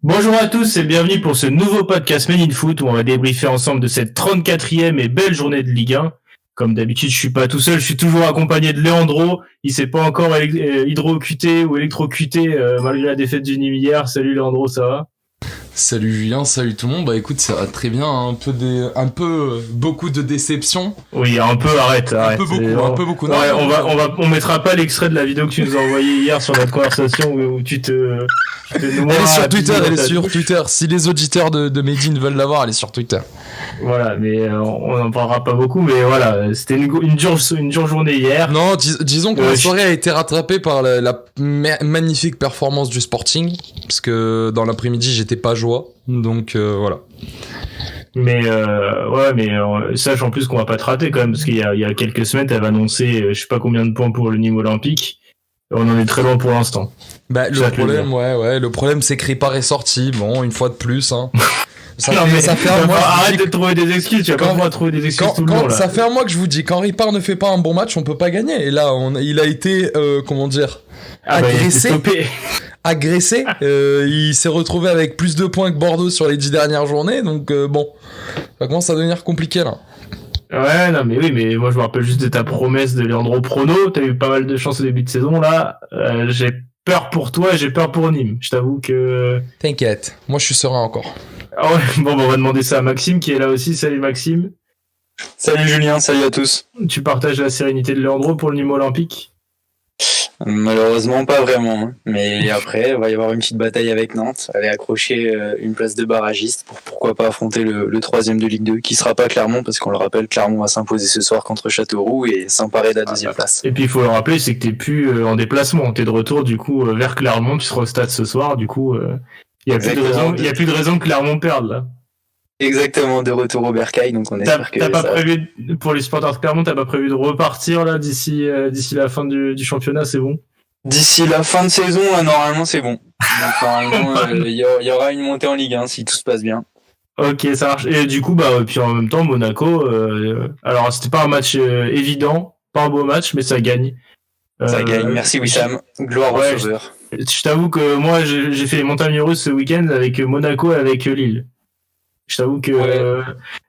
Bonjour à tous et bienvenue pour ce nouveau podcast Men in Foot où on va débriefer ensemble de cette 34e et belle journée de Ligue 1. Comme d'habitude, je suis pas tout seul, je suis toujours accompagné de Leandro. Il s'est pas encore hydrocuté ou électrocuté malgré la défaite du Nîmes hier. Salut Leandro, ça va? Salut Julien, salut tout le monde. Bah écoute, ça va très bien, beaucoup de déception. Oui, un peu, arrête. Un peu beaucoup. Ouais, on mettra pas l'extrait de la vidéo que tu nous as envoyée hier sur notre conversation où tu te noies. Elle est sur Twitter. Si les auditeurs de Medine veulent la voir, elle est sur Twitter. Voilà, mais on en parlera pas beaucoup, mais voilà, c'était une dure journée hier. Non, disons que la soirée a été rattrapée par la magnifique performance du Sporting, parce que dans l'après-midi j'étais pas joie, donc voilà. Mais sache en plus qu'on va pas te rater quand même, parce qu'il y a quelques semaines t'avais annoncé je sais pas combien de points pour le Nîmes Olympique. On en est très loin pour l'instant. Bah le problème c'est que Ripard est sorti, bon une fois de plus hein. Arrête de trouver des excuses, tu vas pas pouvoir trouver des excuses tout le long là. Ça fait un mois que je vous dis, quand Ripard ne fait pas un bon match, on peut pas gagner. Et là, il a été, agressé. Il s'est retrouvé avec plus de points que Bordeaux sur les 10 dernières journées, donc ça commence à devenir compliqué là. Ouais, non mais oui, mais moi je me rappelle juste de ta promesse de Leandro Prono, t'as eu pas mal de chance au début de saison là, j'ai peur pour toi et j'ai peur pour Nîmes, je t'avoue que... T'inquiète, moi je suis serein encore. Ah ouais, bon, on va demander ça à Maxime qui est là aussi. Salut Maxime. Salut Julien, salut à tous. Tu partages la sérénité de Leandro pour le Nîmes Olympique? Malheureusement pas vraiment, hein. Mais après il va y avoir une petite bataille avec Nantes, aller accrocher une place de barragiste pour pourquoi pas affronter le troisième de Ligue 2 qui sera pas Clermont, parce qu'on le rappelle, Clermont va s'imposer ce soir contre Châteauroux et s'emparer de la deuxième place. Et puis il faut le rappeler, c'est que t'es plus en déplacement, t'es de retour du coup vers Clermont, tu seras au stade ce soir, du coup il y a plus de raison que Clermont perde là. Exactement, de retour au Bercail, donc on espère que prévu, pour les supporters de Clermont, t'as pas prévu de repartir là d'ici la fin du championnat, c'est bon? D'ici la fin de saison, normalement c'est bon. Donc normalement il y aura une montée en Ligue 1 si tout se passe bien. Ok, ça marche. Et du coup, puis en même temps, Monaco, alors c'était pas un match évident, pas un beau match, mais ça gagne. Ça gagne, merci Wissam, gloire au sauveur. Je t'avoue que moi, j'ai fait les montagnes russes ce week-end avec Monaco et avec Lille. Je t'avoue que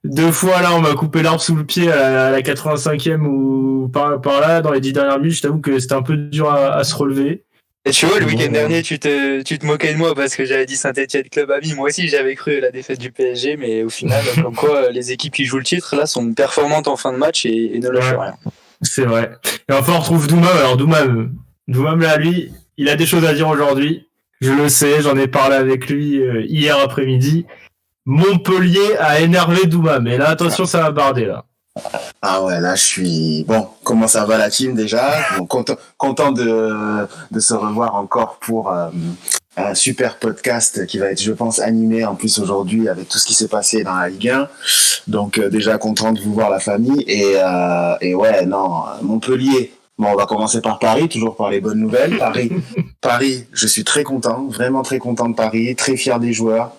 deux fois là, on m'a coupé l'arbre sous le pied à la 85e ou par là, dans les 10 dernières minutes. Je t'avoue que c'était un peu dur à se relever. Et tu vois, le week-end dernier, tu te moquais de moi parce que j'avais dit Saint-Etienne Club Ami. Moi aussi, j'avais cru à la défaite du PSG, mais au final, comme quoi, les équipes qui jouent le titre là sont performantes en fin de match et ne lâchent rien. C'est vrai. Et enfin, on retrouve Doumam. Alors Doumam là, lui, il a des choses à dire aujourd'hui. Je le sais, j'en ai parlé avec lui hier après-midi. Montpellier a énervé Doumam. Mais là, attention, ça va barder là. Ah ouais, là je suis... Bon, comment ça va la team déjà? Bon, content de se revoir encore pour un super podcast qui va être, je pense, animé en plus aujourd'hui avec tout ce qui s'est passé dans la Ligue 1. Donc déjà content de vous voir la famille. Et ouais, non, Montpellier... Bon, on va commencer par Paris, toujours par les bonnes nouvelles. Paris, je suis très content, vraiment très content de Paris, très fier des joueurs.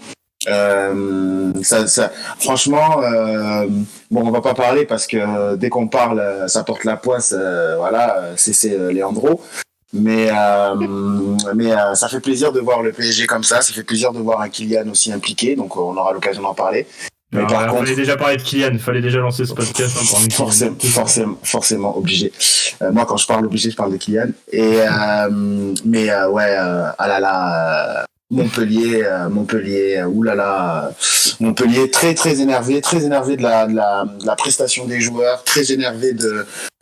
Franchement, bon, on va pas parler parce que dès qu'on parle, ça porte la poisse. C'est Leandro. Mais ça fait plaisir de voir le PSG comme ça. Ça fait plaisir de voir un Kylian aussi impliqué. Donc, on aura l'occasion d'en parler. Mais par contre, fallait déjà parler de Kylian, il fallait déjà lancer ce podcast. Forcément obligé. Moi, quand je parle obligé, je parle de Kylian. Montpellier, oulala, Montpellier très très énervé de la prestation des joueurs, très énervé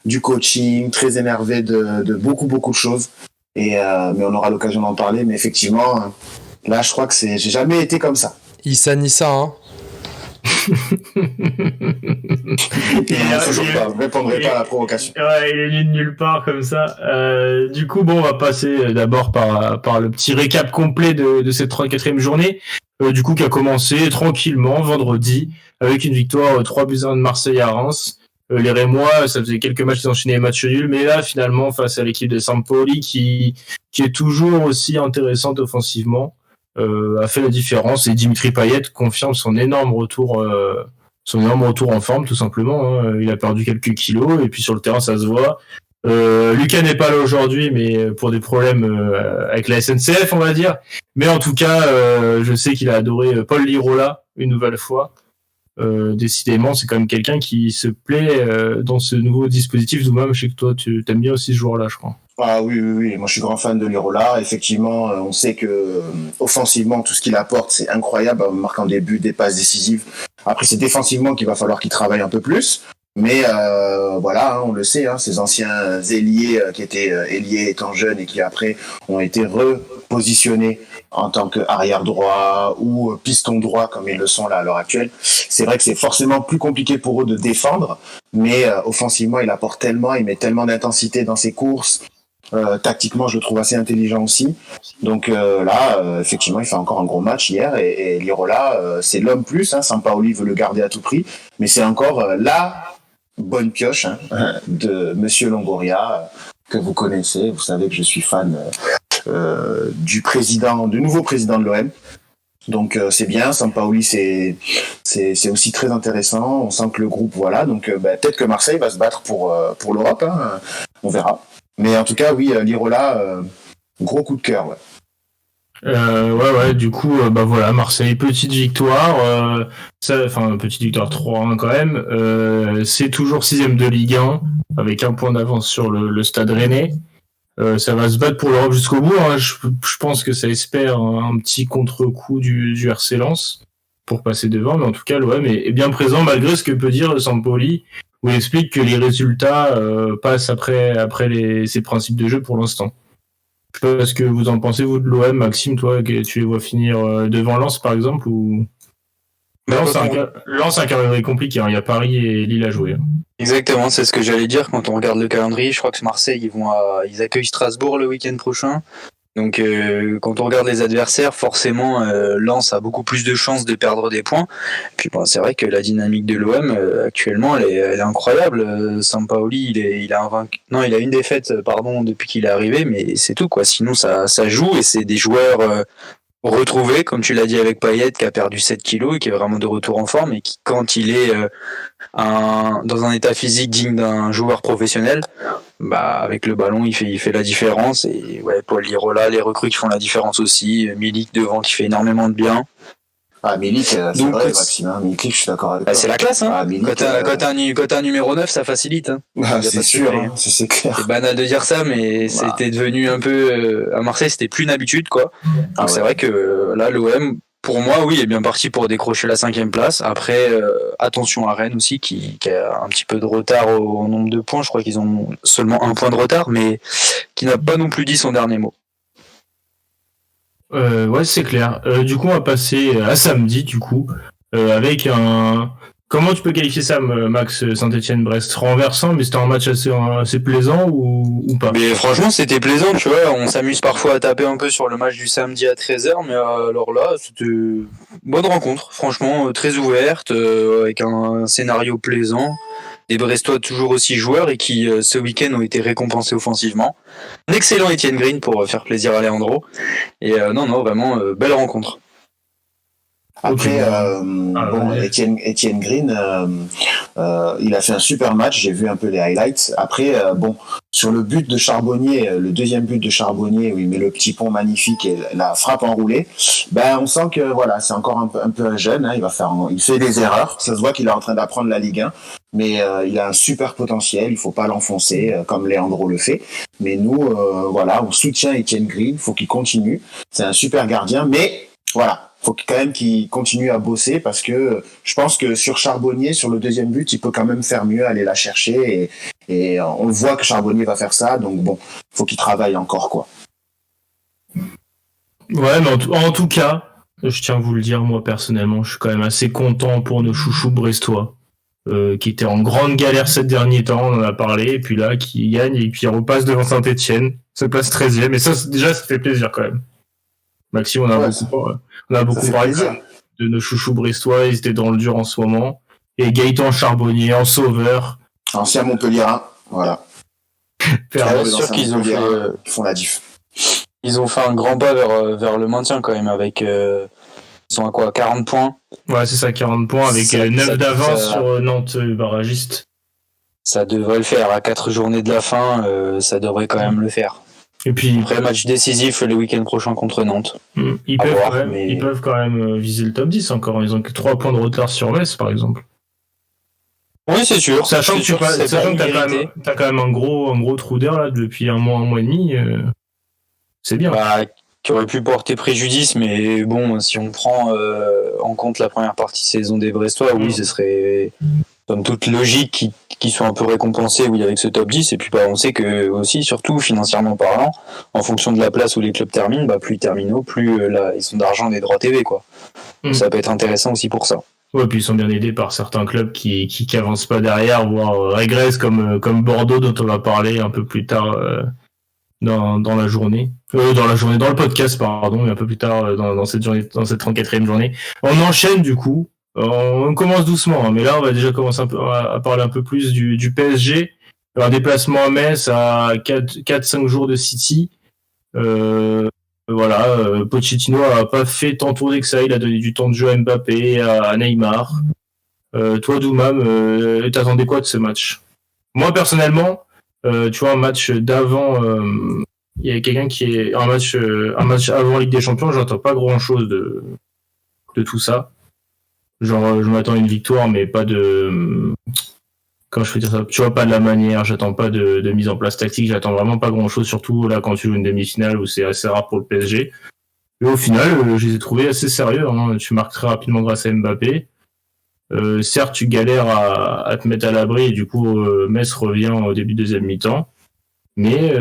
du coaching, très énervé de beaucoup de choses. Mais on aura l'occasion d'en parler. Mais effectivement, là, je crois que j'ai jamais été comme ça. Issa Nissa, hein. Je répondrai pas à la provocation. Ouais, il est venu de nulle part comme ça. Du coup, bon, on va passer d'abord par le petit récap complet de cette 34e journée. Du coup, qui a commencé tranquillement vendredi avec une victoire 3-1 de Marseille à Reims. Les Rémois, ça faisait quelques matchs qu'ils enchaînaient les matchs nuls, mais là, finalement, face à l'équipe de Sampoli, qui est toujours aussi intéressante offensivement, a fait la différence, et Dimitri Payet confirme son énorme retour en forme, tout simplement. Hein. Il a perdu quelques kilos et puis sur le terrain ça se voit. Lucas n'est pas là aujourd'hui, mais pour des problèmes avec la SNCF, on va dire. Mais en tout cas, je sais qu'il a adoré Paul Lirola une nouvelle fois. Décidément, c'est quand même quelqu'un qui se plaît dans ce nouveau dispositif Zoom. Je sais que toi, tu aimes bien aussi ce joueur-là, je crois. Ah oui. Moi, je suis grand fan de Lirola. Effectivement, on sait que offensivement, tout ce qu'il apporte, c'est incroyable, en marquant des buts, des passes décisives. Après, c'est défensivement qu'il va falloir qu'il travaille un peu plus. Mais voilà, on le sait, ces anciens ailiers qui étaient ailiers étant jeunes et qui après ont été repositionnés en tant qu'arrière droit ou piston droit comme ils le sont là à l'heure actuelle. C'est vrai que c'est forcément plus compliqué pour eux de défendre, mais offensivement, il apporte tellement, il met tellement d'intensité dans ses courses. Tactiquement, je le trouve assez intelligent aussi. Donc là, effectivement, il fait encore un gros match hier et Lirola, c'est l'homme plus. Sampaoli veut le garder à tout prix, mais c'est encore la bonne pioche de Monsieur Longoria que vous connaissez. Vous savez que je suis fan du nouveau président de l'OM. Donc c'est bien. Sampaoli, c'est aussi très intéressant. On sent que le groupe, voilà. Donc peut-être que Marseille va se battre pour l'Europe. On verra. Mais en tout cas, oui, Lirola, gros coup de cœur. Ouais. Ouais, du coup, voilà, Marseille, petite victoire. Petite victoire 3-1 quand même. C'est toujours 6ème de Ligue 1, avec un point d'avance sur le Stade Rennais. Ça va se battre pour l'Europe jusqu'au bout. Je pense que ça espère un petit contre-coup du RC Lens pour passer devant. Mais en tout cas, l'OM est bien présent, malgré ce que peut dire Sampaoli, où il explique que les résultats passent après ses principes de jeu pour l'instant. Je sais pas ce que vous en pensez, vous, de l'OM. Maxime, toi, tu les vois finir devant Lens, par exemple, ou... Lens, c'est un calendrier compliqué, il y a Paris et Lille à jouer. Exactement, c'est ce que j'allais dire quand on regarde le calendrier. Je crois que Marseille, ils accueillent Strasbourg le week-end prochain. Donc quand on regarde les adversaires, forcément Lens a beaucoup plus de chances de perdre des points. Puis c'est vrai que la dynamique de l'OM actuellement elle est incroyable. Sampaoli il a une défaite depuis qu'il est arrivé, mais c'est tout quoi. Sinon ça joue et c'est des joueurs retrouvés, comme tu l'as dit avec Payet qui a perdu 7 kilos et qui est vraiment de retour en forme et qui quand il est dans un état physique digne d'un joueur professionnel, avec le ballon il fait la différence. Et ouais, Paul Lirola, les recrues qui font la différence aussi, Milik devant qui fait énormément de bien. Milik, c'est vrai, Maxime, Milik, je suis d'accord avec toi. C'est la classe, Milik, quand t'as un numéro 9, ça facilite. C'est sûr, c'est clair. C'est banal de dire ça, mais c'était devenu un peu... à Marseille, c'était plus une habitude, quoi. Donc c'est vrai que là, l'OM, pour moi, oui, est bien parti pour décrocher la 5e place. Après, attention à Rennes aussi, qui a un petit peu de retard au nombre de points. Je crois qu'ils ont seulement 1 point de retard, mais qui n'a pas non plus dit son dernier mot. Ouais, c'est clair. Du coup, on va passer à samedi, du coup, avec un... Comment tu peux qualifier ça, Max, Saint-Etienne-Brest? Renversant, mais c'était un match assez plaisant ou pas? Mais franchement, c'était plaisant, tu vois. On s'amuse parfois à taper un peu sur le match du samedi à 13h, mais alors là, c'était une bonne rencontre. Franchement, très ouverte, avec un scénario plaisant. Des Brestois toujours aussi joueurs et qui, ce week-end, ont été récompensés offensivement. Un excellent Étienne Green pour faire plaisir à Leandro. Et vraiment, belle rencontre. Après, Étienne Green, il a fait un super match. J'ai vu un peu les highlights. Après, sur le but de Charbonnier, le deuxième but de Charbonnier, où il met le petit pont magnifique et la frappe enroulée, on sent que voilà, c'est encore un peu un jeune. Il fait des erreurs. Ça se voit qu'il est en train d'apprendre la Ligue 1, mais il a un super potentiel. Il faut pas l'enfoncer comme Leandro le fait. Mais nous, on soutient Étienne Green. Faut qu'il continue. C'est un super gardien, mais voilà. Faut quand même qu'il continue à bosser parce que je pense que sur Charbonnier, sur le deuxième but, il peut quand même faire mieux, aller la chercher et on voit que Charbonnier va faire ça, donc faut qu'il travaille encore, quoi. Ouais, mais en tout cas, je tiens à vous le dire, moi personnellement, je suis quand même assez content pour nos chouchous brestois, qui étaient en grande galère ces derniers temps, on en a parlé, et puis là, qui gagnent et puis repasse devant Saint-Etienne, se place 13e, et ça, déjà, ça fait plaisir quand même. Maxime, on a beaucoup parlé de nos chouchous brestois, ils étaient dans le dur en ce moment. Et Gaëtan Charbonnier en sauveur. Ancien Montpellierin, voilà. C'est sûr qu'ils font la diff. Ils ont fait un grand pas vers le maintien quand même, avec... ils sont à quoi, 40 points? Ouais, c'est ça, 40 points, avec 9 d'avance sur Nantes barragiste. ça devrait le faire. À 4 journées de la fin, ça devrait quand même le faire. Et puis après, match décisif le week-end prochain contre Nantes. Ils peuvent quand même viser le top 10 encore. Ils ont que 3 points de retard sur Metz, par exemple. Oui, c'est sûr. Sachant que t'as quand même un gros trou d'air là depuis un mois et demi. C'est bien. Qui aurait pu porter préjudice, mais bon, si on prend en compte la première partie saison des Brestois, oui, ce serait comme toute logique qu'ils soient un peu récompensés avec ce top 10. Et puis on sait que aussi, surtout financièrement parlant, en fonction de la place où les clubs terminent, plus ils terminent, plus ils sont d'argent des droits TV, quoi. Donc, ça peut être intéressant aussi pour ça. Ouais, puis ils sont bien aidés par certains clubs qui avancent pas derrière, voire régressent comme Bordeaux, dont on va parler un peu plus tard dans la journée. Dans le podcast, pardon, mais un peu plus tard dans cette journée, dans cette 34e journée. On enchaîne du coup. On commence doucement, hein, mais là on va déjà commencer un peu à parler un peu plus du PSG. Un déplacement à Metz à 4-5 jours de City. Pochettino a pas fait tant tourner que ça, il a donné du temps de jeu à Mbappé, à Neymar. Toi, Doumam, t'attendais quoi de ce match? Moi, personnellement, tu vois, un match d'avant, il y a quelqu'un qui est un match avant Ligue des Champions, j'attends pas grand-chose de tout ça. Genre, je m'attends à une victoire, mais pas de... Quand je peux dire ça, tu vois, pas de la manière, j'attends pas de mise en place tactique, j'attends vraiment pas grand-chose, surtout là quand tu joues une demi-finale où c'est assez rare pour le PSG. Et au final, je les ai trouvés assez sérieux, hein. Tu marques très rapidement grâce à Mbappé. Certes, tu galères à te mettre à l'abri, et du coup, Metz revient au début de deuxième mi-temps. Mais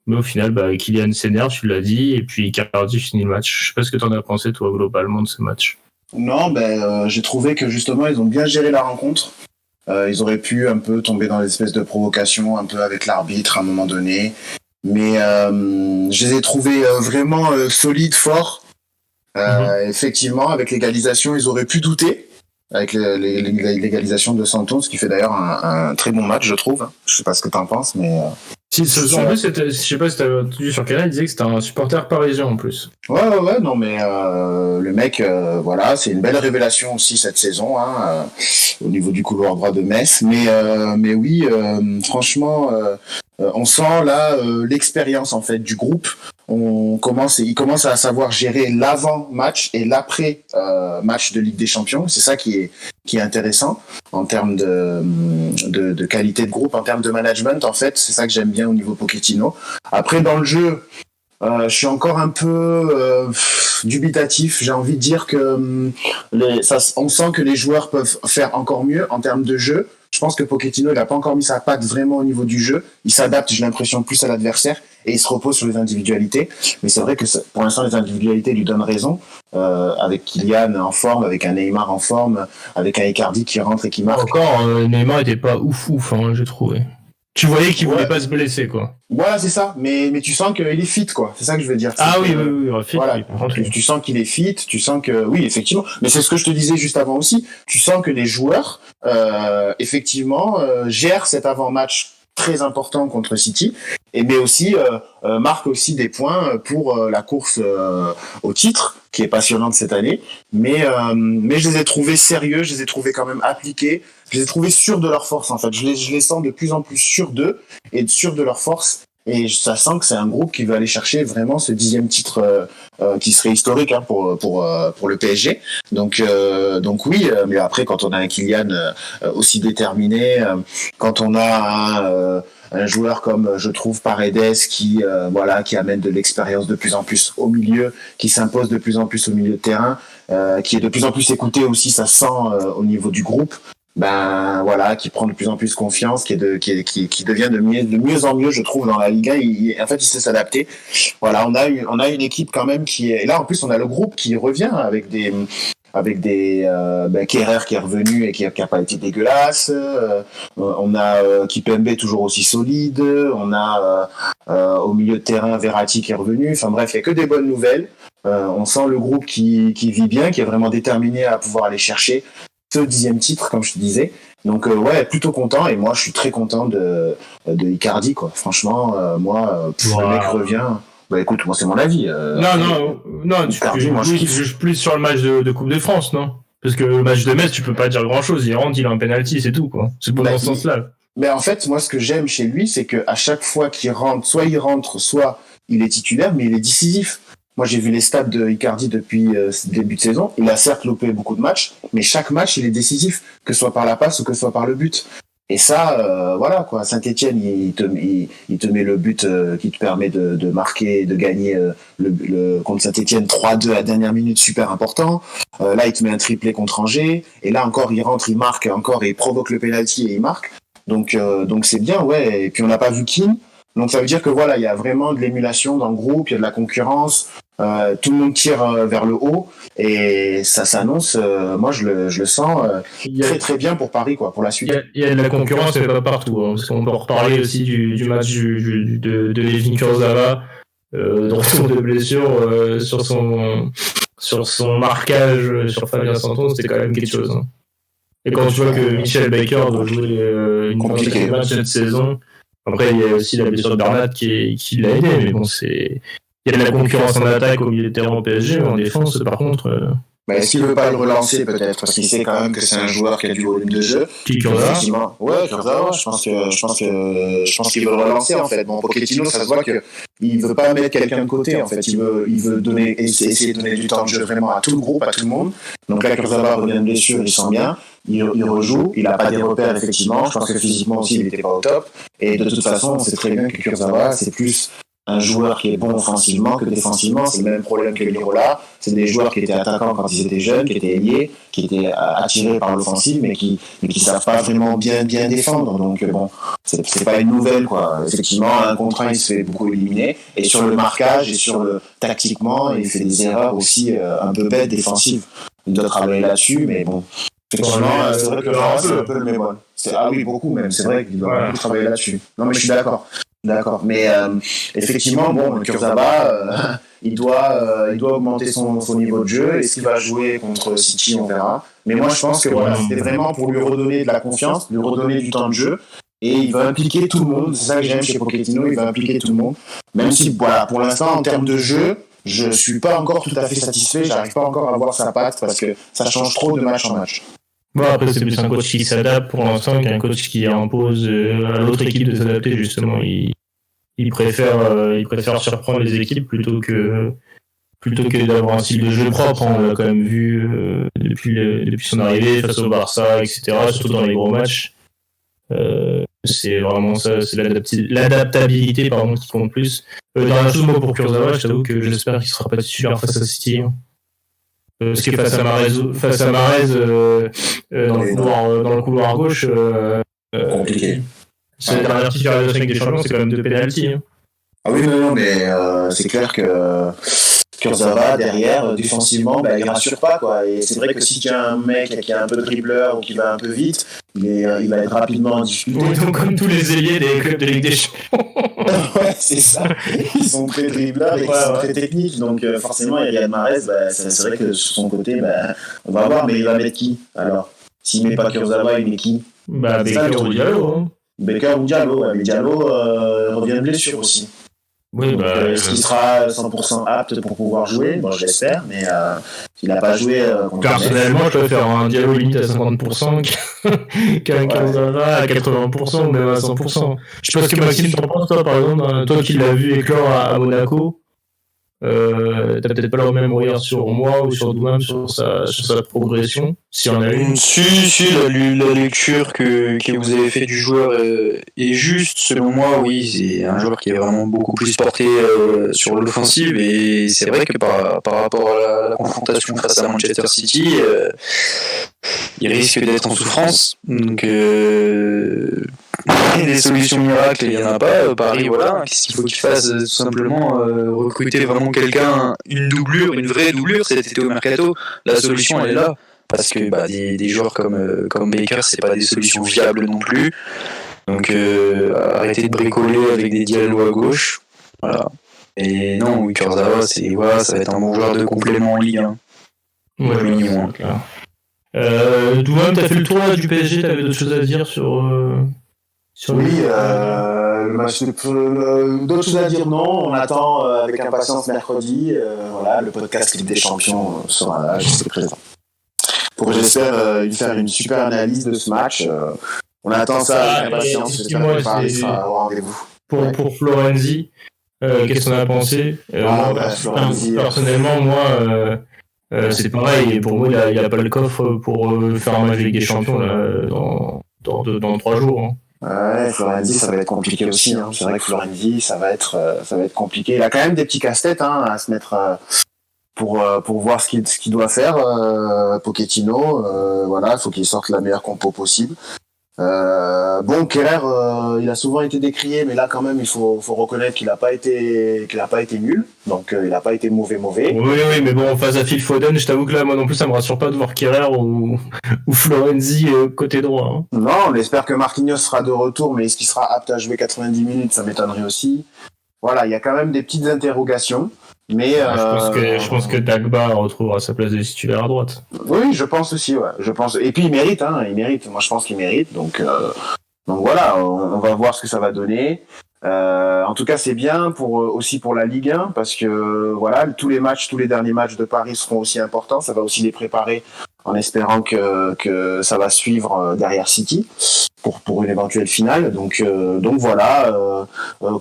au final, Kylian s'énerve, tu l'as dit, et puis Icardi finit le match. Je sais pas ce que t'en as pensé, toi, globalement, de ce match. Non, j'ai trouvé que justement ils ont bien géré la rencontre. Ils auraient pu un peu tomber dans l'espèce de provocation un peu avec l'arbitre à un moment donné, mais je les ai trouvés vraiment solides, forts. Effectivement, avec l'égalisation, ils auraient pu douter avec l'égalisation de Santon, ce qui fait d'ailleurs un très bon match, je trouve. Je sais pas ce que t'en penses, mais en plus, je sais pas si t'avais entendu sur Canal, il disait que c'était un supporter parisien en plus. Ouais, non, mais le mec, c'est une belle révélation aussi cette saison, au niveau du couloir droit de Metz. Mais oui, franchement, on sent là l'expérience en fait du groupe. Il commence à savoir gérer l'avant-match et l'après-match de Ligue des Champions. C'est ça qui est intéressant en termes de qualité de groupe, en termes de management, en fait. C'est ça que j'aime bien au niveau Pochettino. Après, dans le jeu, je suis encore un peu dubitatif. J'ai envie de dire que on sent que les joueurs peuvent faire encore mieux en termes de jeu. Je pense que Pochettino, il n'a pas encore mis sa patte vraiment au niveau du jeu. Il s'adapte, j'ai l'impression, plus à l'adversaire et il se repose sur les individualités. Mais c'est vrai que pour l'instant, les individualités lui donnent raison. Avec Kylian en forme, avec un Neymar en forme, avec un Icardi qui rentre et qui marque. Encore, Neymar n'était pas ouf, j'ai trouvé. Tu voyais qu'il voulait pas se blesser, quoi. Voilà, c'est ça. Mais tu sens qu'il est fit, quoi. C'est ça que je veux dire. Oui, fit. Voilà. Tu sens qu'il est fit, tu sens que, oui, effectivement. Mais c'est ce que je te disais juste avant aussi. Tu sens que les joueurs, effectivement, gèrent cet avant-match très important contre City, mais aussi marquent aussi des points pour la course au titre, qui est passionnante cette année. Mais je les ai trouvés sérieux, je les ai trouvés quand même appliqués. Je les ai trouvés sûrs de leur force, en fait. Je les sens de plus en plus sûrs d'eux et sûrs de leur force. Et ça sent que c'est un groupe qui veut aller chercher vraiment ce 10e titre qui serait historique pour le PSG. Donc oui, mais après, quand on a un Kylian aussi déterminé, quand on a un joueur comme, je trouve, Paredes qui amène de l'expérience de plus en plus au milieu, qui s'impose de plus en plus au milieu de terrain, qui est de plus en plus écouté aussi, ça sent au niveau du groupe. Qui prend de plus en plus confiance, qui devient de mieux en mieux, je trouve, dans la Liga. Il sait s'adapter. Voilà, on a une équipe quand même qui est là. En plus, on a le groupe qui revient avec des Kerrer qui est revenu et qui a pas été dégueulasse. On a Kipembe toujours aussi solide. On a au milieu de terrain Verratti qui est revenu. Enfin bref, il y a que des bonnes nouvelles. On sent le groupe qui vit bien, qui est vraiment déterminé à pouvoir aller chercher ce 10e titre, comme je te disais. Donc plutôt content, et moi je suis très content de Icardi, quoi. Franchement, le mec revient. Écoute, moi c'est mon avis. Non, Icardi, je juge plus sur le match de Coupe de France, non? Parce que le match de Metz, tu peux pas dire grand-chose. Il rentre, il a un penalty, c'est tout, quoi. C'est bon dans ce sens-là. Mais en fait, moi, ce que j'aime chez lui, c'est qu'à chaque fois qu'il rentre, soit il est titulaire, mais il est décisif. Moi, j'ai vu les stats de Icardi depuis le début de saison. Il a certes loupé beaucoup de matchs, mais chaque match, il est décisif, que ce soit par la passe ou que ce soit par le but. Et ça, voilà, quoi. Saint-Etienne, il te met le but qui te permet de marquer, de gagner contre Saint-Etienne 3-2 à la dernière minute, super important. Là, il te met un triplé contre Angers. Et là, encore, il rentre, il marque encore et il provoque le penalty et il marque. Donc c'est bien, ouais. Et puis, on n'a pas vu Keane. Donc, ça veut dire que voilà, il y a vraiment de l'émulation dans le groupe, il y a de la concurrence. Tout le monde tire vers le haut et ça s'annonce, moi je le sens très très bien pour Paris, quoi, pour la suite. Il y a de la concurrence, mais pas partout, hein, parce qu'on peut reparler aussi du match de Levin Kurzawa, de retour de blessure sur son marquage sur Fabien Santon, c'était quand même quelque chose. Hein. Et quand tu vois que Michel Baker doit jouer une quantité de matchs cette saison, après il y a aussi la blessure de Bernat qui l'a aidé, mais bon, il y a de la concurrence en attaque au milieu de terrain au PSG, en défense, par contre. Est-ce qu'il veut pas le relancer, peut-être, parce qu'il sait quand même que c'est un joueur qui a du volume de jeu. Kurzawa. Ouais, Kurzawa, je pense qu'il veut le relancer, en fait. Bon, Pochettino, ça se voit que il veut pas mettre quelqu'un de côté, en fait. Il veut essayer de donner du temps de jeu vraiment à tout le groupe, à tout le monde. Donc là, Kurzawa revient de blessure, il sent bien. Il rejoue, il a pas des repères, effectivement. Je pense que physiquement aussi, il était pas au top. Et de toute façon, on sait très bien que Kurzawa, c'est plus un joueur qui est bon offensivement que défensivement. C'est le même problème que Lirola. C'est des joueurs qui étaient attaquants quand ils étaient jeunes, qui étaient ailiers, qui étaient attirés par l'offensive, mais qui savent pas vraiment bien défendre. Donc bon, c'est pas une nouvelle, quoi. Effectivement, un contre un, il se fait beaucoup éliminer. Et sur le marquage et sur le tactiquement, il fait des erreurs aussi un peu bêtes défensives. Il doit travailler là-dessus, mais bon. Effectivement, c'est vrai que c'est un peu le bémol. Ah oui, beaucoup même. C'est vrai qu'il doit beaucoup travailler là-dessus. Non, mais je suis d'accord. Mais effectivement, bon, Kurzawa, il doit augmenter son niveau de jeu. Est-ce qu'il va jouer contre City, on verra. Mais moi, je pense que voilà, c'était vraiment pour lui redonner de la confiance, lui redonner du temps de jeu. Et il va impliquer tout le monde. C'est ça que j'aime chez Pochettino, il va impliquer tout le monde. Même si, voilà, pour l'instant, en termes de jeu, je suis pas encore tout à fait satisfait. J'arrive pas encore à voir sa patte parce que ça change trop de match en match. Bon, après, c'est plus un coach qui s'adapte pour l'instant qu'un coach qui impose à l'autre équipe de s'adapter, justement. Il préfère surprendre les équipes plutôt que d'avoir un style de jeu propre. On l'a quand même vu depuis son arrivée face au Barça, etc., surtout dans les gros matchs. C'est vraiment ça, c'est l'adaptabilité qui compte plus. Dernière chose, moi, pour Kurzawa, je t'avoue que j'espère qu'il sera pas titulaire face à City. Parce que face à Mahrez dans le couloir gauche, compliqué. C'est la dernière titularisation avec des champions, c'est quand même 2 pénaltys. Hein. Ah oui, non, mais c'est clair que Kurzawa, derrière, défensivement, il rassure pas, quoi. Et c'est vrai que si tu as un mec qui est un peu dribbleur ou qui va un peu vite, il va être rapidement en difficulté. Oui, donc comme tous les ailiers des clubs de Ligue des Champions. Ouais, c'est ça. Ils sont très dribbleurs et ils sont très techniques. Donc forcément, il y a Mahrez, c'est vrai que sur son côté, on va voir, mais il va mettre qui alors? S'il met pas Kurzawa, il met qui? Baker ou Diallo. Hein. Baker ou Diallo, mais Diallo revient de blessure aussi. Oui, est-ce qu'il sera 100% apte pour pouvoir jouer? Bon, j'espère, mais il n'a pas joué. Personnellement, je préfère un Diallo limite à 50% qu'un Kurzawa à 80% ou même à 100%. Je sais pas ce que Maxime t'en penses, toi, par exemple, toi qui l'as vu éclore à Monaco. T'as peut-être pas le même regard sur moi ou sur Doumam sur sa progression, s'il y en a une. Si, la lecture que vous avez fait du joueur est juste, selon moi, oui, c'est un joueur qui est vraiment beaucoup plus porté sur l'offensive, et c'est vrai que par rapport à la confrontation face à Manchester City, il risque d'être en souffrance, donc des solutions miracles, il n'y en a pas. Paris, voilà, qu'est-ce qu'il faut qu'il fasse? Tout simplement recruter vraiment quelqu'un, une vraie doublure cet été au mercato. La solution, elle est là, parce que des joueurs comme Baker, c'est pas des solutions viables non plus. Donc arrêtez de bricoler avec des Diallo à gauche, voilà. Et non, Kurzawa, ça va être un bon joueur de complément en Ligue 1. Ouais, minimum. Doumam, t'as fait le tour là du PSG, t'avais d'autres choses à dire sur oui, le match d'autres choses à dire, non. On attend avec impatience mercredi. Voilà, le podcast Ligue des Champions sera là, je serai présent. pour j'espère faire une super analyse de ce match. On attend ça avec impatience. J'espère que Paris sera au rendez-vous. Pour Florenzi, qu'est-ce qu'on a pensé personnellement, moi, c'est pareil. Pour moi, il a pas le coffre pour faire un match de Ligue des Champions là, dans 3 jours. Hein. Ouais, Florenzi, ça va être compliqué aussi. Hein. C'est vrai que Florenzi, ça va être compliqué. Il a quand même des petits casse-têtes à se mettre pour voir ce qu'il doit faire. Pochettino, voilà, il faut qu'il sorte la meilleure compo possible. Kerrer, il a souvent été décrié, mais là quand même il faut reconnaître qu'il a pas été nul, donc il a pas été mauvais. Oui, mais bon, face à Phil Foden, je t'avoue que là moi non plus ça me rassure pas de voir Kerrer ou Florenzi côté droit. Hein. Non, on espère que Marquinhos sera de retour, mais est-ce qu'il sera apte à jouer 90 minutes, ça m'étonnerait aussi. Voilà, il y a quand même des petites interrogations. Mais je pense que Dagba retrouvera sa place de titulaire à droite. Oui, je pense aussi, ouais. Et puis il mérite. Moi, je pense qu'il mérite. Donc voilà, on va voir ce que ça va donner. En tout cas, c'est bien aussi pour la Ligue 1 parce que voilà, tous les derniers matchs de Paris seront aussi importants. Ça va aussi les préparer en espérant que ça va suivre derrière City pour une éventuelle finale. Donc voilà,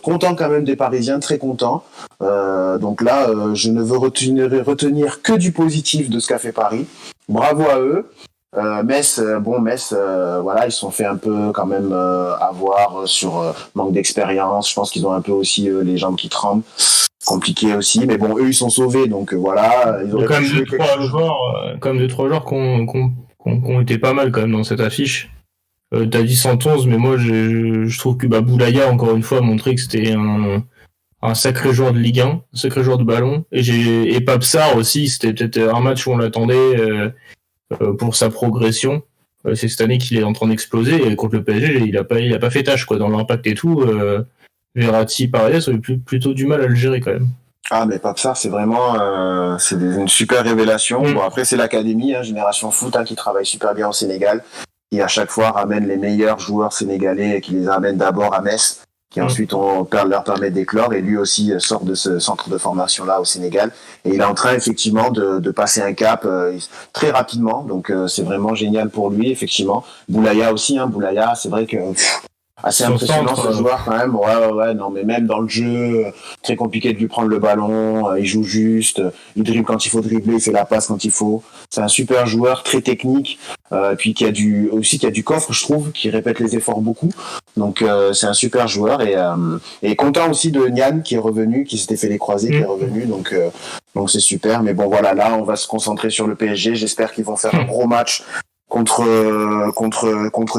content quand même des Parisiens, très content. Donc là, je ne veux retenir que du positif de ce qu'a fait Paris. Bravo à eux. Metz, voilà, ils se sont fait un peu quand même avoir sur manque d'expérience. Je pense qu'ils ont un peu aussi les jambes qui tremblent. Compliqué aussi, mais bon, eux ils sont sauvés, donc voilà. Ils auraient quand même 2-3 joueurs qui ont été pas mal quand même dans cette affiche. T'as dit 111, mais moi je trouve que Boulaya encore une fois a montré que c'était un sacré joueur de Ligue 1, un sacré joueur de ballon. Et Papsar aussi, c'était peut-être un match où on l'attendait pour sa progression. C'est cette année qu'il est en train d'exploser, et contre le PSG, il a pas fait tâche quoi dans l'impact et tout. Verratti, pareil, ça a eu plutôt du mal à le gérer quand même. Ah, mais Papsar, c'est vraiment une super révélation. Bon, après, c'est l'académie, Génération Foot, qui travaille super bien au Sénégal, qui à chaque fois ramène les meilleurs joueurs sénégalais et qui les amène d'abord à Metz, qui ensuite leur permet d'éclore, et lui aussi sort de ce centre de formation-là au Sénégal. Et il est en train, effectivement, de passer un cap très rapidement. Donc, c'est vraiment génial pour lui, effectivement. Boulaya aussi, Boulaya, c'est vrai que... assez impressionnant ce joueur quand même. Ouais, non, mais même dans le jeu, très compliqué de lui prendre le ballon, il joue juste, il dribble quand il faut dribbler, il fait la passe quand il faut. C'est un super joueur, très technique, puis qui a du coffre, je trouve, qui répète les efforts beaucoup. Donc c'est un super joueur, et content aussi de Nian qui est revenu, qui s'était fait les croisés, qui est revenu, donc c'est super. Mais bon voilà, là on va se concentrer sur le PSG. J'espère qu'ils vont faire un gros match contre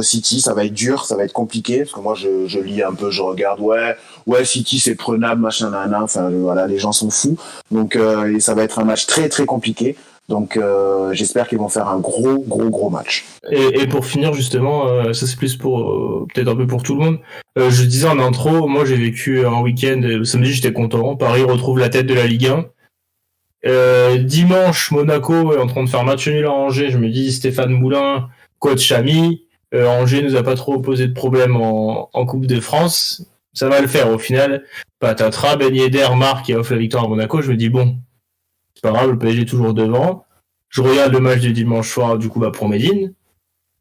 City. Ça va être dur, ça va être compliqué, parce que moi je lis un peu, je regarde, ouais City c'est prenable, machin, enfin voilà, les gens sont fous, donc et ça va être un match très très compliqué. Donc j'espère qu'ils vont faire un gros match. Et pour finir justement, ça c'est plus pour peut-être un peu pour tout le monde. Je disais en intro, moi j'ai vécu un week-end, samedi j'étais content, Paris retrouve la tête de la Ligue 1. Dimanche, Monaco est en train de faire match nul à Angers. Je me dis, Stéphane Moulin, coach ami, Angers nous a pas trop posé de problème en Coupe de France. Ça va le faire au final. Patatras, Ben Yedder marque et offre la victoire à Monaco. Je me dis, bon, c'est pas grave, le PSG est toujours devant. Je regarde le match du dimanche soir, du coup, pour Médine.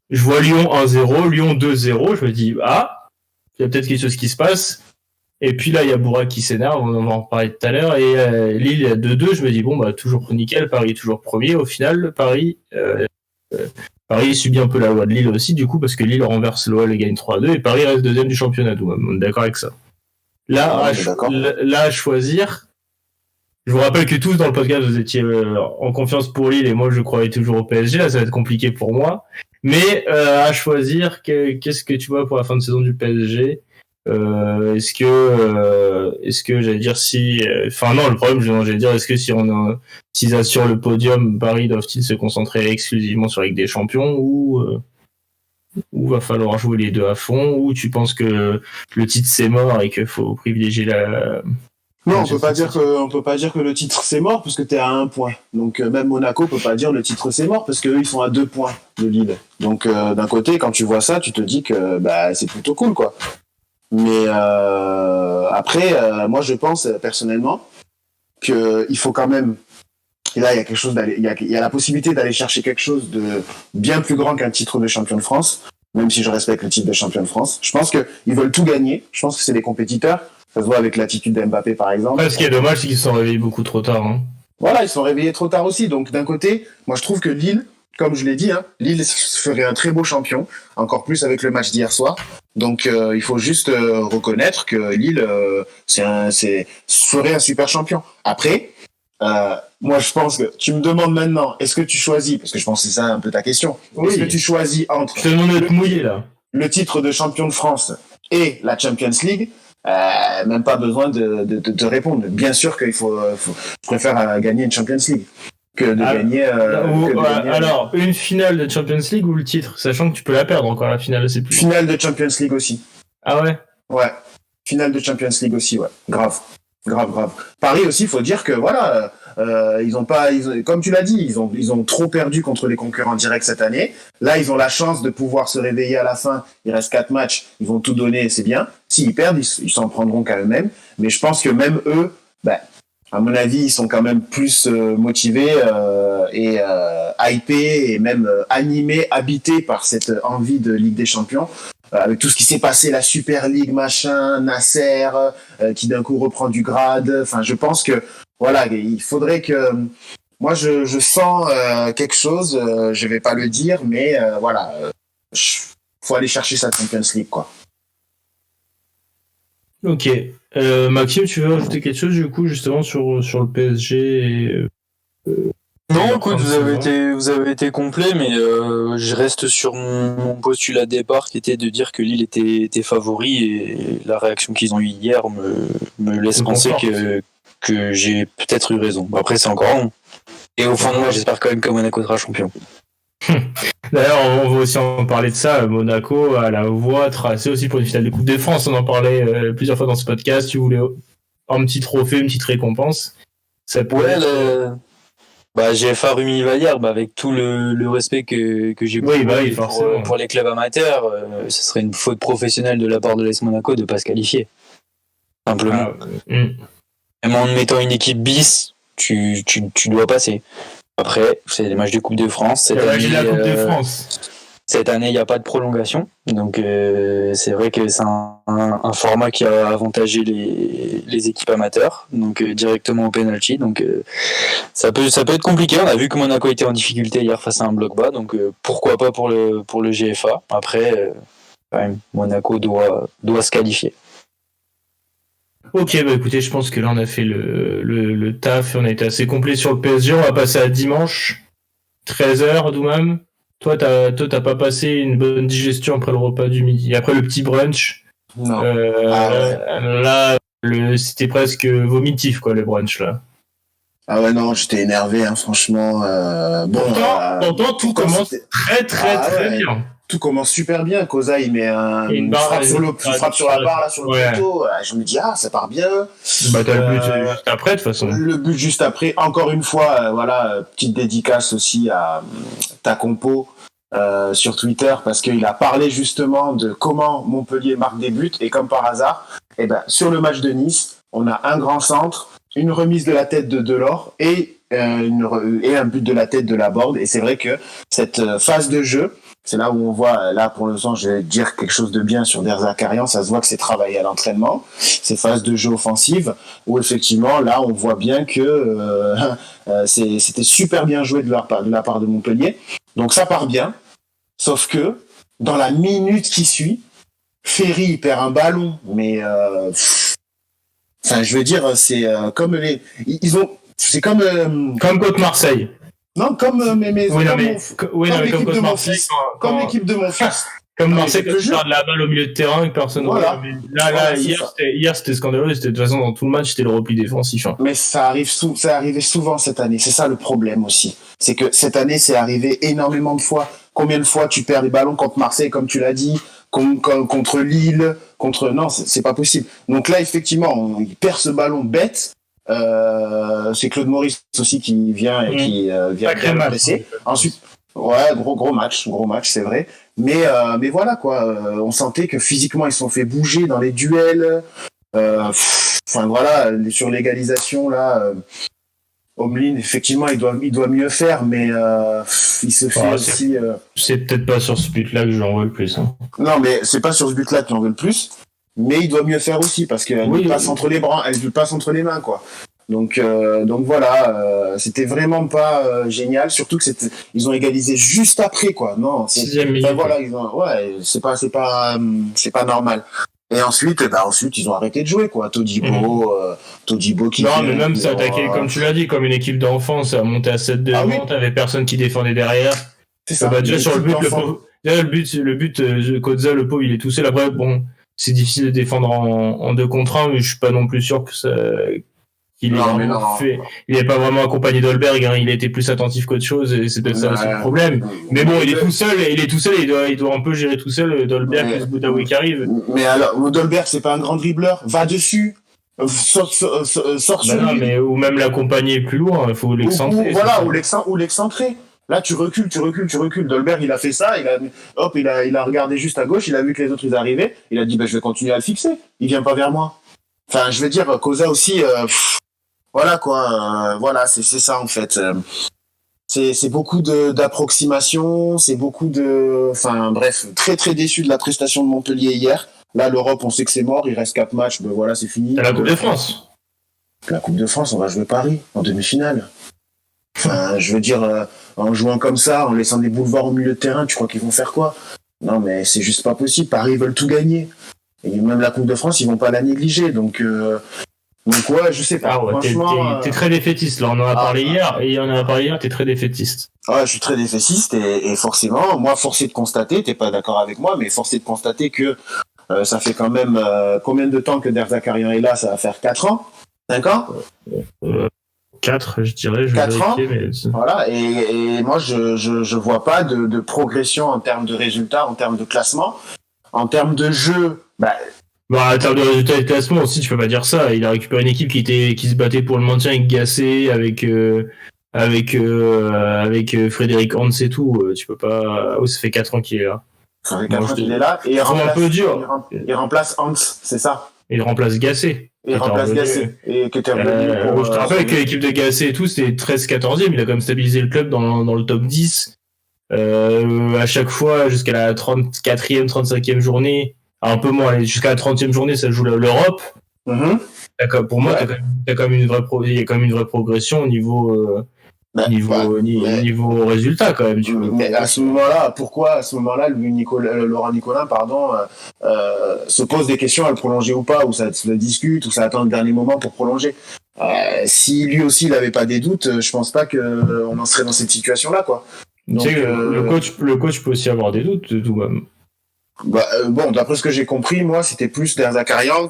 Je vois Lyon 1-0, Lyon 2-0. Je me dis, il y a peut-être quelque chose qui se passe. Et puis là, il y a Bourrak qui s'énerve, on en va en parler tout à l'heure, et Lille 2-2, je me dis, toujours nickel, Paris est toujours premier. Au final, Paris subit un peu la loi de Lille aussi, du coup, parce que Lille renverse l'OL et gagne 3-2, et Paris reste deuxième du championnat, on est d'accord avec ça. Là, à choisir, je vous rappelle que tous dans le podcast, vous étiez en confiance pour Lille, et moi, je croyais toujours au PSG, là, ça va être compliqué pour moi. Mais à choisir, qu'est-ce que tu vois pour la fin de saison du PSG ? Est-ce que j'allais dire le problème j'allais dire, est-ce que s'ils assurent le podium, Paris doivent-ils se concentrer exclusivement sur la Ligue des Champions, ou va falloir jouer les deux à fond, ou tu penses que le titre c'est mort et qu'il faut privilégier la... Non, on peut pas dire que le titre c'est mort, parce que t'es à 1 point. Donc même Monaco peut pas dire le titre c'est mort, parce qu'eux ils sont à 2 points de Lille. Donc d'un côté, quand tu vois ça, tu te dis que c'est plutôt cool, quoi. Mais après, moi je pense personnellement qu'il faut quand même Et là, il y a quelque chose il y a la possibilité d'aller chercher quelque chose de bien plus grand qu'un titre de champion de France, même si je respecte le titre de champion de France. Je pense qu'ils veulent tout gagner. Je pense que c'est des compétiteurs. Ça se voit avec l'attitude d'Mbappé, par exemple. Ouais, ce qui est dommage, c'est qu'ils se sont réveillés beaucoup trop tard. Hein. Voilà, ils sont réveillés trop tard aussi. Donc, d'un côté, moi, je trouve que Lille, comme je l'ai dit, Lille ferait un très beau champion, encore plus avec le match d'hier soir. Donc, il faut juste reconnaître que Lille ferait un super champion. Après, moi, je pense que tu me demandes maintenant, est-ce que tu choisis, parce que je pense que c'est ça un peu ta question, oui. Est-ce que tu choisis entre je te demande d'être mouillé, là. Le titre de champion de France et la Champions League? Même pas besoin de répondre. Bien sûr qu'il faut je préfère gagner une Champions League que de gagner. Alors, une finale de Champions League ou le titre, sachant que tu peux la perdre encore la finale, c'est plus. Finale de Champions League aussi. Ah ouais. Ouais. Finale de Champions League aussi, ouais. Grave. Paris aussi, il faut dire que voilà, comme tu l'as dit, ils ont trop perdu contre les concurrents directs cette année. Là, ils ont la chance de pouvoir se réveiller à la fin. Il reste 4 matchs, ils vont tout donner, c'est bien. S'ils perdent, ils s'en prendront quand même. Mais je pense que même eux, à mon avis, ils sont quand même plus motivés et hypés et même animés, habités par cette envie de Ligue des Champions. Avec tout ce qui s'est passé, la Super League, machin, Nasser, qui d'un coup reprend du grade. Enfin, je pense que, voilà, il faudrait que... Moi, je sens quelque chose, je vais pas le dire, mais voilà, faut aller chercher sa Champions League, quoi. Ok. Maxime, tu veux rajouter quelque chose, du coup, justement, sur le PSG Non, écoute, vous avez été complet, mais je reste sur mon postulat de départ qui était de dire que Lille était favori, et la réaction qu'ils ont eue hier me laisse penser que j'ai peut-être eu raison. Après, c'est encore long. Et au fond de moi, j'espère quand même que Monaco sera champion. D'ailleurs, on va aussi en parler de ça. Monaco a la voie tracée aussi pour une finale de Coupe de France. On en parlait plusieurs fois dans ce podcast. Tu voulais un petit trophée, une petite récompense. Ça pourrait GFA Rumi-Vallière, avec tout le respect que j'ai pour les clubs amateurs, ce serait une faute professionnelle de la part de l'AS Monaco de ne pas se qualifier. Simplement. Même en mettant une équipe bis, tu dois passer. Après, c'est les matchs de Coupe de France. Cette année, il n'y a pas de prolongation. Donc, c'est vrai que c'est un format qui a avantagé les équipes amateurs. Donc, directement au penalty. Donc, ça peut être compliqué. On a vu que Monaco était en difficulté hier face à un bloc bas. Donc, pourquoi pas pour le GFA. Après, quand même, Monaco doit se qualifier. Ok, écoutez, je pense que là, on a fait le taf. On a été assez complet sur le PSG. On va passer à dimanche, 13h, Doumam. Toi, t'as pas passé une bonne digestion après le repas du midi, après le petit brunch. Non. Là, c'était presque vomitif, quoi, le brunch, là. Ah ouais, non, j'étais énervé, franchement. Pourtant, tout commence très bien. Tout commence super bien. Koza, il met une frappe sur la barre, là, sur le poteau. Je me dis, ça part bien. T'as le but juste après, de toute façon. Le but juste après. Encore une fois, petite dédicace aussi à ta compo sur Twitter, parce qu'il a parlé justement de comment Montpellier marque des buts. Et comme par hasard, sur le match de Nice, on a un grand centre, une remise de la tête de Delors et un but de la tête de Laborde. Et c'est vrai que cette phase de jeu, c'est là où on voit, là pour l'instant, je vais dire quelque chose de bien sur Der Zakarian, ça se voit que c'est travaillé à l'entraînement, ces phases de jeu offensive, où effectivement, là, on voit bien que c'était super bien joué de la part de Montpellier. Donc ça part bien, sauf que, dans la minute qui suit, Ferry perd un ballon, mais... je veux dire, c'est comme c'est comme contre Marseille. Non, comme l'équipe de mon fils. Comme l'équipe de mon fils. Comme Marseille, quand tu perds la balle au milieu de terrain et que personne ne voilà. Hier, c'était scandaleux. C'était, de toute façon, dans tout le match, c'était le repli défensif. Mais ça arrivait souvent cette année. C'est ça le problème aussi. C'est que cette année, c'est arrivé énormément de fois. Combien de fois tu perds les ballons contre Marseille, comme tu l'as dit, contre Lille, non, c'est pas possible. Donc là, effectivement, il perd ce ballon bête. C'est Claude Maurice aussi qui vient et qui vient le presser. Ensuite, gros match, c'est vrai. Mais voilà quoi, on sentait que physiquement ils se sont fait bouger dans les duels. Sur l'égalisation là, Omlin, effectivement, il doit mieux faire, mais il se fait aussi. C'est peut-être pas sur ce but-là que j'en veux le plus. Hein. Non, mais c'est pas sur ce but-là que j'en veux le plus, mais il doit mieux faire aussi parce qu'elle lui passe entre les bras, elle lui passe entre les mains, quoi. Donc voilà, c'était vraiment pas génial, surtout que ils ont égalisé juste après, quoi. Non, voilà, c'est pas normal. Et ensuite ils ont arrêté de jouer, quoi. Todibo qui. Non, mais même ça attaqué, comme tu l'as dit, comme une équipe d'enfants, ça a monté à 7 devant, t'avais personne qui défendait derrière. C'est ça. Déjà sur le but, Kodza, le pauvre, il est tout seul. Après, bon, c'est difficile de défendre en 2 contre 1, mais je suis pas non plus sûr que ça. Il n'est pas vraiment accompagné d'Holberg, hein, il a été plus attentif qu'autre chose, et c'est peut-être ça aussi le problème. Mais bon, il est tout seul, il doit un peu gérer tout seul, Dolberg plus Boudaoui qui arrive. Mais alors, Dolberg, c'est pas un grand dribbleur, va dessus, sort sur lui. Mais, ou même l'accompagner plus loin, il faut l'excentrer. Ou l'excentrer. Là, tu recules. Dolberg, il a fait ça, il a regardé juste à gauche, il a vu que les autres, ils arrivaient, il a dit, je vais continuer à le fixer, il vient pas vers moi. Enfin, je veux dire, Koza aussi, voilà quoi, c'est ça en fait. C'est beaucoup d'approximations, c'est beaucoup enfin bref, très très déçu de la prestation de Montpellier hier. Là, l'Europe, on sait que c'est mort, il reste 4 matchs, voilà, c'est fini. La Coupe de France. La Coupe de France, on va jouer Paris en demi-finale. Enfin, je veux dire, en jouant comme ça, en laissant des boulevards au milieu de terrain, tu crois qu'ils vont faire quoi? Non, mais c'est juste pas possible. Paris, ils veulent tout gagner. Et même la Coupe de France, ils vont pas la négliger. Donc ouais, je sais pas. Franchement, t'es très défaitiste. Là, on en a parlé hier. Et on en a parlé hier. T'es très défaitiste. Ouais, je suis très défaitiste et forcément, moi, forcé de constater. T'es pas d'accord avec moi, mais forcé de constater que ça fait quand même combien de temps que Der Zakarian est là? Ça va faire 4 ans, 5 ans. 4, je dirais. 4 ans. Mais... Voilà. Et moi, je vois pas de progression en termes de résultats, en termes de classement, en termes de jeu. En termes de résultats et de classement aussi, tu peux pas dire ça. Il a récupéré une équipe qui se battait pour le maintien avec Gasset, avec Frédéric Hans et tout. Tu peux pas. Ça fait 4 ans qu'il est là. Ça fait 4 ans qu'il est là. Et un peu dur. Il remplace Hans, c'est ça. Il remplace Gasset. Et que t'es revenu. Je te rappelle que l'équipe de Gasset et tout, c'était 13-14e. Il a quand même stabilisé le club dans le top 10. À chaque fois, jusqu'à la 34e, 35e journée. Un peu moins, jusqu'à la 30e journée, ça joue l'Europe. Mm-hmm. Pour moi, il y a quand même une vraie progression au niveau résultat, quand même. Mais à ce moment-là, Laurent Nicolin, se pose des questions à le prolonger ou pas, ou ça se discute, ou ça attend le dernier moment pour prolonger. Si lui aussi, il n'avait pas des doutes, je pense pas qu'on en serait dans cette situation-là, quoi. Donc, tu sais que le coach peut aussi avoir des doutes, tout même. Bon, d'après ce que j'ai compris, moi, c'était plus Der Zakarian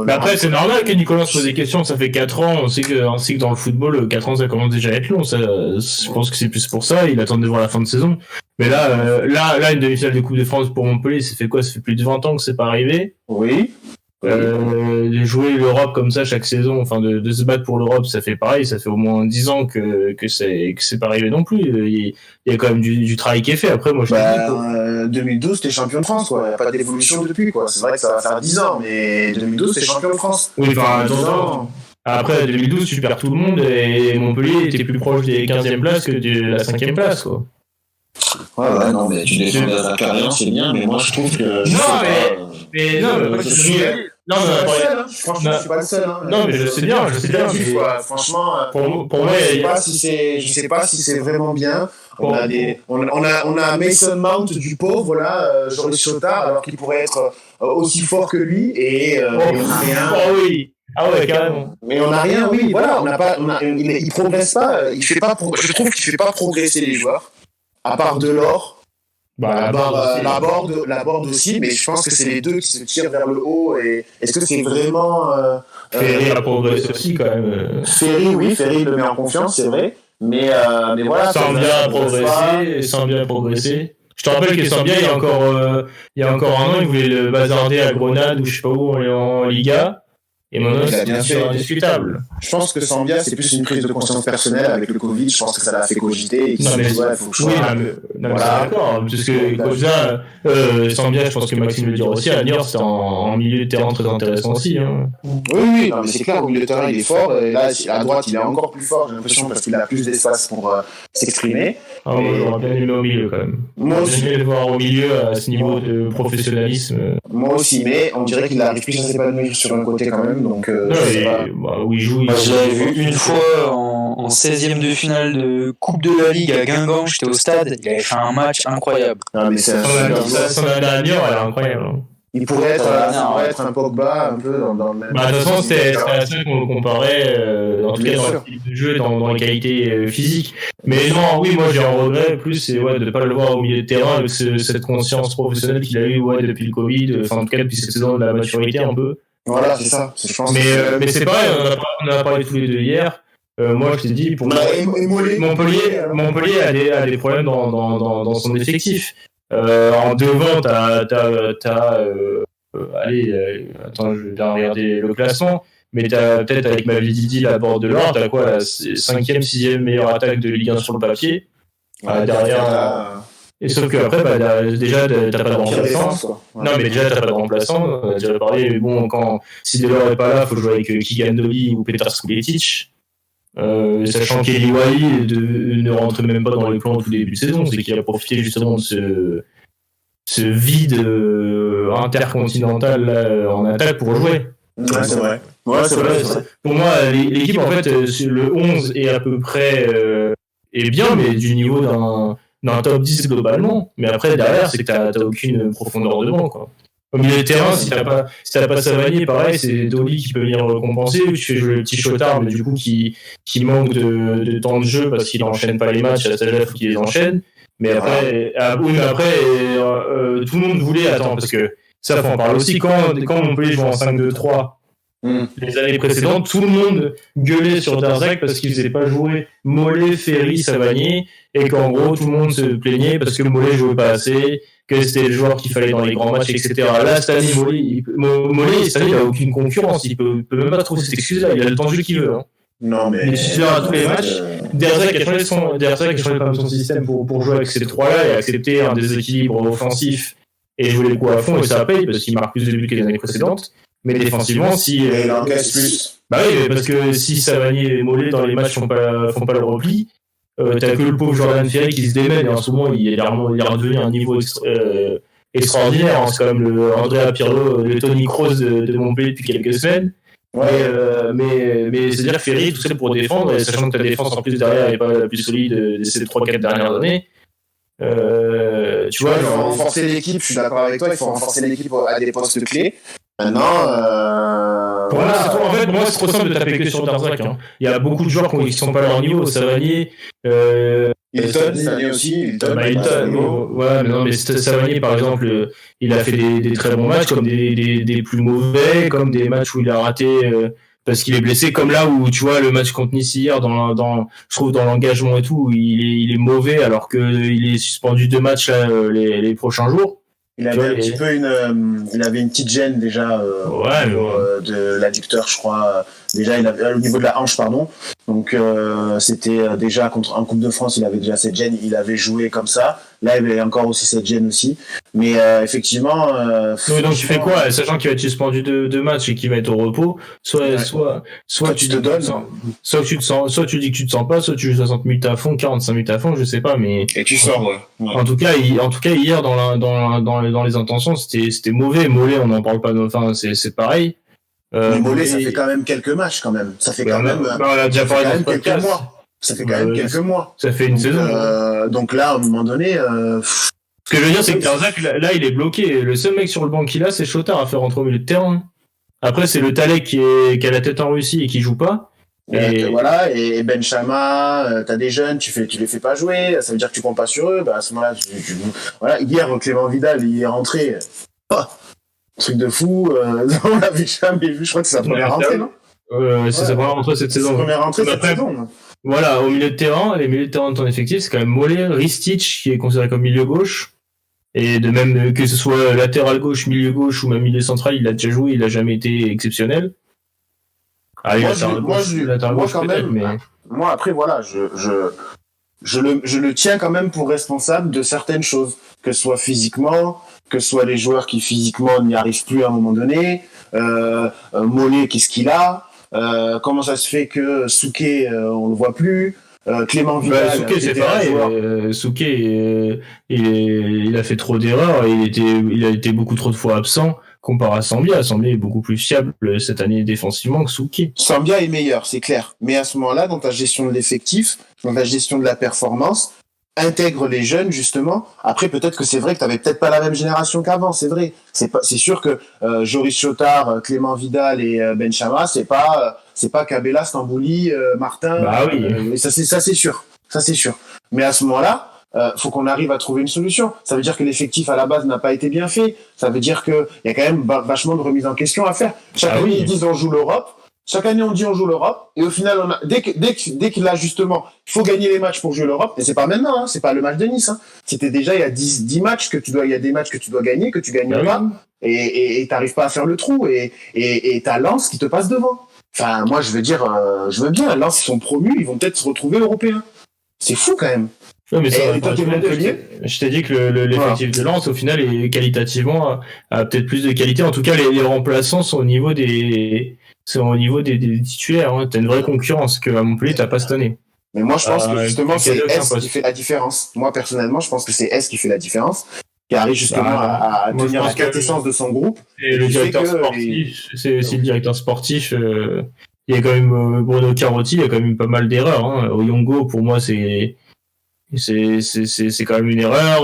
Mais après, c'est normal que Nicolas se pose des questions, ça fait 4 ans, on sait que dans le football, 4 ans, ça commence déjà à être long, je pense que c'est plus pour ça, il attend de voir la fin de saison. Mais là, une demi-finale de Coupe de France pour Montpellier, ça fait quoi? Ça fait plus de 20 ans que c'est pas arrivé. Oui. De jouer l'Europe comme ça chaque saison, enfin de se battre pour l'Europe, ça fait pareil, ça fait au moins 10 ans que c'est pas arrivé non plus. Il y a quand même du travail qui est fait. Après, moi, 2012, t'es champion de France, quoi. Il n'y a pas d'évolution depuis, quoi. C'est vrai que ça va faire 10 ans, mais 2012, t'es champion de France. Oui, enfin, attention. Après, 2012, tu perds tout le monde et Montpellier était plus proche des 15e places que de la 5e place, quoi. Ouais, non, mais tu défends la carrière, c'est bien, mais moi, je trouve que... Franchement, je suis pas le seul. Non, mais je sais bien. Franchement, pour moi, je sais pas si c'est vraiment bien. On a Mason Mount du pauvre, là, Joris Chotard, alors qu'il pourrait être aussi fort que lui, et on n'a rien. Oui. Ah ouais, carrément. Mais on n'a rien, oui, voilà, il progresse pas, je trouve qu'il fait pas progresser les joueurs, à part Delors. La Borde aussi, mais je pense que c'est les deux qui se tirent vers le haut. Et est-ce que c'est vraiment Ferry a progressé aussi quand même. Ferry le met en confiance, c'est vrai. Mais voilà. Sans bien progresser. Je te rappelle que Sambia, il y a encore un an, il voulait le bazarder à Grenade ou je sais pas où en Liga. Et maintenant, Il a bien c'est fait. indiscutable. Je pense que Sambia, c'est plus une prise de conscience personnelle avec le Covid. Je pense que ça l'a fait cogiter. Et qu'il Non, s'est mais dit, ouais, faut que je sois. oui, non, mais Voilà. c'est d'accord. Parce que comme ça, Sambia, je pense que Maxime le dira aussi, à Niort, c'est en milieu de terrain très intéressant aussi. Hein. Oui, non, mais c'est clair, au milieu de terrain, il est fort. Et là, à droite, il est encore plus fort, j'ai l'impression, parce qu'il a plus d'espace pour s'exprimer. Ah, moi, j'aurais bien aimé au milieu quand même. Moi aussi. J'aurais bien aimé le voir au milieu à ce niveau de professionnalisme. Moi aussi, mais on dirait qu'il arrive plus à s'épanouir sur un côté quand même. Donc, Non, je sais et, pas. où il joue. Moi, je l'avais vu une fois en 16e de finale de Coupe de la Ligue à Guingamp, j'étais au stade, il avait fait un match incroyable. Non, mais c'est un Son année à Niort, elle est incroyable. Hein. il pourrait être un Pogba un peu dans le même. Bah, de toute façon, c'est à ça qu'on le comparait, en tout Bien cas dans sûr. le style de jeu et dans les qualités physiques. Mais non, oui, moi j'ai un regret plus, c'est de ne pas le voir au milieu de terrain avec cette conscience professionnelle qu'il a eu depuis le Covid, enfin en tout cas depuis cette saison de la maturité un peu. Voilà, c'est ça. Je pense. Mais c'est pareil, on en a parlé tous les deux hier. Moi je t'ai dit, pour moi, Montpellier a des problèmes dans son effectif. En devant, attends, je vais bien regarder le classement, mais t'as peut-être avec Mavididi, la bord de l'or, t'as quoi, la 5e, 6e meilleure attaque de Ligue 1 sur le papier. Derrière. Et sauf que après, déjà, t'as pas de remplaçant. Non, mais déjà, t'as pas de remplaçant. On a déjà parlé, mais bon, si Delors est pas là, faut jouer avec Kigan Dolly ou Petar Skuletic. Sachant qu'Eliwai ne rentre même pas dans les plans au tout début de saison, c'est qu'il a profité justement de ce vide intercontinental là, en attaque pour jouer. Ouais, c'est vrai. Pour moi, l'équipe, en fait, le 11 est à peu près est bien, mais du niveau d'un top 10 globalement. Mais après, derrière, c'est que t'as aucune profondeur de banc, quoi. Au milieu de terrain, si t'as pas Savanier, pareil, c'est Dolly qui peut venir compenser, ou tu fais jouer le petit Chotard, mais du coup, qui manque de temps de jeu parce qu'il enchaîne pas les matchs, à la salle, il faut qu'il les enchaîne. Mais après, tout le monde voulait, parce que ça, faut en parler aussi, quand Montpellier joue en 5-2-3, les années précédentes, tout le monde gueulait sur Darzac parce qu'il faisait pas jouer Mollet, Ferry, Savanier, et qu'en gros, tout le monde se plaignait parce que Mollet jouait pas assez, que c'était le joueur qu'il fallait dans les grands matchs, etc. Là, cette année, Mollet, cette année, il a aucune concurrence, il peut même pas trouver cette excuse-là, il a le temps de jeu qu'il veut. Hein. Non, mais si tu regardes tous les matchs, Darzac a changé son système pour jouer avec ces trois-là et accepter un déséquilibre offensif et jouer les coups à fond, et ça paye parce qu'il marque plus de buts que les années précédentes. Mais défensivement, il encaisse plus. Bah oui, parce que si Savanier et Mollet dans les matchs font pas le repli, t'as que le pauvre Jordan Ferry qui se démène, et en ce moment il est redevenu à un niveau extraordinaire. Hein. C'est comme le Andrea Pirlo, le Toni Kroos de Montpellier depuis quelques semaines. Ouais. Mais c'est-à-dire que Ferry, tout ça pour défendre, et sachant que ta défense en plus derrière n'est pas la plus solide de ces 3-4 dernières années. Tu vois, il faut renforcer l'équipe, je suis d'accord avec toi, il faut renforcer l'équipe à des postes clés. Maintenant, en fait, pour moi, c'est trop simple de taper que sur Darzac. Hein. Il y a beaucoup de joueurs qui sont pas à leur niveau. Savanier, Hilton, cette année aussi. Ouais, mais non, mais Savanier, par exemple, il a fait des très bons matchs, comme des plus mauvais, comme des matchs où il a raté parce qu'il est blessé, comme là où tu vois le match contre Nice hier, je trouve dans l'engagement et tout, il est mauvais alors qu'il est suspendu 2 matchs là, les prochains jours. Il avait il avait une petite gêne déjà de l'adducteur, je crois. Déjà, au niveau de la hanche, pardon. Donc, c'était déjà en Coupe de France, il avait déjà cette gêne. Il avait joué comme ça. Là, il avait encore aussi cette gêne aussi. Mais effectivement. Donc, tu fais quoi, sachant qu'il va être suspendu 2 matchs et qu'il va être au repos, soit tu te donnes, soit tu dis que tu te sens pas, soit tu joues 60 minutes à fond, 45 minutes à fond, je sais pas, mais. Et tu sors, ouais. En tout cas, hier, dans les intentions, c'était mauvais. Mollet, on n'en parle pas, enfin, c'est pareil. Mais Mollet, ça fait quand même quelques matchs, quand même. Ça fait quand même. On a déjà parlé dans quelques mois. Ça fait quand même quelques mois. Ça fait une saison. Donc là, à un moment donné. Ce que je veux dire, c'est que Darzac, là, il est bloqué. Le seul mec sur le banc qu'il a, c'est Chotard à faire rentrer au milieu de terrain. Après, c'est le Talek qui a la tête en Russie et qui joue pas. Voilà, et Benchama, t'as des jeunes, tu les fais pas jouer, ça veut dire que tu comptes pas sur eux. À ce moment-là, voilà. Hier, Clément Vidal, il est rentré. Truc de fou, on l'avait jamais vu, je crois que c'est sa première rentrée, non? C'est sa première rentrée cette saison. Saison. Voilà, au milieu de terrain, les milieux de terrain de ton effectif, c'est quand même Mollet, Ristic, qui est considéré comme milieu gauche. Et de même que ce soit latéral gauche, milieu gauche ou même milieu central, il a déjà joué, il a jamais été exceptionnel. Moi, quand même, moi, après, voilà, je le tiens quand même pour responsable de certaines choses, que ce soit physiquement, que ce soit les joueurs qui physiquement n'y arrivent plus à un moment donné. Mollet, qu'est-ce qu'il a? Comment ça se fait que Souquet, on le voit plus? Clément Vidal. Souquet, c'est pareil. Souquet, il a fait trop d'erreurs et il a été beaucoup trop de fois absent comparé à Sambia. Sambia est beaucoup plus fiable cette année défensivement que Souquet. Sambia est meilleur, c'est clair. Mais à ce moment-là, dans ta gestion de l'effectif, dans ta gestion de la performance, intègre les jeunes justement. Après, peut-être que c'est vrai que tu n'avais peut-être pas la même génération qu'avant, c'est vrai. C'est sûr que Joris Chotard, Clément Vidal et Benchama, c'est pas Kabela, Stambouli, Martin. Bah oui. Ça c'est sûr. Ça c'est sûr. Mais à ce moment-là, faut qu'on arrive à trouver une solution. Ça veut dire que l'effectif à la base n'a pas été bien fait. Ça veut dire que il y a quand même vachement de remise en question à faire. Chaque année ils disent on joue l'Europe. Chaque année, on dit on joue l'Europe, et au final, dès que là, justement, il faut gagner les matchs pour jouer l'Europe, et c'est pas maintenant, hein, c'est pas le match de Nice, hein. C'était déjà, il y a 10 matchs il y a des matchs que tu dois gagner, que tu gagnes pas, et t'arrives pas à faire le trou, et t'as Lens qui te passe devant. Enfin, moi, je veux bien, Lens, ils sont promus, ils vont peut-être se retrouver européens. C'est fou, quand même. Ouais, mais je t'ai dit que l'effectif de Lens, au final, est qualitativement, a peut-être plus de qualité. En tout cas, les remplaçants sont au niveau des titulaires, hein. T'as une vraie concurrence que à Montpellier t'as pas cette année. Mais moi je pense que justement c'est S qui fait la différence. Moi personnellement je pense que c'est S qui fait la différence, qui arrive justement à tenir la quintessence de son groupe. Et le directeur sportif, c'est aussi le directeur sportif. Il y a quand même Bruno Carotti, il y a quand même pas mal d'erreurs. Hein. Oyongo pour moi c'est quand même une erreur.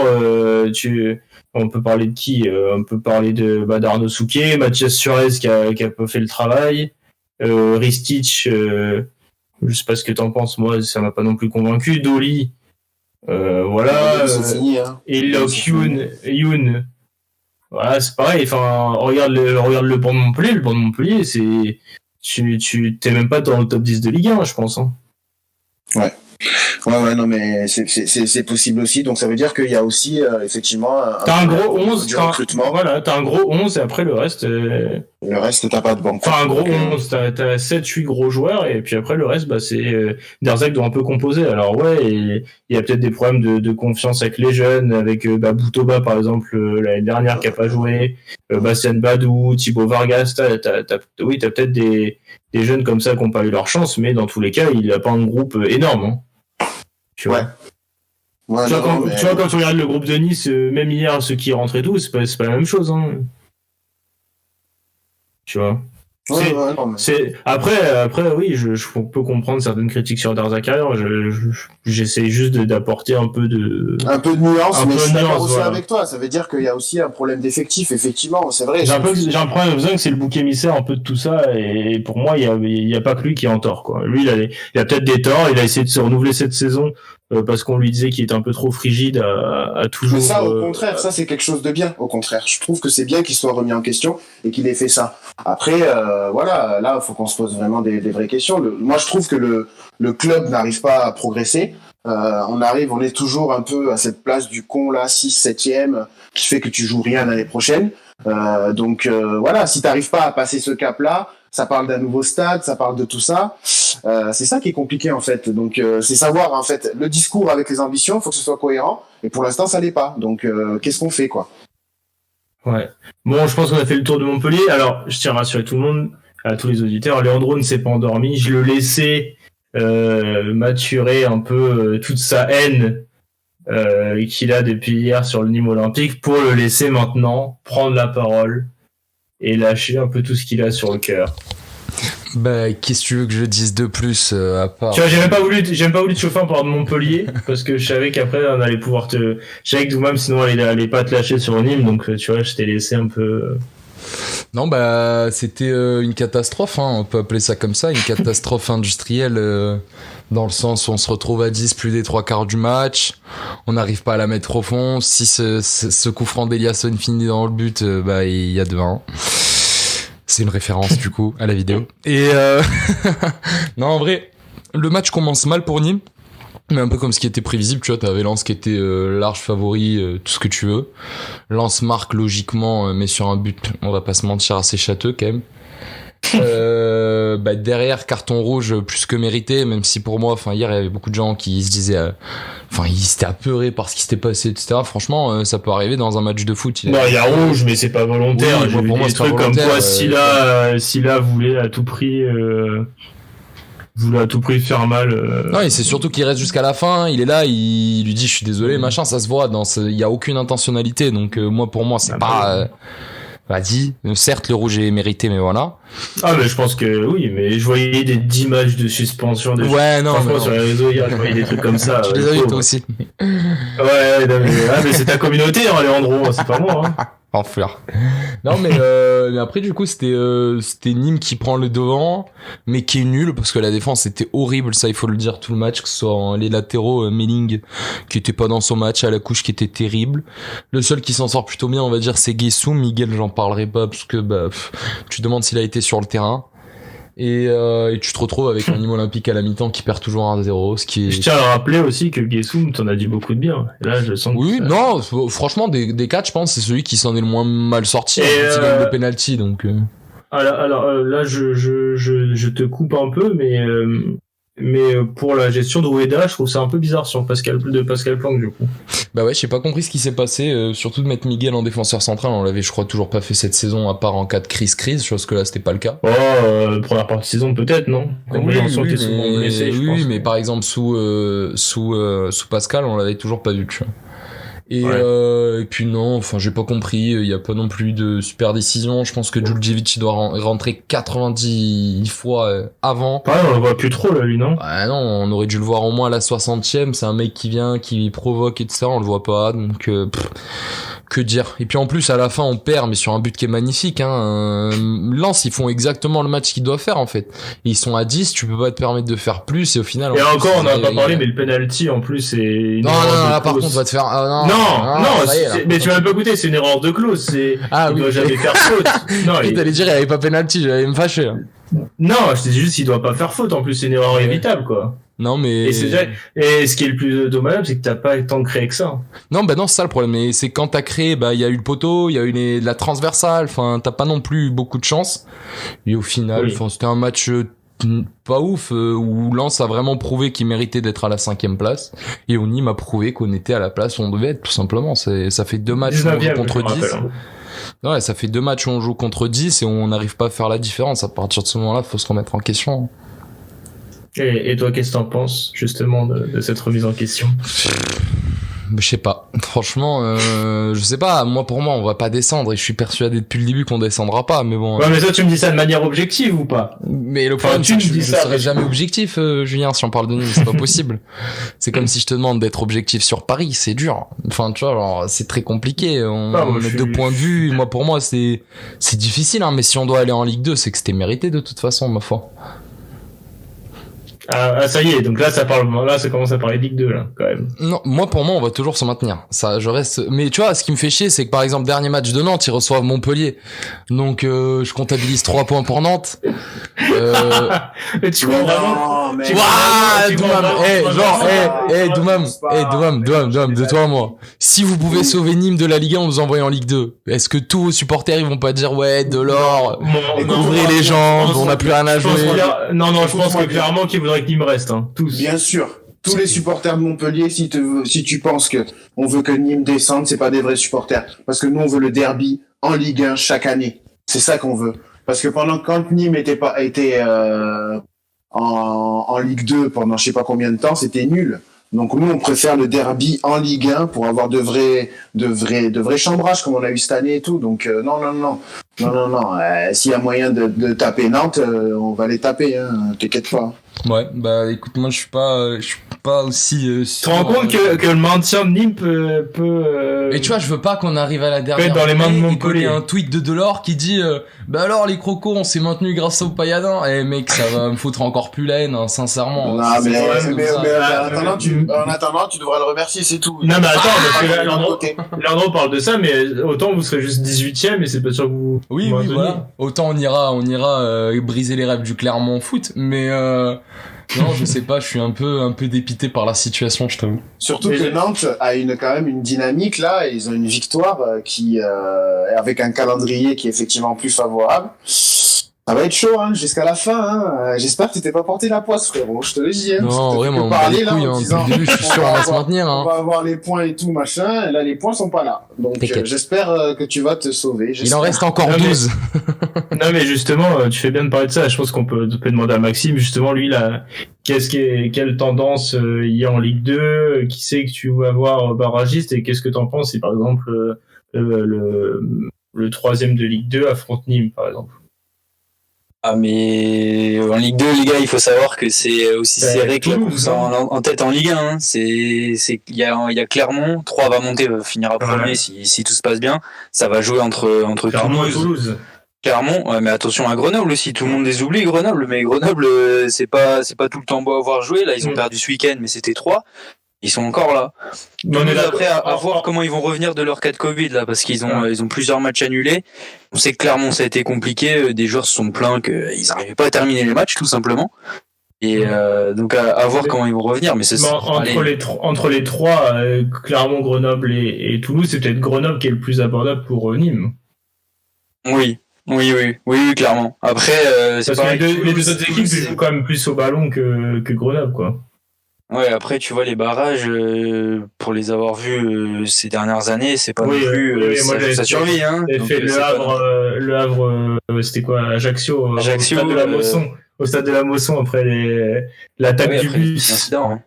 On peut parler de qui? On peut parler d'Arnaud Souquet, Mathias Suarez qui a pas fait le travail, Ristich, je sais pas ce que t'en penses, moi ça m'a pas non plus convaincu. Dolly, voilà. Et Lok Youn, voilà c'est pareil. Enfin regarde le banc de Montpellier. Le banc de Montpellier c'est tu t'es même pas dans le top 10 de Ligue 1 je pense. Hein. Ouais, non, mais c'est possible aussi. Donc, ça veut dire qu'il y a aussi, effectivement, t'as un gros 11, du recrutement. Voilà, t'as un gros 11 et après le reste. Le reste, t'as pas de banque. Enfin, un gros 11, t'as 7-8 gros joueurs et puis après le reste, c'est, Derzac doit un peu composer. Alors, ouais, il y a peut-être des problèmes de confiance avec les jeunes, avec, Boutoba, par exemple, l'année dernière qui a pas joué, Bastien Badou, Thibaut Vargas, t'as peut-être des jeunes comme ça qui n'ont pas eu leur chance, mais dans tous les cas, il a pas un groupe énorme, hein. Tu vois, quand tu regardes le groupe de Nice, même hier, ceux qui rentrent et tout, c'est pas la même chose, hein. Tu vois. Après, oui, je peux comprendre certaines critiques sur Darzac. J'essaie juste d'apporter un peu de nuance, mais je suis d'accord aussi avec toi. Ça veut dire qu'il y a aussi un problème d'effectif, effectivement, c'est vrai. J'ai un problème que c'est le bouc émissaire un peu de tout ça, et pour moi, il y a pas que lui qui est en tort, quoi. Lui, il a peut-être des torts, il a essayé de se renouveler cette saison, parce qu'on lui disait qu'il était un peu trop frigide à toujours. Mais ça, au contraire, ça c'est quelque chose de bien. Au contraire, je trouve que c'est bien qu'il soit remis en question et qu'il ait fait ça. Après, voilà, là, il faut qu'on se pose vraiment des vraies questions. Moi, je trouve que le club n'arrive pas à progresser. On est toujours un peu à cette place du con là, 6, 7e, qui fait que tu joues rien l'année prochaine. Donc voilà, si t'arrives pas à passer ce cap-là, ça parle d'un nouveau stade, ça parle de tout ça. C'est ça qui est compliqué en fait. Donc c'est savoir en fait le discours avec les ambitions, il faut que ce soit cohérent. Et pour l'instant, ça l'est pas. Donc qu'est-ce qu'on fait quoi? Ouais. Bon, je pense qu'on a fait le tour de Montpellier. Alors, je tiens à rassurer tout le monde, à tous les auditeurs. Leandro ne s'est pas endormi. Je le laissais maturer un peu toute sa haine qu'il a depuis hier sur le Nîmes Olympique pour le laisser maintenant prendre la parole et lâcher un peu tout ce qu'il a sur le cœur. Bah, qu'est-ce que tu veux que je dise de plus à part... Tu vois, j'ai même pas voulu te chauffer en parlant de Montpellier parce que je savais qu'après on allait pouvoir je savais que Doumam sinon elle allait pas te lâcher sur Nîmes, donc tu vois, je t'ai laissé un peu... Non, bah, c'était une catastrophe, hein, on peut appeler ça comme ça, une catastrophe industrielle, dans le sens où on se retrouve à 10 plus des 3/4 du match, on n'arrive pas à la mettre au fond, si ce coup franc d'Eliasson finit dans le but, bah, il y a 2-1. C'est une référence, du coup, à la vidéo. Et non, en vrai, le match commence mal pour Nîmes, mais un peu comme ce qui était prévisible, tu vois, t'avais Lens qui était large favori, tout ce que tu veux. Lens marque logiquement, mais sur un but, on va pas se mentir, assez châteux quand même. Derrière, carton rouge plus que mérité, même si pour moi, hier, il y avait beaucoup de gens qui se disaient, ils s'étaient apeurés par ce qui s'était passé, etc. Franchement, ça peut arriver dans un match de foot. Non, il y a rouge, mais c'est pas volontaire. Oui, J'ai vu pour moi, des c'est pas trucs comme volontaire, quoi, Silla voulait à tout prix faire mal. Non, et c'est surtout qu'il reste jusqu'à la fin. Il est là, il lui dit, je suis désolé, machin, ça se voit. Il y a aucune intentionnalité. Donc, pour moi, c'est pas, vas-y. Certes, le rouge est mérité, mais voilà. Ah, mais je pense que oui, mais je voyais des images de suspension. Ouais, non. Franchement, sur les réseaux, hier, je voyais des trucs comme ça. Tu les as vus, toi aussi. Ouais, mais c'est ta communauté, hein, Leandro, c'est pas moi, hein. Enfleur. Non, mais après, du coup, c'était Nîmes qui prend le devant, mais qui est nul, parce que la défense était horrible, ça, il faut le dire, tout le match, que ce soit les latéraux, Melling, qui était pas dans son match, à la couche, qui était terrible. Le seul qui s'en sort plutôt bien, on va dire, c'est Guessou. Miguel, j'en parlerai pas, parce que, tu te demandes s'il a été sur le terrain. Et tu te retrouves avec un Nîmes Olympique à la mi-temps qui perd toujours 1-0, ce qui est... Je tiens à rappeler aussi que Guessoum t'en as dit beaucoup de bien. Et là, je sens oui, que non, franchement, des quatre, je pense, c'est celui qui s'en est le moins mal sorti, il gagne le penalty, donc... Alors, là, je te coupe un peu, mais pour la gestion de Ueda, je trouve ça un peu bizarre sur Pascal Planck, du coup. Bah ouais, j'ai pas compris ce qui s'est passé, surtout de mettre Miguel en défenseur central, on l'avait, je crois, toujours pas fait cette saison, à part en cas de crise, chose que là, c'était pas le cas. Première partie de saison, peut-être, non? Mais par exemple, sous Pascal, on l'avait toujours pas vu, tu vois. Et puis non, j'ai pas compris, il y a pas non plus de super décision. Je pense que Djurdjevic doit rentrer 90 fois avant. Ouais, on le voit plus trop là, lui, non? Ah non, on aurait dû le voir au moins à la 60e, c'est un mec qui vient, qui provoque et tout ça, on le voit pas, donc que dire. Et puis en plus à la fin on perd, mais sur un but qui est magnifique, hein. Lens, ils font exactement le match qu'ils doivent faire en fait. Ils sont à 10, tu peux pas te permettre de faire plus, et au final... Et encore, on n'a pas parlé, mais le penalty en plus c'est... Non, là par contre on va te faire... mais tu m'as pas écouté, c'est une erreur de clause, c'est... il doit jamais faire faute. Non, t'allais dire il y avait pas penalty, j'allais me fâcher. Non, je te dis juste qu'il doit pas faire faute, en plus c'est une erreur évitable, quoi. Non, mais... Et ce qui est le plus dommageable, c'est que t'as pas tant créé que ça. Non, c'est ça le problème. Mais c'est quand t'as créé, il y a eu le poteau, il y a eu la transversale, t'as pas non plus beaucoup de chance. Et au final, c'était un match pas ouf, où Lens a vraiment prouvé qu'il méritait d'être à la 5e place. Et Nîmes a prouvé qu'on était à la place où on devait être, tout simplement. Ça fait 2 matchs où on joue contre 10. Ouais, ça fait 2 matchs où on joue contre 10 et on n'arrive pas à faire la différence. À partir de ce moment-là, faut se remettre en question. Et toi, qu'est-ce que t'en penses, justement, de cette remise en question? Je sais pas. Franchement, je sais pas. Pour moi, on va pas descendre et je suis persuadé depuis le début qu'on descendra pas, mais bon. Ouais, mais ça, tu me dis ça de manière objective ou pas? Mais le problème, c'est que je serai jamais objectif, Julien, si on parle de Nîmes, c'est pas possible. C'est comme si je te demande d'être objectif sur Paris, c'est dur. Tu vois, genre, c'est très compliqué. On a 2 points de vue. Pour moi, c'est difficile, hein, mais si on doit aller en Ligue 2, c'est que c'était mérité de toute façon, ma foi. Ah, ça y est, donc là ça commence à parler Ligue 2 là, quand même. Non, pour moi on va toujours se maintenir. Ça, je reste. Mais tu vois, ce qui me fait chier, c'est que par exemple dernier match de Nantes, ils reçoivent Montpellier, donc je comptabilise 3 points pour Nantes. Mais tu vois vraiment. Doumam, de toi à moi. Si vous pouvez sauver Nîmes de la Ligue 1 en vous envoyant en Ligue 2, est-ce que tous vos supporters ils vont pas dire Delors, ouvrez les jambes, on n'a plus rien à jouer? Non, je pense que clairement qu'ils voudraient que Nîmes reste, hein, tous. Bien sûr. Tous les supporters de Montpellier, si tu penses que on veut que Nîmes descende, c'est pas des vrais supporters. Parce que nous, on veut le derby en Ligue 1 chaque année. C'est ça qu'on veut. Parce que quand Nîmes était en Ligue 2 pendant je sais pas combien de temps, c'était nul. Donc nous, on préfère le derby en Ligue 1 pour avoir de vrais chambrages comme on a eu cette année et tout. Donc non. S'il y a moyen de taper Nantes, on va les taper, hein. T'inquiète pas. Ouais, écoute, moi je suis pas aussi tu te rends compte que le maintien de Nîmes peut Et tu vois, je veux pas qu'on arrive à la dernière dans les mains de Montpellier. Il y a un tweet de Delors qui dit alors les crocos, on s'est maintenu grâce au Pailladin. Mec, ça va me foutre encore plus la haine, hein, sincèrement. Non, mais en attendant, tu devras le remercier, c'est tout. Non, mais attends, parce que Leandro parle de ça, mais autant vous serez juste 18ème et c'est pas sûr que vous... Oui, voilà. Autant on ira briser les rêves du Clermont Foot, mais non, je sais pas, je suis un peu dépité par la situation, je t'avoue. Surtout que Nantes a quand même une dynamique là, ils ont une victoire qui avec un calendrier qui est effectivement plus favorable. Ça va être chaud jusqu'à la fin. J'espère que tu t'es pas porté la poisse, frérot. Je te le dis. Non, vraiment, on bat les couilles. Depuis le début, je suis sûr on va se maintenir. On va avoir les points et tout, machin. Et là, les points sont pas là. Donc, j'espère que tu vas te sauver. Il en reste encore 12. Non, mais justement, tu fais bien de parler de ça. Je pense qu'on peut demander à Maxime, justement, lui, là, quelle tendance il y a en Ligue 2, qui c'est que tu vas voir barragiste, et qu'est-ce que t'en penses si, par exemple, le troisième de Ligue 2 affronte Nîmes, par exemple? Ah, mais en Ligue 2, les gars, il faut savoir que c'est aussi serré que la course en tête en Ligue 1. Il y a Clermont, 3 va monter, finira premier si tout se passe bien. Ça va jouer entre Toulouse. Clermont, ouais, mais attention à Grenoble aussi, tout le monde les oublie, Grenoble, mais Grenoble, c'est pas tout le temps beau à voir jouer. Là, ils ont perdu ce week-end, mais c'était 3. Ils sont encore là. On est après à voir comment ils vont revenir de leur cas de Covid là, parce qu'ils ont plusieurs matchs annulés. On sait que Clermont ça a été compliqué. Des joueurs se sont plaints qu'ils n'arrivaient pas à terminer les matchs tout simplement. Et donc à voir comment ils vont revenir. Mais entre les trois, Clermont, Grenoble et Toulouse, c'est peut-être Grenoble qui est le plus abordable pour Nîmes. Oui, clairement. Après, c'est parce que les deux autres équipes jouent quand même plus au ballon que Grenoble, quoi. Ouais, après, tu vois, les barrages, pour les avoir vus ces dernières années, c'est pas non plus. Ça survit, hein. Donc, fait le Havre, c'était quoi, Ajaccio, au stade de la Mosson. Au stade de la Mosson, après l'attaque du bus. Incident, hein.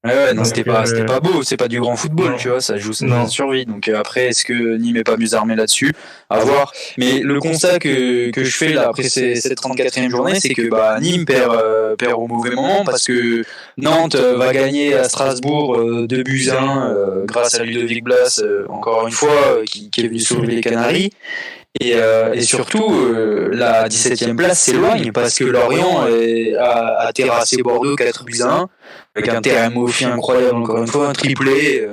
Ouais, non, c'était pas beau, c'est pas du grand football, tu vois, ça joue ça survit. Donc après, est-ce que Nîmes est pas mieux armé là-dessus? À voir. Mais le constat que je fais là après cette 34e journée, c'est que Nîmes perd au mauvais moment parce que Nantes va gagner à Strasbourg 2-1 grâce à Ludovic Blas, encore une fois, qui est venu sauver les Canaries. Et surtout, la 17e place s'éloigne parce que Lorient a terrassé Bordeaux 4-1 avec un TMOFI incroyable, encore une fois, un triplé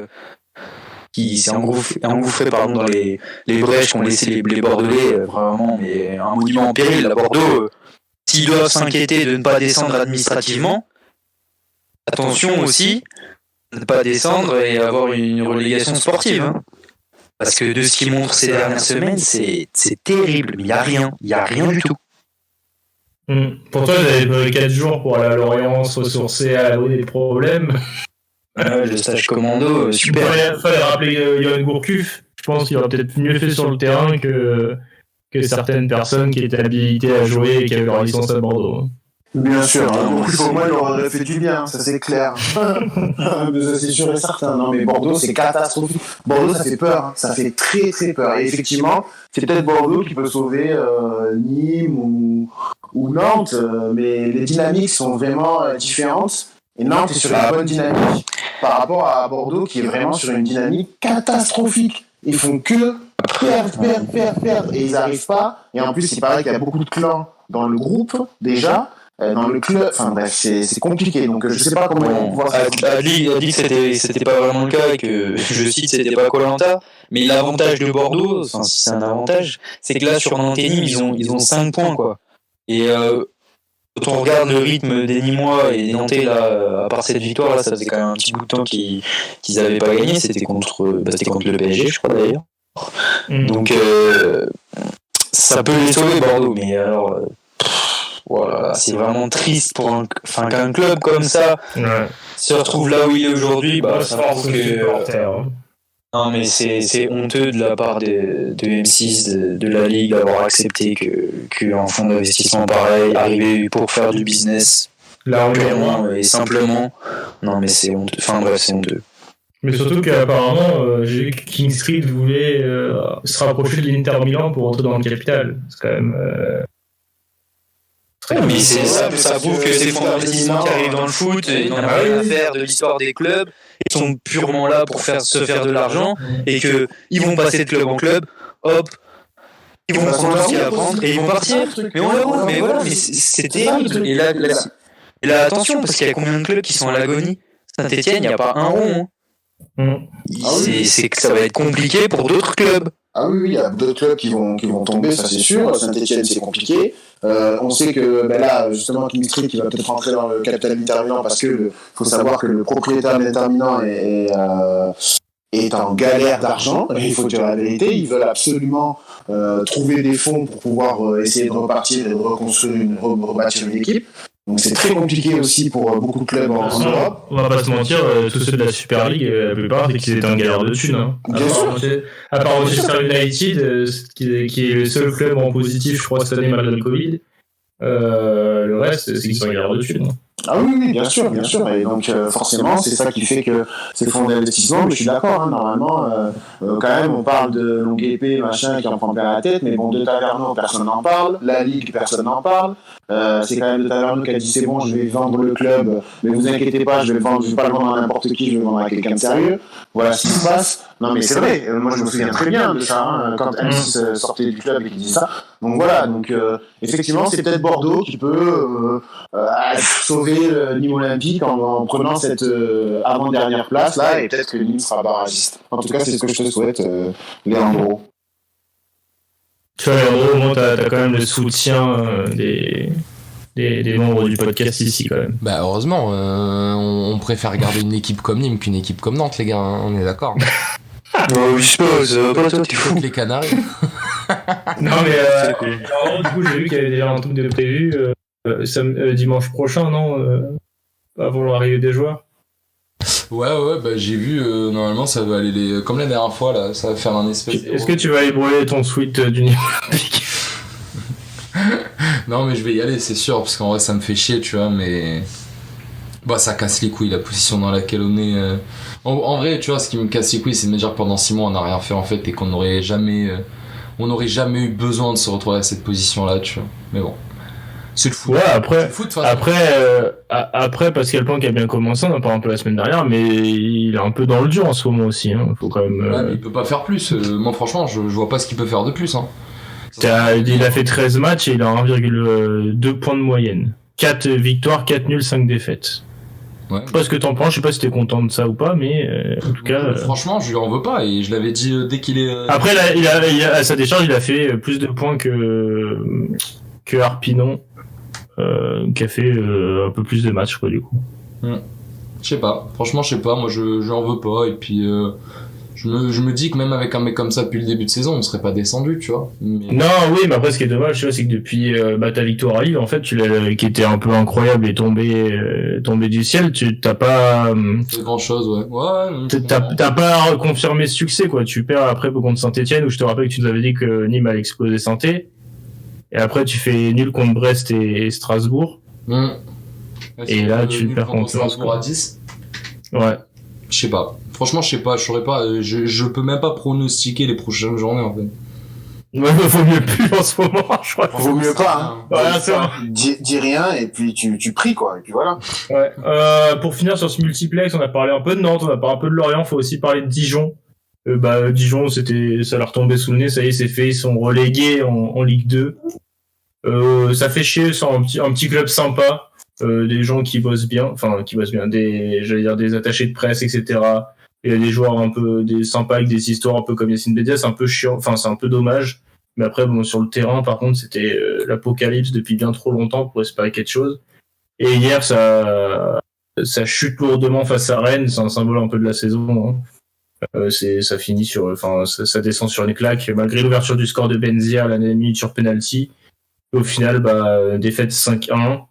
qui s'est engouffré dans les brèches qu'ont laissé les Bordelais, vraiment, mais un monument en péril. À Bordeaux, s'ils doivent s'inquiéter de ne pas descendre administrativement, attention aussi de ne pas descendre et avoir une relégation sportive. Hein. Parce que de ce qu'ils montrent ces dernières semaines, c'est terrible. Il n'y a rien du tout. Pour toi, vous avez 4 jours pour aller à Lorient, se ressourcer, à l'eau des problèmes. Le stage commando, super. Il fallait rappeler Johan Gourcuff. Je pense qu'il aurait peut-être mieux fait sur le terrain que certaines personnes qui étaient habilitées à jouer et qui avaient leur licence à Bordeaux. Bien sûr, au moins il aurait fait du bien, ça c'est clair. C'est sûr et certain. Non mais Bordeaux c'est catastrophique. Bordeaux ça fait peur, ça fait très très peur. Et effectivement, c'est peut-être Bordeaux qui peut sauver Nîmes ou Nantes, mais les dynamiques sont vraiment différentes. Et Nantes est sur la bonne dynamique par rapport à Bordeaux qui est vraiment sur une dynamique catastrophique. Ils font que perdre et ils n'arrivent pas. Et en plus il paraît qu'il y a beaucoup de clans dans le groupe déjà. Dans le club, enfin bref, c'est compliqué, donc je sais pas comment on va pouvoir a dit que c'était pas vraiment le cas et que, je cite, c'était pas Koh-Lanta, mais l'avantage de Bordeaux, enfin si c'est un avantage, c'est que là sur Nantes et Nîmes, ils ont 5 points, quoi. Et quand on regarde le rythme des Nîmois et des Nantais, là, à part cette victoire, là, ça faisait quand même un petit bout de temps qu'ils avaient pas gagné, c'était contre le PSG, je crois d'ailleurs. Donc ça peut les sauver, Bordeaux, mais alors... Voilà, c'est vraiment triste pour qu'un club comme ça se retrouve là où il est aujourd'hui. Ça prouve que non, mais c'est honteux de la part de M6 de la Ligue d'avoir accepté qu'un fonds d'investissement pareil arrivait pour faire du business là purement et simplement. Non, mais c'est honteux. Enfin bref, c'est honteux. Mais surtout qu'apparemment, j'ai vu que King Street voulait se rapprocher de l'Inter Milan pour rentrer dans le capital. C'est quand même. Mais ça prouve que ces fonds d'investissement qui arrivent dans le foot, ils n'ont rien à faire de l'histoire des clubs, ils sont purement là pour se faire de l'argent, et qu'ils vont passer de club en club, hop, ils vont prendre ce qu'il y a à prendre, et ils vont partir. Mais c'est terrible. Et là, attention, parce qu'il y a combien de clubs qui sont à l'agonie? Saint-Etienne, il n'y a pas un rond. C'est que ça va être compliqué pour d'autres clubs. Ah oui, il y a d'autres clubs qui vont tomber, ça c'est sûr. Saint-Etienne, c'est compliqué. On sait que là, justement, King Street qui va peut-être rentrer dans le capital d'Inter Milan parce que faut savoir que le propriétaire d'Inter Milan est en galère d'argent. Il faut dire la vérité. Ils veulent absolument trouver des fonds pour pouvoir essayer de repartir et de rebâtir une équipe. Donc c'est très compliqué aussi pour beaucoup de clubs en Europe. On va pas se mentir, tous ceux de la Super League, la plupart, c'est qu'ils étaient en galère de thunes. Hein. Bien sûr. À part Manchester United, qui est le seul club en positif, je crois, cette année malgré le Covid. Le reste, c'est qu'ils sont en galère de thunes. Ah oui, bien sûr. Et donc forcément, c'est ça qui fait que ces fonds d'investissement, mais je suis d'accord, hein, normalement, quand même, on parle de longue épée, machin, qui en prend plein la tête, mais bon, de Taverneau, personne n'en parle, la Ligue, personne n'en parle. C'est quand même de Taverneau qui a dit c'est bon, je vais vendre le club, mais vous inquiétez pas, je vais pas le vendre à n'importe qui, je vais le vendre à quelqu'un de sérieux. Voilà ce qui se passe. Non mais c'est vrai, moi je me souviens très bien de ça, hein, quand M6 sortait du club et qu'il dit ça. Donc voilà, effectivement c'est peut-être Bordeaux qui peut sauver Nîmes Olympique en prenant cette avant-dernière place là, et peut-être que Nîmes sera barragiste. En tout cas c'est ce que je te souhaite, Léandro. Tu vois, Léandro, au moins t'as quand même le soutien des membres du podcast ici quand même. Bah heureusement, on préfère regarder une équipe comme Nîmes qu'une équipe comme Nantes, les gars, hein, on est d'accord. Je suppose, pas toi, t'es fou. Les Canaries. Non mais alors, du coup j'ai vu qu'il y avait déjà un truc de prévu dimanche prochain, non avant l'arrivée des joueurs. Ouais, bah j'ai vu, normalement ça va aller comme la dernière fois là, ça va faire un espèce. Est-ce que tu vas aller brûler ton suite du Nîmes Olympique? Non mais je vais y aller, c'est sûr, parce qu'en vrai ça me fait chier, tu vois, mais bah ça casse les couilles la position dans laquelle on est. En vrai, tu vois, ce qui me casse les couilles, c'est de me dire que pendant 6 mois on n'a rien fait en fait et qu'on n'aurait jamais eu besoin de se retrouver à cette position là, tu vois. Mais bon, c'est le foot. Ouais, après, c'est le foot, après Pascal Planck a bien commencé, on en parle un peu la semaine dernière, mais il est un peu dans le dur en ce moment aussi. Hein. Faut quand même. Ouais, mais il peut pas faire plus. Moi franchement, je vois pas ce qu'il peut faire de plus. Hein. Il a fait 13 matchs et il a 1,2 points de moyenne. 4 victoires, 4 nuls, 5 défaites. Ouais. Je sais pas ce que t'en penses, je sais pas si t'es content de ça ou pas, mais en tout cas. Franchement, je lui en veux pas et je l'avais dit dès qu'il est. Après, à sa décharge, il a fait plus de points que Arpinon, qui a fait un peu plus de matchs, quoi, du coup. Je sais pas, franchement, je sais pas, moi je en veux pas et puis. Je me dis que même avec un mec comme ça depuis le début de saison, on serait pas descendu, tu vois. Mais... Non, oui, mais après, ce qui est dommage, tu vois, c'est que depuis ta victoire à Lille, en fait, qui était un peu incroyable et tombé du ciel, t'as pas grand chose, ouais. T'as pas confirmé ce succès, quoi. Tu perds après contre Saint-Etienne, où je te rappelle que tu nous avais dit que Nîmes allait exploser Saint-Etienne. Et après, tu fais nul contre Brest et Strasbourg. Et là, tu perds contre Strasbourg à 10. Ouais. Je sais pas. Franchement, je sais pas, je saurais pas. Je peux même pas pronostiquer les prochaines journées, en fait. Ouais, vaut mieux plus en ce moment, je crois. Vaut mieux pas, hein. Ouais, c'est vrai. Dis rien, et puis tu pries, quoi. Et puis voilà. Ouais. Pour finir sur ce multiplex, on a parlé un peu de Nantes, on a parlé un peu de Lorient, faut aussi parler de Dijon. Dijon, ça leur tombait sous le nez, ça y est, c'est fait, ils sont relégués en Ligue 2. Ça fait chier, c'est un petit club sympa. Des gens qui bossent bien, des attachés de presse, etc. Il y a des joueurs un peu sympas avec des histoires un peu comme Yacine Bedia, c'est un peu chiant, c'est un peu dommage. Mais après, bon, sur le terrain, par contre, c'était l'apocalypse depuis bien trop longtemps pour espérer quelque chose. Et hier, ça chute lourdement face à Rennes, c'est un symbole un peu de la saison. Hein. Ça finit ça descend sur une claque, malgré l'ouverture du score de Benzia à la minute sur penalty. Au final, défaite 5-1.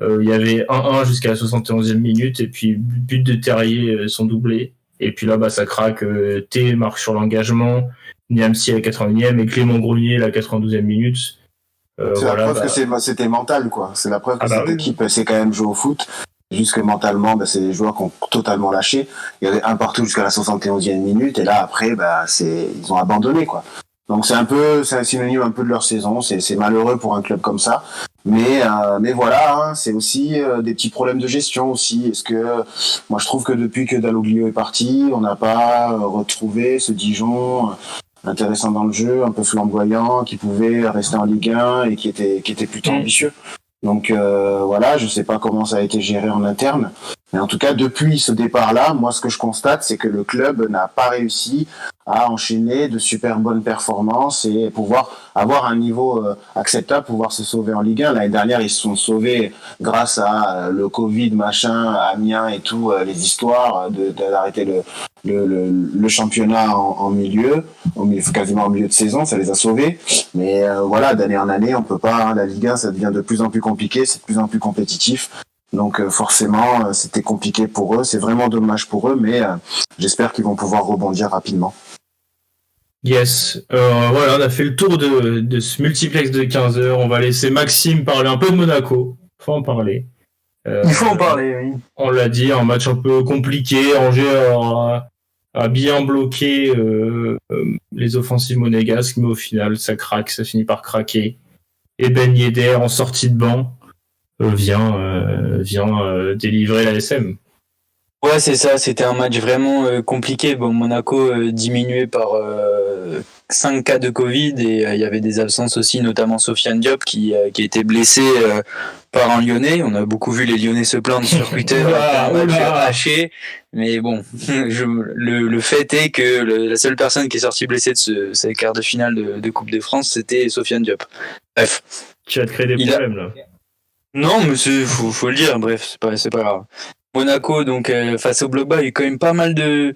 Il y avait 1-1 jusqu'à la 71e minute, et puis but de Terrier, son doublé. Et puis là, ça craque. T marque sur l'engagement, Niamsi à la 80e et Clément Grenier à la 92e minute. C'est la preuve que c'était mental, quoi. C'est la preuve que cette équipe sait quand même jouer au foot. Juste que mentalement, c'est des joueurs qui ont totalement lâché. Il y avait un partout jusqu'à la 71e minute, et là, après, ils ont abandonné, quoi. Donc c'est un synonyme un peu de leur saison. C'est malheureux pour un club comme ça. Mais voilà, hein, c'est aussi des petits problèmes de gestion aussi. Est-ce que moi je trouve que depuis que Dalloglio est parti, on n'a pas retrouvé ce Dijon intéressant dans le jeu, un peu flamboyant, qui pouvait rester en Ligue 1 et qui était plutôt ambitieux. Donc voilà, je sais pas comment ça a été géré en interne, Mais en tout cas, depuis ce départ-là, moi, ce que je constate, c'est que le club n'a pas réussi à enchaîner de super bonnes performances et pouvoir avoir un niveau acceptable, pouvoir se sauver en Ligue 1. L'année dernière, ils se sont sauvés grâce à le Covid, machin, Amiens et tout, les histoires d'arrêter le championnat en milieu, quasiment en milieu de saison, ça les a sauvés. Mais voilà, d'année en année, on peut pas. Hein, la Ligue 1, ça devient de plus en plus compliqué, c'est de plus en plus compétitif. Donc forcément, c'était compliqué pour eux. C'est vraiment dommage pour eux, mais j'espère qu'ils vont pouvoir rebondir rapidement. Yes. Voilà, on a fait le tour de ce multiplex de 15 heures. On va laisser Maxime parler un peu de Monaco. Faut en parler. Il faut en parler, oui. On l'a dit, un match un peu compliqué. Angers a bien bloqué les offensives monégasques, mais au final, ça craque, ça finit par craquer. Et Ben Yedder, en sortie de banc, vient délivrer la SM. Ouais, c'est ça, c'était un match vraiment compliqué. Bon, Monaco diminué par 5 cas de Covid et il y avait des absences aussi, notamment Sofiane Diop qui a été blessé par un Lyonnais. On a beaucoup vu les Lyonnais se plaindre sur Twitter après un match haché. Mais bon, le fait est que la seule personne qui est sortie blessée de ces quarts de finale de Coupe de France, c'était Sofiane Diop. Bref. Tu vas te créer des problèmes là. Non, mais faut le dire. Bref, c'est pas grave. Monaco, donc face au bloc bas, il y a eu quand même pas mal de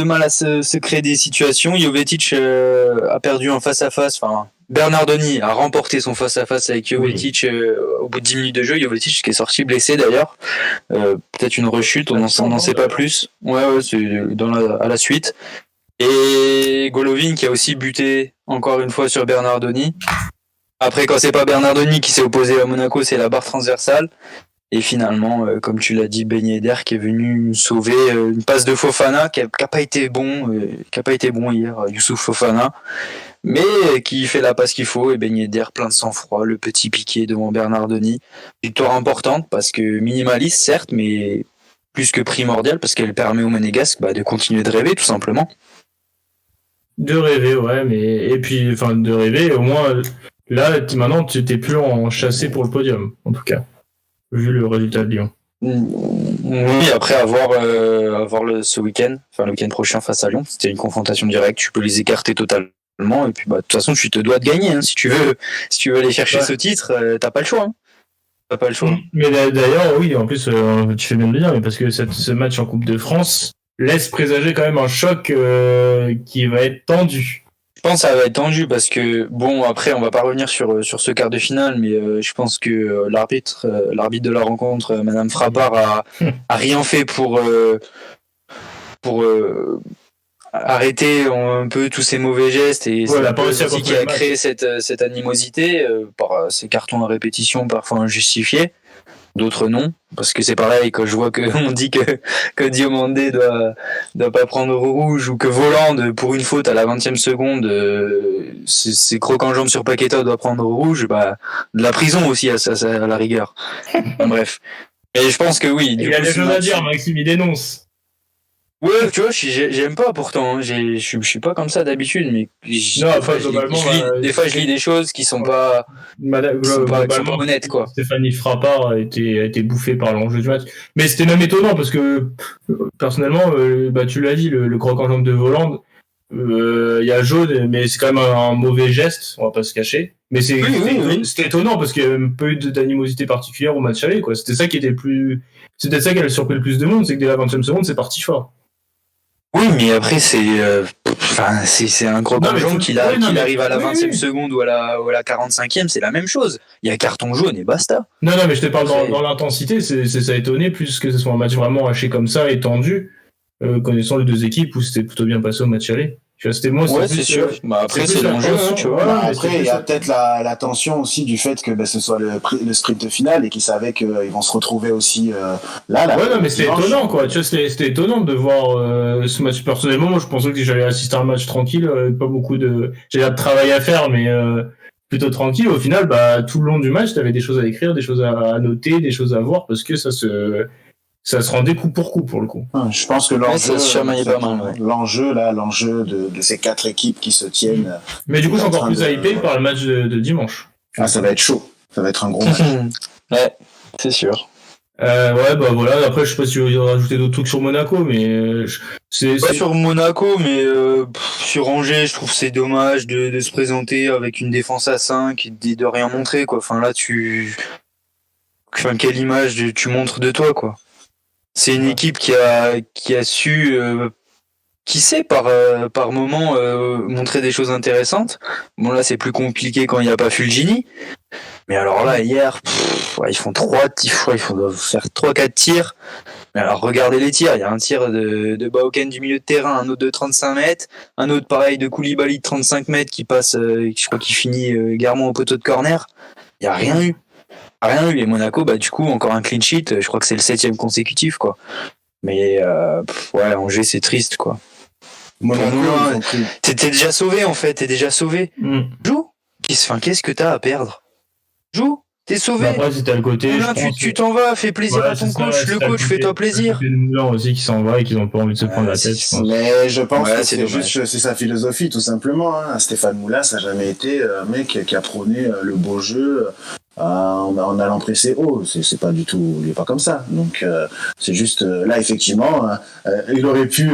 mal à se créer des situations. Jovetic a perdu en face à face. Enfin, Bernardoni a remporté son face à face avec Jovetic au bout de 10 minutes de jeu. Jovetic qui est sorti blessé d'ailleurs. Peut-être une rechute, on n'en sait pas plus. Ouais, c'est à la suite. Et Golovin qui a aussi buté encore une fois sur Bernardoni. Après, quand c'est pas Bernardoni qui s'est opposé à Monaco, c'est la barre transversale. Et finalement, comme tu l'as dit, Ben Yedder qui est venu sauver une passe de Fofana qui a pas été bon hier, Youssouf Fofana, mais qui fait la passe qu'il faut. Et Ben Yedder plein de sang-froid, le petit piqué devant Bernardoni. Victoire importante parce que minimaliste certes, mais plus que primordiale parce qu'elle permet aux Monégasques de continuer de rêver tout simplement. De rêver, ouais, de rêver. Au moins, là, maintenant, tu t'es plus en chassé pour le podium, en tout cas. Vu le résultat de Lyon. Oui, après avoir ce week-end, enfin le week-end prochain face à Lyon, c'était une confrontation directe, tu peux les écarter totalement et puis de toute façon tu te dois de gagner hein, si tu veux aller chercher ce titre, t'as pas le choix. Hein. T'as pas le choix. Mais d'ailleurs, oui, en plus tu fais bien de le dire, mais parce que ce match en Coupe de France laisse présager quand même un choc qui va être tendu. Je pense que ça va être tendu parce que bon après on va pas revenir sur ce quart de finale mais je pense que l'arbitre de la rencontre Madame Frappard a rien fait pour arrêter un peu tous ces mauvais gestes et c'est aussi qui a créé cette animosité par ces cartons à répétition parfois injustifiés. D'autres non, parce que c'est pareil quand je vois on dit que Diomandé doit pas prendre rouge ou que Voland pour une faute à la 20e seconde c'est croc-en-jambe sur Paqueta doit prendre rouge, de la prison aussi à la rigueur. Bref. Et je pense que oui. Il a des choses à dire, Maxime, il dénonce. Ouais, tu vois, j'aime pas pourtant. Hein. Je suis pas comme ça d'habitude, mais des fois je lis des choses qui sont pas honnêtes, quoi. Stéphanie Frappard a été bouffée par l'enjeu du match. Mais c'était même étonnant parce que personnellement, tu l'as dit, le croc en jambe de Voland, il y a jaune, mais c'est quand même un mauvais geste, on va pas se cacher. Mais c'était étonnant parce qu'il y avait pas eu d'animosité particulière au match aller, quoi. C'était ça qui était c'était ça qui a surpris le plus de monde, c'est que dès la 20e seconde, c'est parti fort. Oui, mais après, c'est un gros jambe qu'il arrive à la 20e seconde ou à la 45e, c'est la même chose. Il y a carton jaune et basta. Non, mais je te parle dans l'intensité, ça a étonné, plus que ce soit un match vraiment haché comme ça et tendu, connaissant les deux équipes où c'était plutôt bien passé au match aller. Tu vois, c'était moi, c'est sûr. Après, c'est l'enjeu, tu vois. Après, il y a peut-être la tension aussi du fait que ce soit le sprint final et qu'ils savaient qu'ils vont se retrouver aussi là. Ouais, non, mais c'était étonnant, quoi. Tu vois, c'était étonnant de voir ce match. Personnellement, moi, je pensais que j'allais assister à un match tranquille, pas beaucoup j'avais de travail à faire, mais plutôt tranquille. Au final, tout le long du match, t'avais des choses à écrire, des choses à noter, des choses à voir, parce que ça se rendait coup pour le coup. Je pense que l'enjeu de ces 4 équipes qui se tiennent. Mais du coup, je suis encore plus hypé par le match de dimanche. Ça va être chaud. Ça va être un gros match. Ouais, c'est sûr. Ouais, bah voilà. Après, je sais pas si tu veux rajouter d'autres trucs sur Monaco, mais Pas sur Monaco, mais sur Angers, je trouve que c'est dommage de se présenter avec une défense à 5 et de rien montrer, quoi. Enfin, là, quelle image tu montres de toi, quoi. C'est une équipe qui a su, qui sait par moment montrer des choses intéressantes. Bon, là, c'est plus compliqué quand il n'y a pas Fulgini. Mais alors là, hier, ils font ils doivent faire 3-4 tirs. Mais alors, regardez les tirs. Il y a un tir de Baoken du milieu de terrain, un autre de 35 mètres, un autre pareil de Koulibaly de 35 mètres qui passe, je crois qu'il finit également au poteau de corner. Il n'y a rien eu. Rien eu. Et Monaco, bah, du coup, encore un clean sheet. Je crois que c'est le 7e consécutif, quoi. Mais, ouais, Angers, c'est triste, quoi. Monaco, t'es déjà sauvé, en fait. T'es déjà sauvé. Joue. Qu'est-ce que t'as à perdre? Joue. T'es sauvé. Bah après, si t'as le côté. Là, tu t'en vas, fais plaisir à ton coach. Le coach, fais-toi plaisir. Il y a des moulins aussi qui s'en va et qui n'ont pas envie de se prendre la tête, je pense. Mais je pense que c'est c'est sa philosophie, tout simplement. Hein. Stéphane Moulin, ça n'a jamais été un mec qui a prôné le beau jeu en allant presser haut. C'est pas du tout, il est pas comme ça. Donc c'est juste là, effectivement, il aurait pu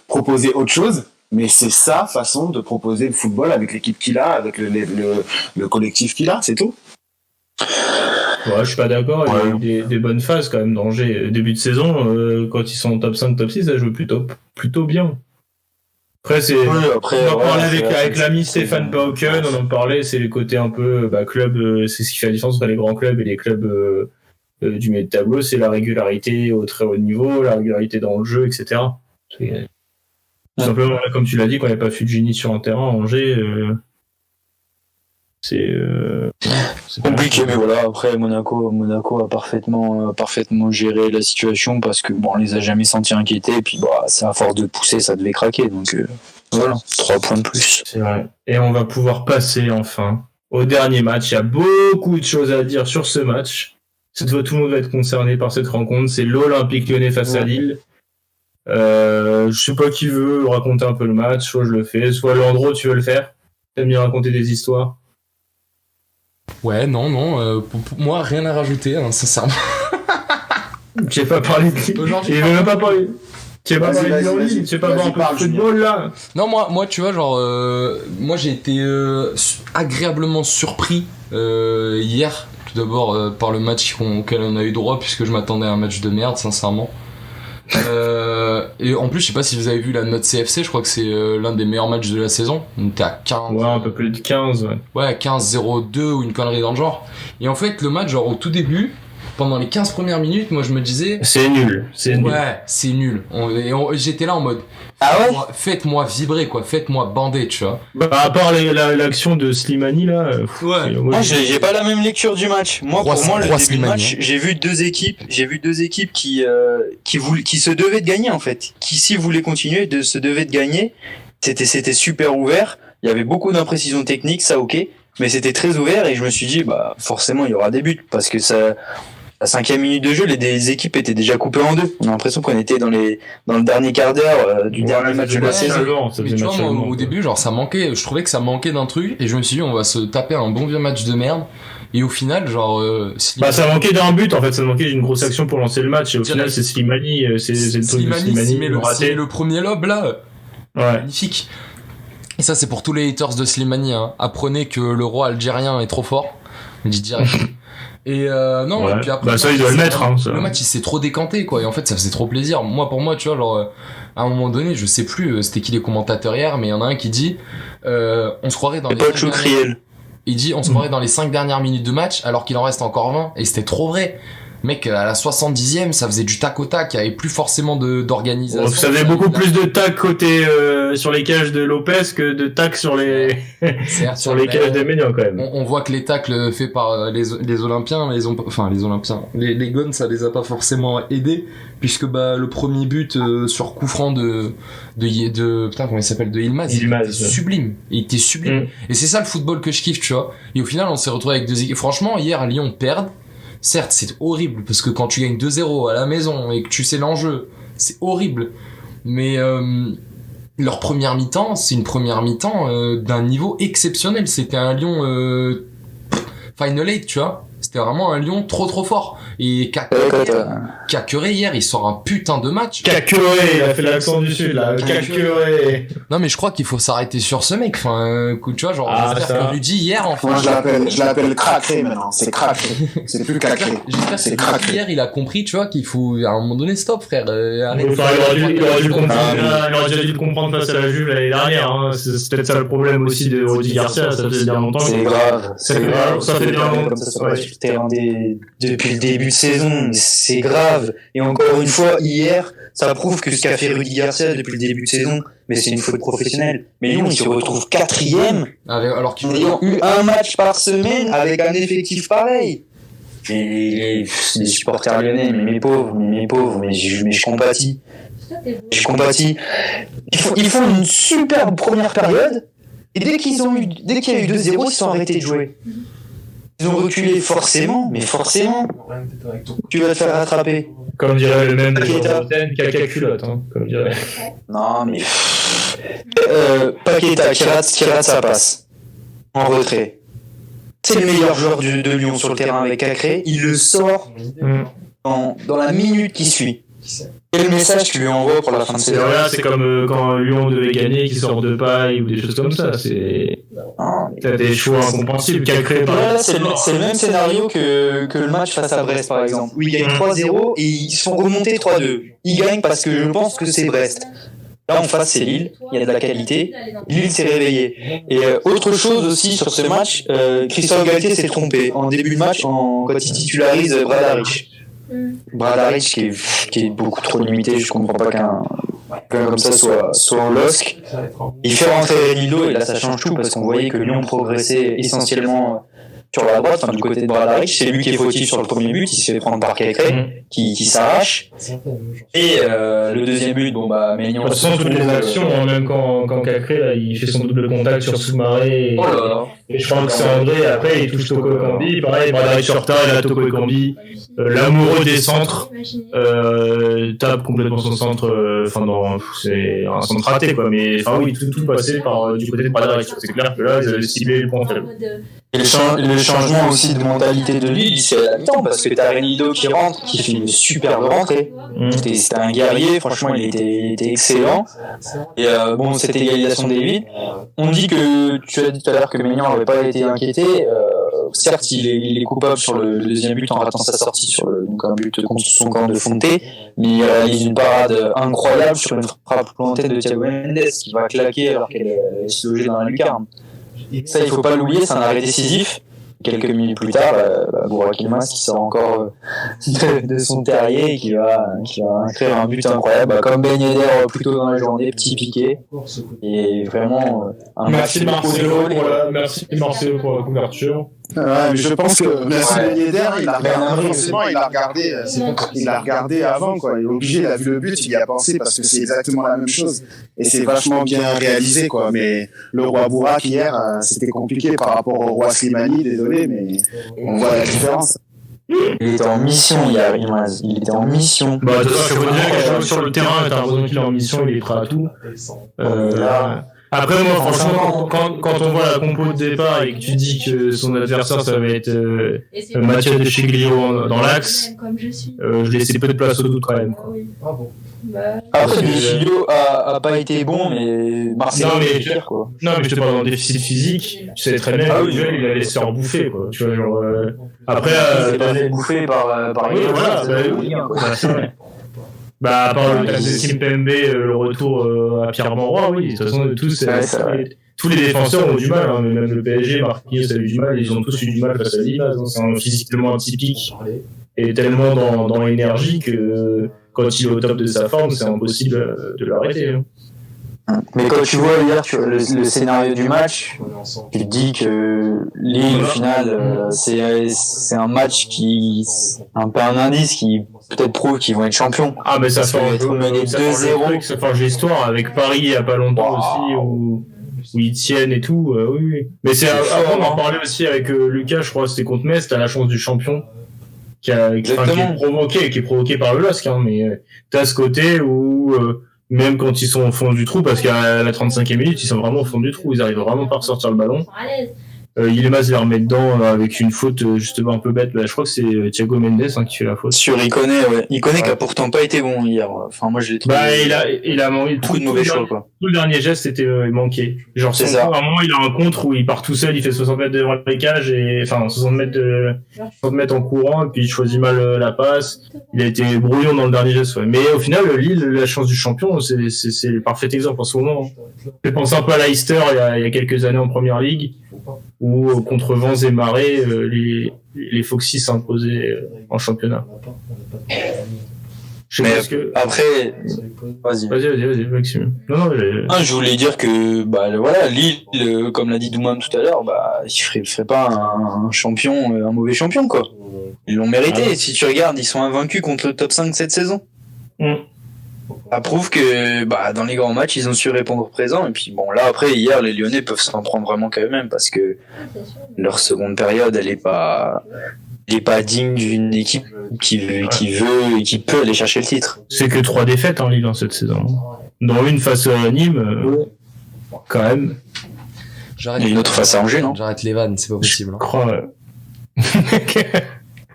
proposer autre chose. Mais c'est sa façon de proposer le football avec l'équipe qu'il a, avec le collectif qu'il a, c'est tout. Ouais, je suis pas d'accord. Il y a eu des bonnes phases quand même d'Angers. Début de saison, quand ils sont en top 5, top 6, ça joue plutôt bien. Après, on en parlait avec l'ami Stéphane Pauken, on en parlait, c'est les côtés un peu club, c'est ce qui fait la différence entre les grands clubs et les clubs du milieu de tableau, c'est la régularité au très haut niveau, la régularité dans le jeu, etc. Tout simplement, là, comme tu l'as dit, quand il n'y a pas Fulgini sur un terrain, Angers, c'est compliqué, mais voilà. Après, Monaco a parfaitement géré la situation parce que on les a jamais sentis inquiétés. Et puis, c'est à force de pousser, ça devait craquer. Donc voilà, 3 points de plus. C'est vrai. Et on va pouvoir passer enfin au dernier match. Il y a beaucoup de choses à dire sur ce match. Cette fois, tout le monde va être concerné par cette rencontre. C'est l'Olympique Lyonnais face à Lille. Je sais pas qui veut raconter un peu le match. Soit je le fais, soit Leandro, tu veux le faire. T'aimes bien raconter des histoires. Ouais, non, pour moi, rien à rajouter, hein, sincèrement. J'ai pas parlé de Lille. J'ai même pas parlé. J'ai pas parlé de Lille. J'ai pas parlé de football là. Non, moi, tu vois, genre, moi j'ai été agréablement surpris hier. Tout d'abord par le match auquel on a eu droit, puisque je m'attendais à un match de merde, sincèrement. Et en plus, je sais pas si vous avez vu la note CFC, je crois que c'est l'un des meilleurs matchs de la saison. On était à 15. Ouais, un peu plus de 15, ouais. Ouais, 15-0-2 ou une connerie dans le genre. Et en fait, le match, genre au tout début, pendant les 15 premières minutes, moi je me disais. C'est nul. Ouais, c'est nul. J'étais là en mode. Ah ouais? Faites-moi vibrer, quoi. Faites-moi bander, tu vois. À part l'action de Slimani, là. Ouais. Moi, j'ai pas la même lecture du match. Moi, pour moi, le début du match, j'ai vu deux équipes qui se devaient de gagner, en fait. Qui, s'ils voulaient continuer, se devaient de gagner. C'était super ouvert. Il y avait beaucoup d'imprécisions techniques, ça, ok. Mais c'était très ouvert et je me suis dit, forcément, il y aura des buts. Parce que ça, à 5e minute de jeu, les équipes étaient déjà coupées en deux. On a l'impression qu'on était dans le dernier quart d'heure du dernier match de la saison. Mais tu vois, moi, au début, genre, ça manquait, je trouvais que ça manquait d'un truc, et je me suis dit, on va se taper un bon vieux match de merde. Et au final, genre, ça manquait d'un but, en fait, ça manquait d'une grosse action pour lancer le match, et au final, c'est Slimani, c'est le truc de Slimani. Le premier lob, là. Ouais. Magnifique. Et ça, c'est pour tous les haters de Slimani, hein. Apprenez que le roi algérien est trop fort. Je dis direct. Et non, et puis après ça il doit le mettre, hein, ça. Le match il s'est trop décanté, quoi, et en fait ça faisait trop plaisir. Pour moi tu vois, genre à un moment donné, je sais plus c'était qui les commentateurs hier, mais il y en a un qui dit on se croirait dans les il dit on se croirait dans les 5 dernières minutes de match alors qu'il en reste encore 20, et c'était trop vrai. Mec, à la 70e, ça faisait du tac au tac, il y avait plus forcément d'organisation. Ça faisait beaucoup plus de tac côté sur les cages de Lopez que de tac sur les sur les cages des Ménians, quand même. On voit que les tacles faits par les Olympiens, les Gones, ça les a pas forcément aidés, puisque le premier but sur coup franc de putain, comment il s'appelle, de Yilmaz, il était sublime. Il était sublime. Et c'est ça le football que je kiffe, tu vois. Et au final, on s'est retrouvé avec deux équipes. Franchement, hier à Lyon perdre. Certes, c'est horrible, parce que quand tu gagnes 2-0 à la maison et que tu sais l'enjeu, c'est horrible. Mais leur première mi-temps, c'est une première mi-temps d'un niveau exceptionnel. C'était un Lyon Final 8, tu vois. C'était vraiment un Lyon trop fort. Et Kakuré hier, il sort un putain de match. Kakuré, il a fait l'accent du sud là. Kakuré. Non mais je crois qu'il faut s'arrêter sur ce mec. Enfin, écoute, tu vois, genre j'espère que Rudy hier enfin. Moi je l'appelle Cracré maintenant. C'est Cracré. C'est plus Kakuré. J'espère que Rudy hier il a compris, tu vois, qu'il faut à un moment donné stop, frère. Arrête. Enfin, il aurait dû le comprendre face à la Juve l'année dernière. Hein. C'est peut-être ça le problème aussi de Rudy Garcia. Ça faisait bien longtemps. C'est grave. Ça fait bien longtemps. Comme ça soit pas sur le terrain depuis le début de saison. C'est grave. Et encore une fois, hier, ça prouve que ce qu'a fait Rudy Garcia depuis le début de saison, mais c'est une faute professionnelle. Mais Lyon, il se retrouve 4e. Alors qu'ils ayant eu un match par semaine avec un effectif pareil. Et les supporters lyonnais, mais mes pauvres, mais je compatis. Ils font une superbe première période, et dès qu'il y a eu 2-0, ils sont arrêtés de jouer. Ils ont reculé forcément. Tu vas te faire rattraper. Comme dirait le même de Jean-Fontaine, caca culotte, hein, comme dirait. Non, mais... Paqueta qui rate sa passe. En retrait. C'est le meilleur joueur de Lyon sur le terrain avec Cacré. Il le sort dans la minute qui suit. Quel message tu lui envoies pour la fin de saison? C'est comme quand Lyon devait gagner, qui sort de paille ou des choses comme ça. T'as des choix incompréhensibles. Cacré, c'est le même scénario que le match face à Brest, par exemple, où ils gagnent 3-0 et ils sont remontés 3-2. Ils gagnent parce que je pense que c'est Brest. Là, en face, c'est Lille. Il y a de la qualité. Lille s'est réveillé. Et autre chose aussi sur ce match, Christophe Galtier s'est trompé en début de match quand il titularise Bradaric. Bradaric qui est beaucoup trop limité. Je comprends pas qu'un comme ça soit en LOSC. Il fait rentrer Renildo et là, ça change tout parce qu'on voyait que Lyon progressait essentiellement sur la droite, du côté de Bradaric. C'est lui qui est fautif sur le premier but. Il se fait prendre par Cacré qui s'arrache. Et le deuxième but, Maignan. De toute façon, toutes les actions, même quand Cacré, là, il fait son double contact sur Soumaré. Et je crois que c'est André, après, il touche Toko Ekambi. Pareil, Bradaric sur retard, il a Toko Ekambi. L'amoureux des centres, tape complètement son centre, c'est un centre raté, quoi. Mais, oui, tout passé du côté de Bradaric. C'est clair que là, ils avaient ciblé le point faible. Et le changement aussi de mentalité de Lille, c'est à la mi-temps, parce que t'as Renildo qui rentre, qui fait une superbe rentrée. C'était un guerrier, franchement, il était excellent. Et cette égalisation des 8. On dit que, tu as dit tout à l'heure que Maignan n'avait pas été inquiété. Certes, il est coupable sur le deuxième but en ratant sa sortie sur un but contre son camp de Fonté, mais il réalise une parade incroyable sur une frappe plantée de Thiago Mendes qui va claquer alors qu'elle est logée dans la lucarne. Ça, il faut pas l'oublier, c'est un arrêt décisif. Quelques minutes plus tard, Burak Yilmaz qui sort encore de son terrier et qui va inscrire un but incroyable, comme Ben Yedder plus tôt dans la journée, petit piqué. Et vraiment un Merci Marcelo pour la couverture. Ouais, mais je pense que Ben Yedder, il a regardé avant, quoi. Il est obligé, il a vu le but, il y a pensé parce que c'est exactement la même chose. Et c'est vachement bien réalisé, quoi. Mais le roi Burak hier, c'était compliqué par rapport au roi Slimani, désolé, mais on voit la différence. Il était en mission hier, Yilmaz. Il était en mission. De toute façon, je veux dire qu'il sur le terrain, t'as l'impression qu'il est en mission, il est prêt à tout. Après, moi, franchement, quand on voit la compo de départ et que tu dis que son adversaire, ça va être Mathieu De Sciglio dans l'axe, je laissais peu de place au doute quand même. Après, De Sciglio a pas été bon, mais Marcelo est pire, quoi. Non, mais je te parle dans le déficit physique, tu sais très bien que il allait se faire bouffer, quoi. Tu vois, genre, après, il s'est fait bouffer par à part le de Kimpembe, le retour à Pierre Monroy, oui, de toute façon, tous les défenseurs ont du mal, hein, même le PSG, Marquinhos a eu du mal, ils ont tous eu du mal face à Lille, c'est un physique tellement atypique et tellement dans l'énergie que quand il est au top de sa forme, c'est impossible de l'arrêter. Hein. Mais quand tu vois hier le scénario du match, tu te dis que Lille, au final, c'est un match un peu un indice qui peut-être prouve qu'ils vont être champions. Ah, mais ça forge 2-0. Ça forge l'histoire avec Paris il y a pas longtemps aussi, où ils tiennent et tout. Oui. Mais on en parlait aussi avec Lucas, je crois, c'était contre Metz, t'as la chance du champion. Qui est provoqué par le LOSC, hein, mais t'as ce côté où même quand ils sont au fond du trou, parce qu'à la 35e minute, ils sont vraiment au fond du trou, ils arrivent vraiment pas à ressortir le ballon. Yilmaz les remet dedans avec une faute justement un peu bête. Je crois que c'est Thiago Mendes qui fait la faute. Sur Ikoné, ouais. Ikoné qui a pourtant pas été bon hier. Enfin, moi, je l'ai trouvé. Il a manqué beaucoup de mauvais choix, quoi. Tout le dernier geste était manqué. Genre, c'est à un moment, il a un contre où il part tout seul, il fait 60 mètres devant les cages et, 60 mètres en courant et puis il choisit mal la passe. Il a été brouillon dans le dernier geste, ouais. Mais au final, Lille, la chance du champion, c'est le parfait exemple en ce moment. Je pense un peu à Leicester il y a quelques années en première ligue où contre vents et marées, les Foxy s'imposaient en championnat. Après, vas-y, Maxime. Non, je voulais dire que, voilà, Lille, comme l'a dit Doumam tout à l'heure, il ferait pas un mauvais champion, quoi. Ils l'ont mérité. Ah ouais. Si tu regardes, ils sont invaincus contre le top 5 cette saison. Ça prouve que, dans les grands matchs, ils ont su répondre présent. Et puis, là, après, hier, les Lyonnais peuvent s'en prendre vraiment quand même parce que leur seconde période, elle est pas digne d'une équipe qui veut et qui peut aller chercher le titre. C'est que 3 défaites en Ligue cette saison. Dont une face à Nîmes, quand même. Et une autre face à Angers, non? J'arrête les vannes, c'est pas possible. Je crois.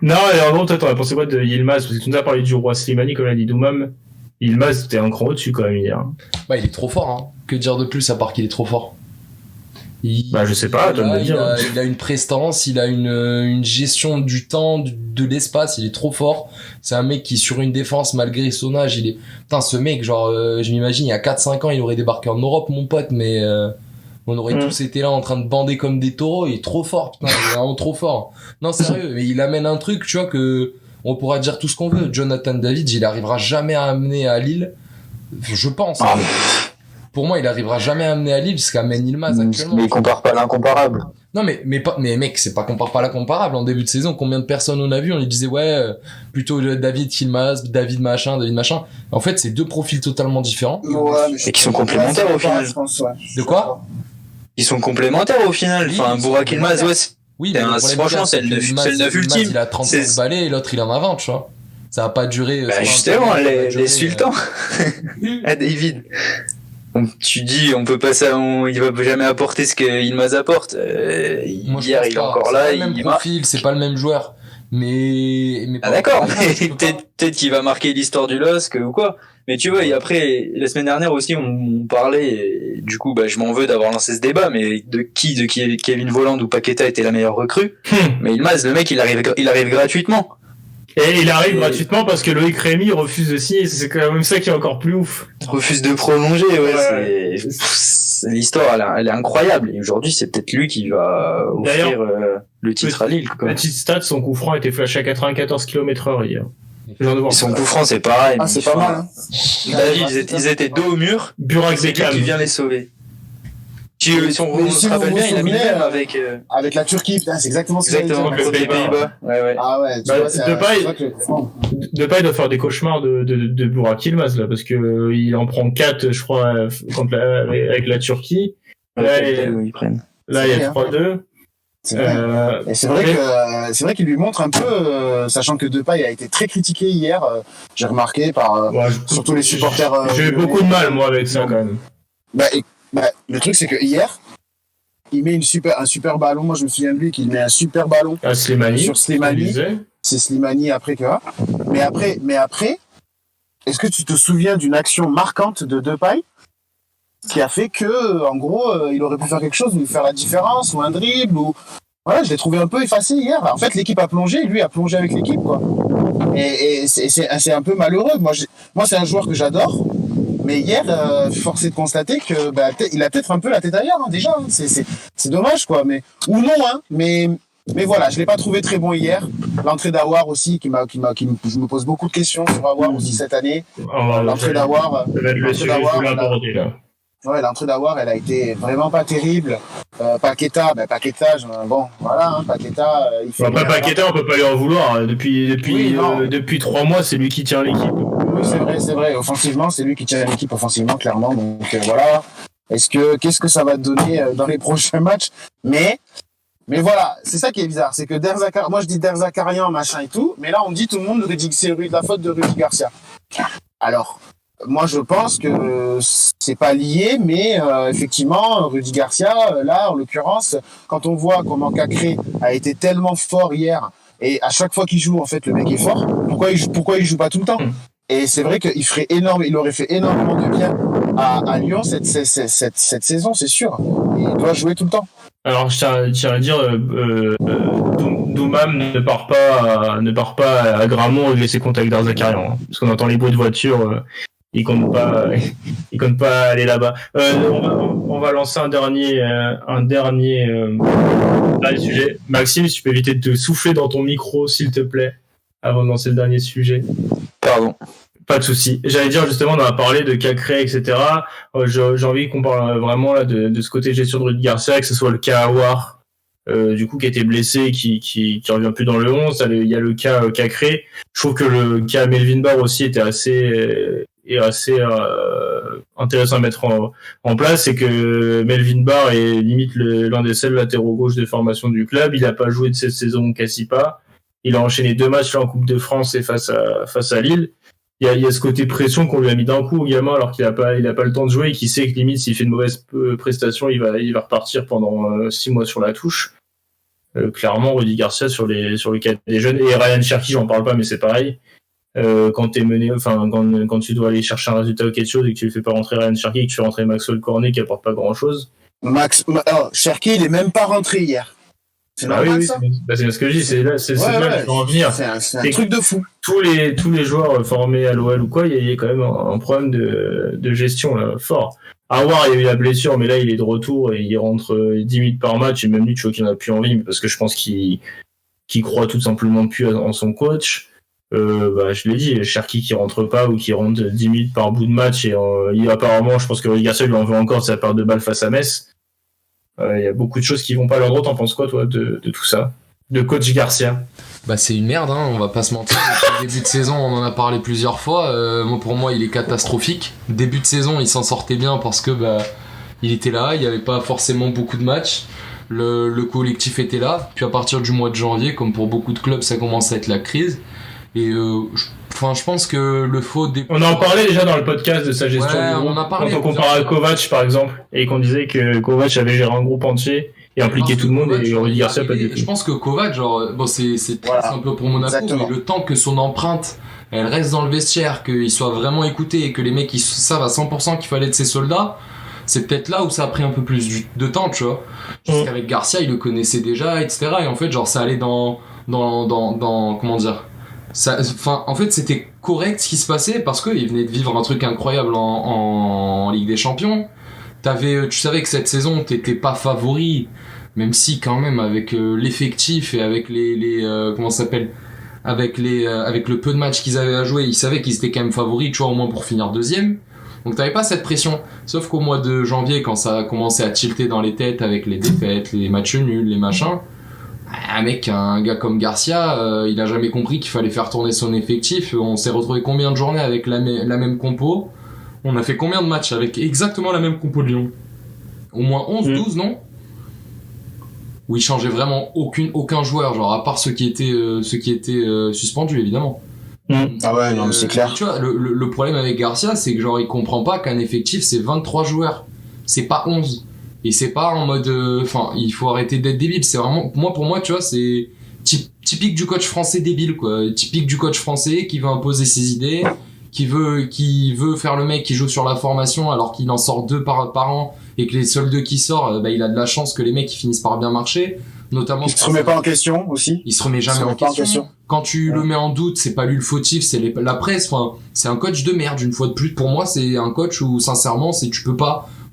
Non, et en gros, toi, t'aurais pensé quoi de Yilmaz? Parce que tu nous as parlé du roi Slimani, comme l'a dit Doumam. Yilmaz, c'était un cran au-dessus quand même hier. Il est trop fort, hein. Que dire de plus à part qu'il est trop fort? Je sais pas, toi de me dire. Il a une prestance, il a une gestion du temps, de l'espace, il est trop fort. C'est un mec qui, sur une défense, malgré son âge, il est... Putain, ce mec, je m'imagine, il y a 4-5 ans, il aurait débarqué en Europe, mon pote, mais on aurait tous été là en train de bander comme des taureaux. Il est trop fort, putain, il est vraiment trop fort. Non, sérieux, mais il amène un truc, tu vois, que on pourra dire tout ce qu'on veut. Jonathan David, il arrivera jamais à amener à Lille, je pense. Pour moi, il arrivera jamais à amener à Lille ce qu'amène Yilmaz actuellement. Mais il compare pas l'incomparable. Non, mais mec, c'est pas compare pas l'incomparable. En début de saison, combien de personnes on a vu, on lui disait, plutôt David Yilmaz, David machin. En fait, c'est deux profils totalement différents. Ouais, et qui sont complémentaires au final. Je pense, ouais. De quoi? Ils sont complémentaires au final. Enfin, Burak Yilmaz, oui, franchement, c'est le 9 ultime. Il a 35 balais et l'autre, il en a 20, tu vois. Ça va pas durer. Justement, les sultans. À David. Donc, tu dis, on peut pas ça, il va jamais apporter ce que Yilmaz apporte. Hier, il est encore là, il marque. C'est pas le même profil, c'est pas le même joueur. Mais d'accord, mais peut-être qu'il va marquer l'histoire du LOSC ou quoi. Mais tu vois, et après, la semaine dernière aussi, on parlait, et du coup, je m'en veux d'avoir lancé ce débat, mais de Kevin Volland ou Paqueta était la meilleure recrue. Mais Yilmaz, le mec, il arrive gratuitement. Et il arrive gratuitement parce que Loïc Rémy refuse de signer. C'est quand même ça qui est encore plus ouf. Refuse de prolonger, ouais. L'histoire, elle est incroyable. Et aujourd'hui, c'est peut-être lui qui va offrir le titre à Lille. Petite stat, son coup franc a été flashé à 94 km/h hier. Son coup franc, c'est pareil. Ah, c'est pas mal, hein. David, ils étaient dos au mur. Burak Zekam qui vient les sauver. Si on se rappelle bien, il a mis le même avec la Turquie, putain, c'est exactement ce que les Pays-Bas. Ouais. Ah ouais, tu vois, Depay doit faire des cauchemars de Burak Yilmaz, là, parce que il en prend 4, je crois, avec la Turquie. Là, il y a 3-2. Et c'est vrai qu'il lui montre un peu, sachant que Depay a été très critiqué hier, j'ai remarqué par surtout les supporters. J'ai eu beaucoup de mal, moi, avec ça, quand même. Le truc, c'est que hier, il met un super ballon. Moi, je me souviens de lui qu'il met un super ballon sur Slimani. C'est Slimani après que. Mais après, est-ce que tu te souviens d'une action marquante de Depay qui a fait que, en gros, il aurait pu faire quelque chose, ou faire la différence, ou un dribble, ou. Voilà, je l'ai trouvé un peu effacé hier. En fait, l'équipe a plongé, lui a plongé avec l'équipe, quoi. Et c'est un peu malheureux. Moi, c'est un joueur que j'adore. Mais hier, force est de constater que il a peut-être un peu la tête ailleurs, hein, déjà. Hein. C'est dommage, quoi. Ou non, hein. Mais voilà, je l'ai pas trouvé très bon hier. L'entrée d'Aouar aussi, je me pose beaucoup de questions sur Aouar aussi cette année. L'entrée d'Aouar. L'entrée d'Aouar, elle a été vraiment pas terrible. Paqueta, bon, voilà, hein, Paqueta, il fait. Paqueta, on peut pas lui en vouloir. Depuis 3 mois, c'est lui qui tient l'équipe. Oui, c'est vrai. Offensivement, c'est lui qui tient l'équipe offensivement, clairement. Donc voilà. Qu'est-ce que ça va donner dans les prochains matchs? Mais voilà, c'est ça qui est bizarre, c'est que moi je dis Derzakarian, machin et tout, mais là on dit tout le monde c'est la faute de Rudy Garcia. Alors, moi je pense que c'est pas lié, mais effectivement, Rudy Garcia, là, en l'occurrence, quand on voit comment Cacré a été tellement fort hier, et à chaque fois qu'il joue, en fait, le mec est fort, pourquoi il joue pas tout le temps? Et c'est vrai il aurait fait énormément de bien à Lyon cette saison, c'est sûr. Il doit jouer tout le temps. Alors, je tiens à dire, Doumam ne part pas à Gramont régler ses comptes avec Darzakarian, hein, parce qu'on entend les bruits de voiture. Il compte pas aller là-bas. On va lancer un dernier sujet. Maxime, si tu peux éviter de te souffler dans ton micro, s'il te plaît, avant de lancer le dernier sujet. Pardon. Pas de souci. J'allais dire justement, on a parlé de Cacré, etc. J'ai envie qu'on parle vraiment là de ce côté gestion de Rudy Garcia, que ce soit le cas Aouar, du coup qui a été blessé et qui revient plus dans le 11. Il y a le cas Cacré. Je trouve que le cas Melvin Barr aussi était assez intéressant à mettre en place. C'est que Melvin Barr est limite l'un des seuls latéraux gauche de formation du club. Il n'a pas joué de cette saison quasi pas. Il a enchaîné 2 matchs là en Coupe de France et face à Lille. Il y a ce côté pression qu'on lui a mis d'un coup au gamin alors qu'il a pas le temps de jouer et qu'il sait que limite s'il fait une mauvaise prestation il va repartir pendant 6 mois sur la touche. Clairement Rudy Garcia sur le cas des jeunes, et Ryan Cherki j'en parle pas mais c'est pareil. Quand t'es mené, enfin quand tu dois aller chercher un résultat ou quelque chose et que tu ne fais pas rentrer Ryan Cherki et que tu fais rentrer Maxwell Cornet qui apporte pas grand chose. Cherki il est même pas rentré hier. C'est normal, ça. C'est ce que je dis, c'est là que je veux en venir. C'est un truc de fou. Tous les joueurs formés à l'OL ou quoi, il y a quand même un problème de gestion là, fort. Aouar, il y a eu la blessure, mais là il est de retour et il rentre 10 minutes par match, et même lui, tu vois qu'il n'en a plus envie, parce que je pense qu'il croit tout simplement plus en son coach. Je l'ai dit, Cherki qui rentre pas ou qui rentre 10 minutes par bout de match, et apparemment, je pense que Rudy Garcia lui en veut encore de sa part de balle face à Metz. Il y a beaucoup de choses qui vont pas à leur droit. T'en penses quoi, toi, de tout ça, de coach Garcia? C'est une merde, hein, on va pas se mentir. Depuis le début de saison, on en a parlé plusieurs fois. Pour moi, il est catastrophique. Début de saison, il s'en sortait bien parce que il était là, il y avait pas forcément beaucoup de matchs. Le collectif était là. Puis à partir du mois de janvier, comme pour beaucoup de clubs, ça commence à être la crise. Et je pense que le faux on en parlait déjà dans le podcast de sa gestion du groupe, quand on comparait à Kovac par exemple, et qu'on disait que Kovac avait géré un groupe entier et impliqué tout le monde, Kovac, et Rudy Garcia pas du tout. Je pense que Kovac, c'est un peu pour Monaco, exactement. Mais le temps que son empreinte elle reste dans le vestiaire, qu'il soit vraiment écouté et que les mecs ils savent à 100% qu'il fallait de ses soldats, c'est peut-être là où ça a pris un peu plus de temps, tu vois. Parce qu'avec Garcia, il le connaissait déjà, etc. Et en fait, ça allait dans comment dire, en fait, c'était correct ce qui se passait parce qu'il venait de vivre un truc incroyable en Ligue des Champions. Tu savais que cette saison, t'étais pas favori, même si quand même avec l'effectif et avec avec le peu de matchs qu'ils avaient à jouer, ils savaient qu'ils étaient quand même favoris, tu vois, au moins pour finir deuxième. Donc t'avais pas cette pression. Sauf qu'au mois de janvier, quand ça a commencé à tilter dans les têtes avec les défaites, les matchs nuls, les machins, un gars comme Garcia, il a jamais compris qu'il fallait faire tourner son effectif. On s'est retrouvé combien de journées avec la même compo? On a fait combien de matchs avec exactement la même compo de Lyon? Au moins 11, 12, non? Où il changeait vraiment aucun joueur, genre à part ceux qui étaient suspendus, évidemment. Ah ouais, non, mais c'est clair. Tu vois, le problème avec Garcia, c'est que il comprend pas qu'un effectif, c'est 23 joueurs. C'est pas 11. Et c'est pas en mode, il faut arrêter d'être débile. C'est vraiment, pour moi, tu vois, c'est typique du coach français débile, quoi. Typique du coach français qui veut imposer ses idées, qui veut faire le mec qui joue sur la formation alors qu'il en sort 2 par an et que les seuls 2 qui sortent, il a de la chance que les mecs ils finissent par bien marcher. Notamment. Il se remet pas en question aussi. Il se remet jamais en question. Quand tu le mets en doute, c'est pas lui le fautif, c'est la presse. C'est un coach de merde, une fois de plus. Pour moi, c'est un coach où, sincèrement,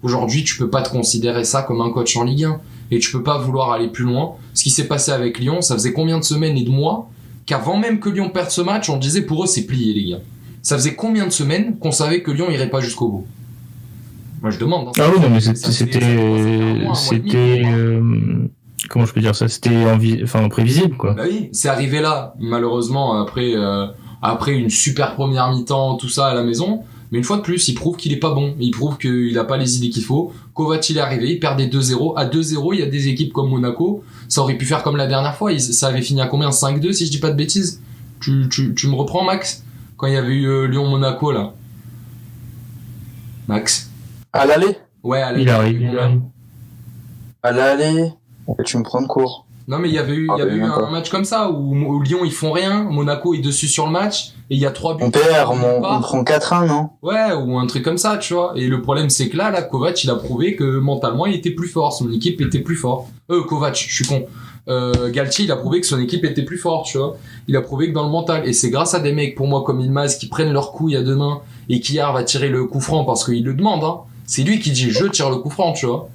aujourd'hui, tu peux pas te considérer ça comme un coach en Ligue 1. Et tu peux pas vouloir aller plus loin. Ce qui s'est passé avec Lyon, ça faisait combien de semaines et de mois qu'avant même que Lyon perde ce match, on disait pour eux, c'est plié, les gars. Ça faisait combien de semaines qu'on savait que Lyon irait pas jusqu'au bout? Moi, je demande. Ah oui, non, mais c'était comment je peux dire ça? C'était prévisible, quoi. Bah oui, c'est arrivé là, malheureusement, après une super première mi-temps, tout ça à la maison. Mais une fois de plus, il prouve qu'il est pas bon. Il prouve qu'il a pas les idées qu'il faut. Kovac, il est arrivé, il perdait 2-0. À 2-0, il y a des équipes comme Monaco. Ça aurait pu faire comme la dernière fois. Ça avait fini à combien? 5-2, si je dis pas de bêtises. Tu me reprends, Max? Quand il y avait eu Lyon-Monaco, là. Max. À l'aller Ouais, à l'aller. Il arrive. À l'aller tu me prends de court. Non, mais il y avait eu un match comme ça où Lyon ils font rien, Monaco est dessus sur le match et il y a 3 buts. On perd, on prend 4-1, non? Ouais, ou un truc comme ça, tu vois. Et le problème c'est que là, Kovac il a prouvé que mentalement il était plus fort, son équipe était plus fort. Kovac, je suis con. Galtier il a prouvé que son équipe était plus forte, tu vois. Il a prouvé que dans le mental, et c'est grâce à des mecs pour moi comme Yilmaz qui prennent leur couille à deux mains et qui arrivent à tirer le coup franc parce qu'il le demande, hein. C'est lui qui dit je tire le coup franc, tu vois.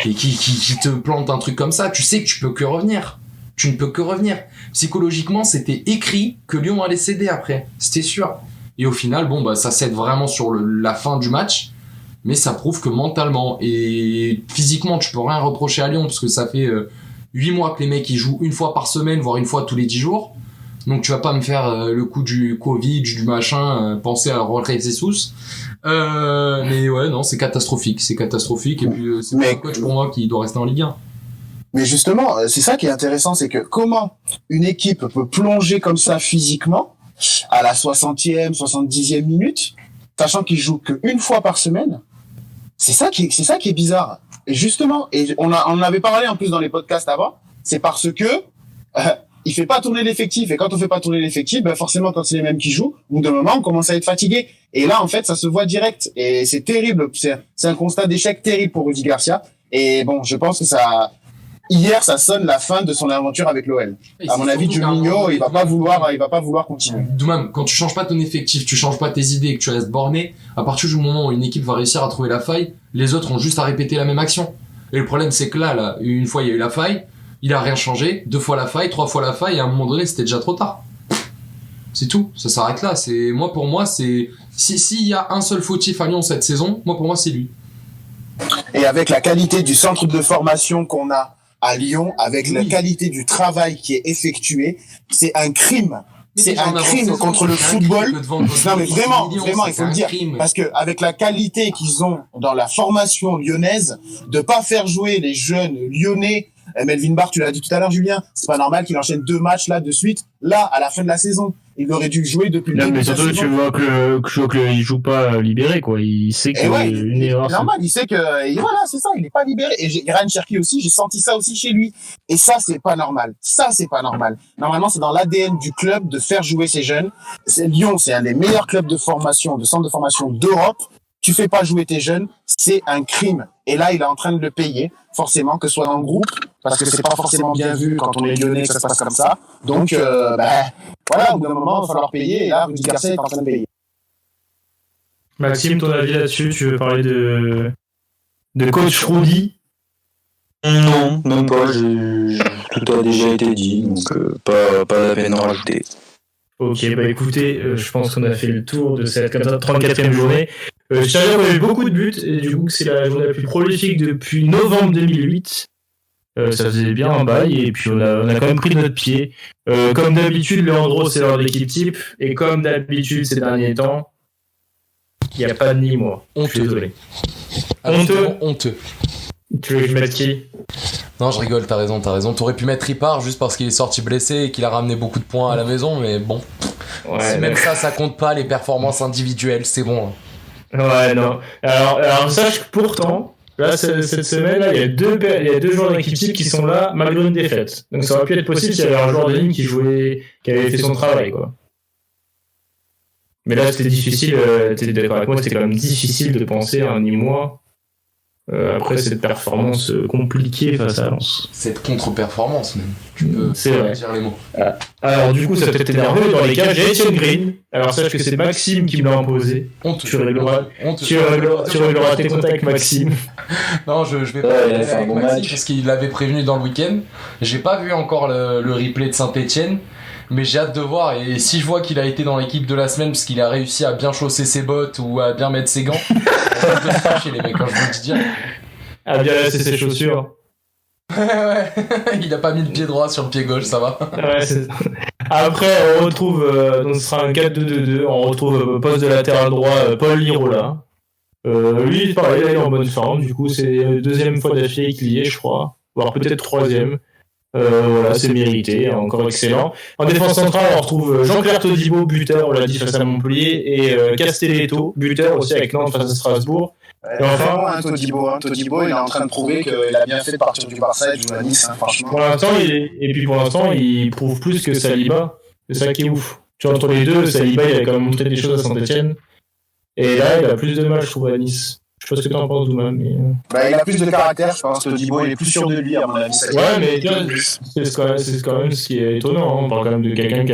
Et qui te plante un truc comme ça, tu sais que tu peux que revenir. Tu ne peux que revenir. Psychologiquement, c'était écrit que Lyon allait céder après. C'était sûr. Et au final, ça cède vraiment sur la fin du match. Mais ça prouve que mentalement et physiquement, tu peux rien reprocher à Lyon parce que ça fait 8 mois que les mecs ils jouent une fois par semaine, voire une fois tous les 10 jours. Donc tu vas pas me faire le coup du Covid, du machin, penser à Jorge Jesus. Mais ouais, non, c'est catastrophique. C'est catastrophique. Et puis c'est pas un coach pour moi qui doit rester en Ligue 1. Mais justement, c'est ça qui est intéressant, c'est que comment une équipe peut plonger comme ça physiquement à la 60e, 70e minute, sachant qu'ils jouent qu'une fois par semaine. C'est ça qui est bizarre. Et justement, et on en avait parlé en plus dans les podcasts avant, c'est parce que il fait pas tourner l'effectif, et quand on fait pas tourner l'effectif, forcément quand c'est les mêmes qui jouent, au bout d'un moment on commence à être fatigué. Et là en fait ça se voit direct, et c'est terrible. C'est un constat d'échec terrible pour Rudy Garcia. Et bon, je pense que hier, ça sonne la fin de son aventure avec l'OL. À mon avis, Juninho, il va pas vouloir continuer. Doumam, quand tu changes pas ton effectif, tu changes pas tes idées et que tu restes borné, à partir du moment où une équipe va réussir à trouver la faille, les autres ont juste à répéter la même action. Et le problème, c'est que là, une fois il y a eu la faille, il a rien changé, 2 fois la faille, 3 fois la faille, et à un moment donné, c'était déjà trop tard. C'est tout, ça s'arrête là. Pour moi, s'il y a un seul fautif à Lyon cette saison, pour moi, c'est lui. Et avec la qualité du centre de formation qu'on a à Lyon, avec la qualité du travail qui est effectué, c'est un crime. C'est un crime contre le football. Non mais vraiment, il faut le dire. Parce que avec la qualité qu'ils ont dans la formation lyonnaise, de pas faire jouer les jeunes lyonnais, Melvin Barr, tu l'as dit tout à l'heure, Julien, c'est pas normal qu'il enchaîne 2 matchs là de suite, là, à la fin de la saison. Il aurait dû jouer depuis le début. Mais surtout, tu vois qu'il joue pas libéré, quoi. Il sait que une erreur. C'est normal, il sait que, et voilà, c'est ça, il est pas libéré. Et Ryan Cherki aussi, j'ai senti ça aussi chez lui. Et ça, c'est pas normal. Normalement, c'est dans l'ADN du club de faire jouer ces jeunes. Lyon, c'est un des meilleurs clubs de formation, de centre de formation d'Europe. Tu fais pas jouer tes jeunes, c'est un crime. Et là, il est en train de le payer, forcément, que ce soit dans le groupe, parce que c'est pas forcément bien vu quand on est lyonnais que ça se passe comme ça. Donc, voilà, au bout d'un moment, il va falloir payer, et là, Rudy Garcia est en train de payer. Maxime, ton avis là-dessus, tu veux parler de coach Rudy? Non, même pas, tout a déjà été dit, donc pas la peine d'en rajouter. Ok, écoutez, je pense qu'on a fait le tour de cette 34e journée. Je savais qu'on a eu beaucoup de buts, et du coup, c'est la journée la plus prolifique depuis novembre 2008. Ça faisait bien un bail, et puis on a quand même pris notre pied. Comme d'habitude, Leandro, c'est l'heure de l'équipe type, et comme d'habitude ces derniers temps, il n'y a pas de ni moi. Je suis désolé. Honteux. Tu veux que je mette qui? Non, je rigole, t'as raison. T'aurais pu mettre Ripard juste parce qu'il est sorti blessé et qu'il a ramené beaucoup de points à la maison, mais bon. Ouais, même ça compte pas, les performances individuelles, c'est bon. Ouais, non. Alors sache que pourtant, là, cette semaine, là, il y a deux joueurs de l'équipe type qui sont là malgré une défaite. Donc ça aurait pu être possible s'il y avait un joueur de ligne qui avait fait son travail, quoi. Mais là, c'était difficile, t'es d'accord avec moi, c'était quand même difficile de penser à un ni-moi. Après cette performance compliquée face à Lens. Cette contre-performance même. Tu peux dire les mots. Alors du coup ça peut-être énervé dans les cas, j'ai Etienne Green. Alors sache que c'est Maxime qui me l'a imposé. Tu régleras tes contacts avec Maxime. Non, je vais pas avec Maxime parce qu'il l'avait prévenu dans le week-end. J'ai pas vu encore le replay de Saint-Etienne. Mais j'ai hâte de voir, et si je vois qu'il a été dans l'équipe de la semaine parce qu'il a réussi à bien chausser ses bottes ou à bien mettre ses gants, on va te fâcher les mecs, quand je vous le dis. À bien laisser ses chaussures. Ouais, il a pas mis le pied droit sur le pied gauche, ça va. Ouais, après, on retrouve, donc ce sera un 4-2-2-2, on retrouve poste de latéral droit Paul Lirola. Lui, pareil, il est en bonne forme, du coup c'est la 2e fois d'affilée qu'il y est, je crois, voire peut-être 3e. Voilà, c'est mérité, encore excellent. En défense centrale, on retrouve Jean-Claire Todibo, buteur, on l'a dit, face à Montpellier, et Castelletto, buteur aussi avec Nantes face à Strasbourg. Et enfin, Todibo, il est en train de prouver qu'il a bien fait de partir du Barça et de jouer à Nice, franchement. Pour l'instant, il prouve plus que Saliba. C'est ça qui est ouf. Tu vois, entre les deux, Saliba, il a quand même montré des choses à Saint-Etienne. Et là, il a plus de mal, je trouve, à Nice. Je sais pas ce que t'en penses, Doumam. Mais... il a plus de caractère, je pense. Todibo, il est plus sûr de lui, à mon avis. Ouais, mais c'est quand même ce qui est étonnant. Hein. On parle quand même de quelqu'un qui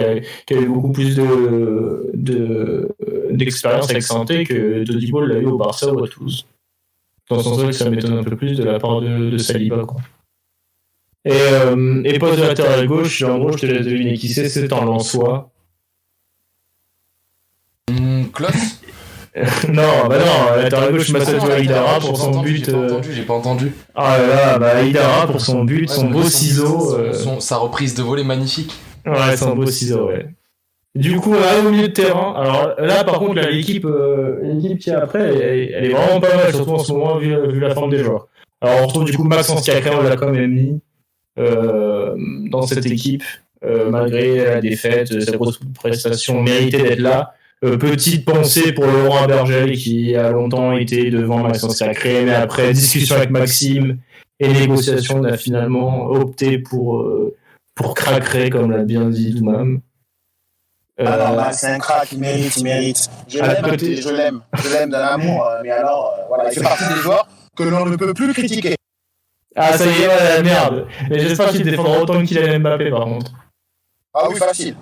a eu beaucoup plus d'expérience avec Santé que Todibo l'a eu au Barça ou à Toulouse. Dans ce sens-là, que ça m'étonne un peu plus de la part de Saliba, quoi. Et poste de latéral gauche, en gros, je te laisse deviner qui c'est un Lensois. Klaus. Non, latéral gauche, Massadio Aïdara pour son but. J'ai pas entendu. Ah là là, Aïdara pour son but, son beau ciseau. Sa reprise de volée magnifique. Ouais, son beau ciseau, ouais. Du coup, là, au milieu de terrain, alors là, par contre, là, l'équipe qui est après, elle est vraiment pas mal, surtout en ce moment, vu la forme des joueurs. Alors, on retrouve du coup Maxence Cacré, on l'a quand même mis dans cette équipe, malgré la défaite, sa grosse prestation méritait d'être là. Petite pensée pour Laurent Berger qui a longtemps été devant Maxence Cacré, mais après discussion avec Maxime et négociation, on a finalement opté pour Cacré, comme l'a bien dit Doumam. C'est un crack, il mérite. Je l'aime d'un amour, mais alors, voilà, il fait partie des joueurs que l'on ne peut plus critiquer. Ah, ça y est, la merde. Mais j'espère qu'il défendra autant qu'il a Mbappé, par contre. Ah oui, facile.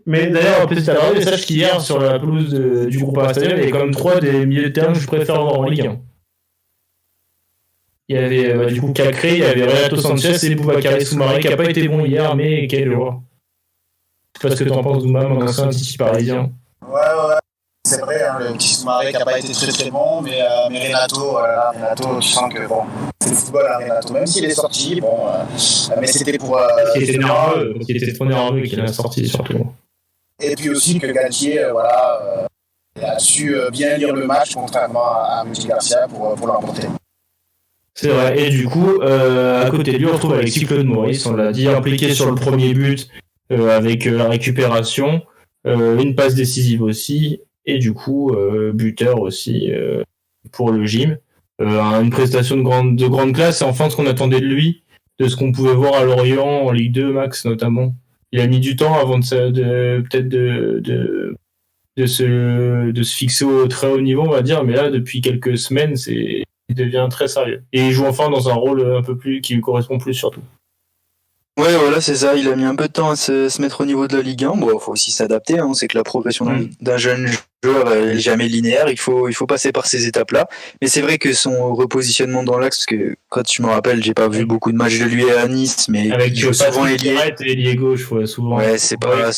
Mais d'ailleurs, petit à l'heure, sache qu'hier, sur la pelouse du groupe Stadium, il y avait quand même 3 des milieux de terrain que je préfère voir en Ligue 1. Il y avait du coup Cacré, il y avait Renato Sanchez et Boubakary Soumaré qui n'a pas été bon hier, mais quel joueur. Je sais pas ce que t'en penses, Doumam, un ancien Titi parisien. Ouais. C'est vrai, hein, le petit Soumaré qui n'a pas été très très bon, mais Renato, tu sens que bon, c'est le football à Renato. Même s'il est sorti, mais c'était pour. Il était nerveux, il était trop nerveux qu'il a sorti surtout. Et puis aussi que Galtier, a su bien lire le match, contrairement à Mehdi Garcia, pour l'emporter. C'est vrai, et du coup, à côté de lui, on retrouve Alexis Claude Maurice, on l'a dit, impliqué sur le premier but, avec la récupération, une passe décisive aussi. Et du coup, buteur aussi pour le gym. Une prestation de grande classe, et enfin ce qu'on attendait de lui, de ce qu'on pouvait voir à Lorient, en Ligue 2, Max notamment. Il a mis du temps avant de se fixer au très haut niveau, on va dire, mais là, depuis quelques semaines, il devient très sérieux. Et il joue enfin dans un rôle un peu plus qui lui correspond plus surtout. Ouais, voilà, c'est ça. Il a mis un peu de temps à se mettre au niveau de la Ligue 1. Bon, il faut aussi s'adapter. Hein. C'est que la progression d'un jeune joueur est jamais linéaire. Il faut passer par ces étapes-là. Mais c'est vrai que son repositionnement dans l'axe, parce que quand je me rappelle, j'ai pas vu beaucoup de matchs de lui à Nice, mais avec il joue souvent ailier gauche, ouais, souvent. Ouais, c'est pas là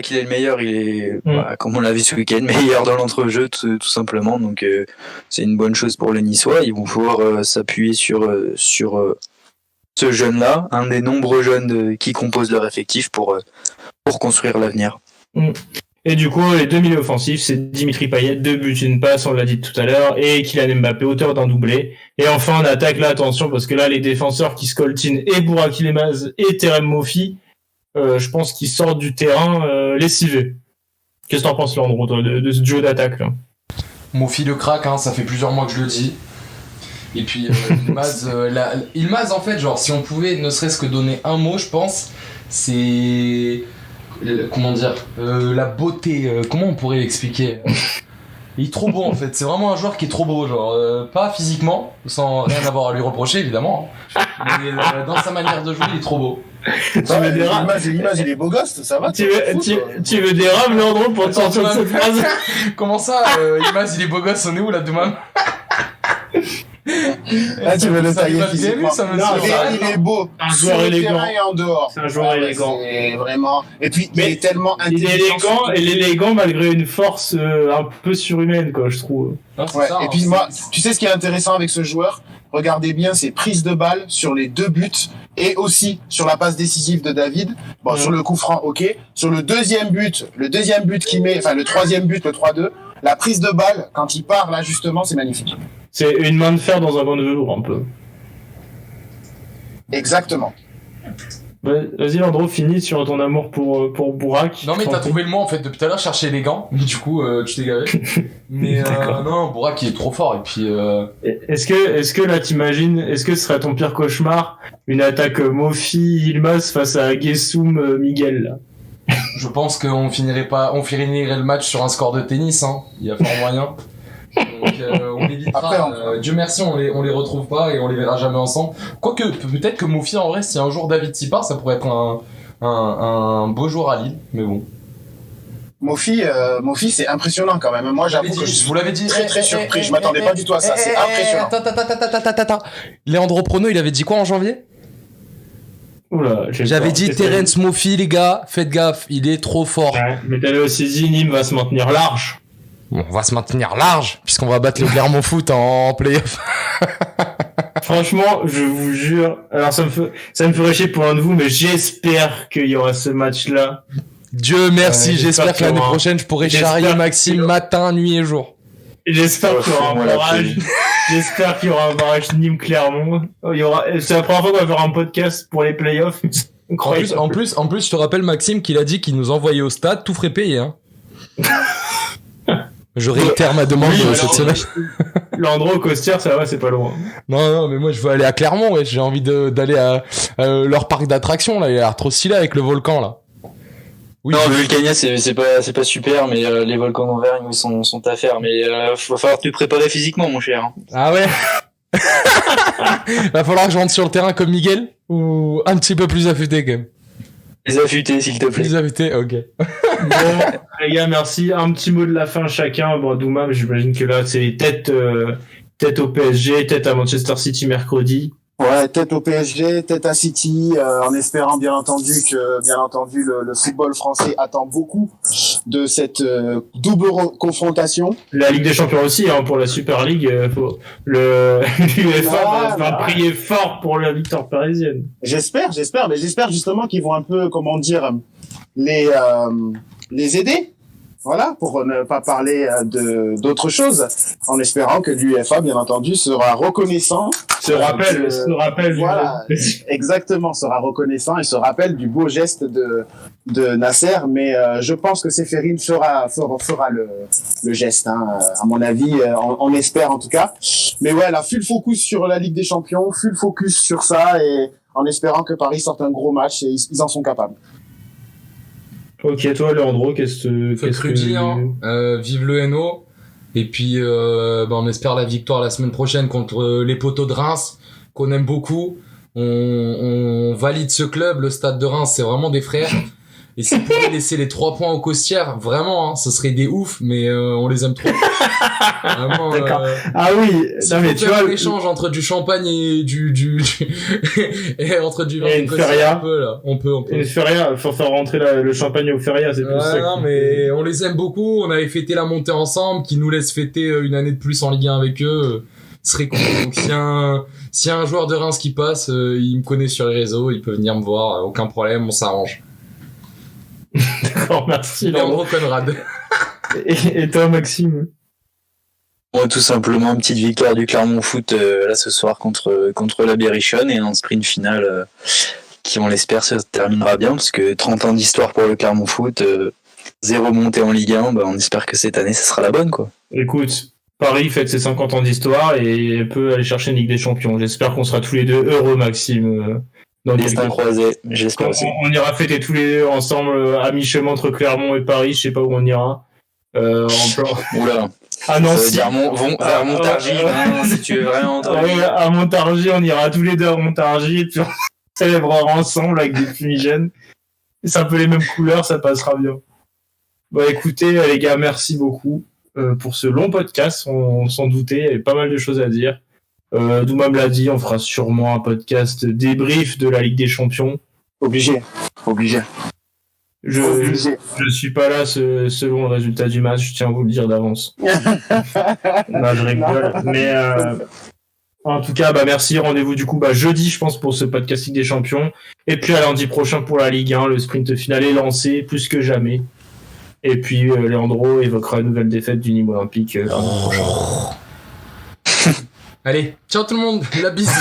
qu'il est le meilleur. Il est, comme on l'a vu ce week-end, meilleur dans l'entrejeu, tout simplement. Donc, c'est une bonne chose pour les Niçois. Ils vont pouvoir s'appuyer sur ce jeune-là, un des nombreux jeunes qui composent leur effectif pour construire l'avenir. Et du coup, les deux milieux offensifs, c'est Dimitri Payet, 2 buts, une passe, on l'a dit tout à l'heure, et Kylian Mbappé, auteur d'un doublé. Et enfin, on attaque là, attention, parce que là, les défenseurs qui scoltinent et Bouraki Lemaz et Terem Mofi, je pense qu'ils sortent du terrain lessivés. Qu'est-ce que t'en penses, Landreau, de ce duo d'attaque là? Mofi le crack, hein, ça fait plusieurs mois que je le dis. Et puis Ilmaz, en fait, genre, si on pouvait ne serait-ce que donner un mot, je pense, c'est comment dire, la beauté. Comment on pourrait l'expliquer? Il est trop beau, en fait. C'est vraiment un joueur qui est trop beau, genre pas physiquement, sans rien avoir à lui reprocher évidemment, mais dans sa manière de jouer, il est trop beau. Ilmaz, il est beau gosse, ça va? Tu veux des rames, Landreau, pour te sortir de cette phrase? Comment ça, Ilmaz, il est beau gosse? On est où là, Doumam? Là, tu veux le tailler physiquement. Il est beau. Un joueur élégant. Et en dehors. C'est un joueur élégant. C'est vraiment. Et puis, il est tellement intelligent. Il est élégant malgré une force un peu surhumaine, quoi, je trouve. Non, ça, et puis, moi, tu sais ce qui est intéressant avec ce joueur? Regardez bien ses prises de balles sur les 2 buts et aussi sur la passe décisive de David. Bon, sur le coup franc, ok. Sur le deuxième but qu'il met, enfin le troisième but, le 3-2, la prise de balle, quand il part là justement, c'est magnifique. C'est une main de fer dans un gant de velours, un peu. Exactement. Vas-y, Landreau, finis sur ton amour pour Bourak. Non, mais t'as trouvé le mot en fait depuis tout à l'heure, chercher élégant. Du coup, tu t'es gavé. Mais non, Bourak il est trop fort. Et puis. Est-ce que là, t'imagines, est-ce que ce serait ton pire cauchemar, une attaque Mofi Yilmaz face à Gessoum Miguel là? Je pense qu'on finirait le match sur un score de tennis. Hein. Il y a fort moyen. Donc on évitera. Dieu merci, on les retrouve pas et on les verra jamais ensemble. Quoique peut-être que Mofi en vrai, si un jour David s'y part, ça pourrait être un beau jour à Lille. Mais bon. Mofi, c'est impressionnant quand même. Moi, j'avoue que je vous l'avais dit. Très très surpris. Je m'attendais pas du tout à ça. C'est impressionnant. Attends. Léandro Prono, il avait dit quoi en janvier? Oula, j'avais dit Terence Mofi, les gars, faites gaffe, il est trop fort. Ouais, mais t'avais aussi dit Nîmes va se maintenir large. Bon, on va se maintenir large, puisqu'on va battre le Clermont Foot en play-off. Franchement, je vous jure, alors ça me ferait chier pour un de vous, mais j'espère qu'il y aura ce match-là. Dieu merci, j'espère que l'année prochaine, je pourrai charrier Maxime matin, nuit et jour. J'espère qu'il y aura un barrage. J'espère qu'il y aura un barrage Nîmes-Clermont. C'est la première fois qu'on va faire un podcast pour les playoffs. En plus, je te rappelle, Maxime, qu'il a dit qu'il nous envoyait au stade, tout frais payé, hein. Je réitère ma demande cette semaine. Landreau, Costière, ça va, c'est pas loin. Non, mais moi, je veux aller à Clermont, ouais. J'ai envie d'aller à leur parc d'attractions, là. Il a l'air trop stylé avec le volcan, là. Oui, non, le Vulcania, c'est pas super, mais les volcans d'Auvergne sont à faire. Mais va falloir te préparer physiquement, mon cher. Ah ouais. Va falloir que je rentre sur le terrain comme Miguel, ou un petit peu plus affûté, quand même. Les affûtés, s'il te plaît. Les affûtés, ok. Bon, les gars, merci. Un petit mot de la fin chacun. Bon, Douma, j'imagine que là, c'est tête au PSG, tête à Manchester City mercredi. Ouais, tête au PSG, tête à City, en espérant bien entendu le football français attend beaucoup de cette double confrontation. La Ligue des Champions aussi, hein, pour la Super League, l'UEFA va prier fort pour la victoire parisienne. J'espère justement qu'ils vont un peu, comment dire, les aider. Voilà, pour ne pas parler d'autre chose, en espérant que l'UEFA, bien entendu, sera reconnaissant. Se rappelle. Voilà, exactement, sera reconnaissant et se rappelle du beau geste de Nasser. Mais je pense que Séphérine fera le geste, hein, à mon avis, on espère en tout cas. Mais ouais, là, full focus sur la Ligue des Champions, full focus sur ça, et en espérant que Paris sorte un gros match, et ils en sont capables. Ok, toi, Leandro, qu'est-ce que tu dis, hein, vive le NO. Et puis, on espère la victoire la semaine prochaine contre les Poteaux de Reims, qu'on aime beaucoup. On valide ce club, le Stade de Reims, c'est vraiment des frères. Et s'ils pouvaient laisser les 3 points aux Costières, vraiment, hein, ce serait des ouf, mais on les aime trop. Vraiment. Ah oui, non mais tu vois l'échange entre du champagne et et entre du vin et une feria. On peut. Une feria, faut faire rentrer le champagne au feria, c'est plus ça. Non, mais on les aime beaucoup. On avait fêté la montée ensemble, qui nous laisse fêter une année de plus en Ligue 1 avec eux. Ce serait cool. Donc s'il y a un joueur de Reims qui passe, il me connaît sur les réseaux, il peut venir me voir, aucun problème, on s'arrange. D'accord, merci. Leandro Conrad. Et toi, Maxime? Moi, tout simplement, une petite victoire du Clermont Foot là ce soir contre la Berrichonne, et un sprint final qui, on l'espère, se terminera bien, parce que 30 ans d'histoire pour le Clermont Foot, 0 montée en Ligue 1, on espère que cette année, ce sera la bonne, quoi. Écoute, Paris fête ses 50 ans d'histoire et peut aller chercher une Ligue des Champions. J'espère qu'on sera tous les deux heureux, Maxime. Destin croisé, j'espère aussi. On ira fêter tous les deux ensemble à mi-chemin entre Clermont et Paris, je sais pas où on ira. En plan. Oula. Ah non, si. Vers Montargis, si tu veux vraiment. À Montargis, on ira tous les deux à Montargis et puis on célébrera ensemble avec des fumigènes. C'est un peu les mêmes couleurs, ça passera bien. Bon, écoutez, les gars, merci beaucoup pour ce long podcast. On s'en doutait, il y avait pas mal de choses à dire. Douma me l'a dit, on fera sûrement un podcast débrief de la Ligue des Champions. Obligé. Je suis pas là selon le résultat du match, je tiens à vous le dire d'avance. Non, je rigole. Mais en tout cas, merci. Rendez-vous du coup jeudi, je pense, pour ce podcast Ligue des Champions. Et puis à lundi prochain pour la Ligue 1, le sprint final est lancé plus que jamais. Et puis Leandro évoquera une nouvelle défaite du Nîmes Olympique lundi prochain. Allez, ciao tout le monde, la bise.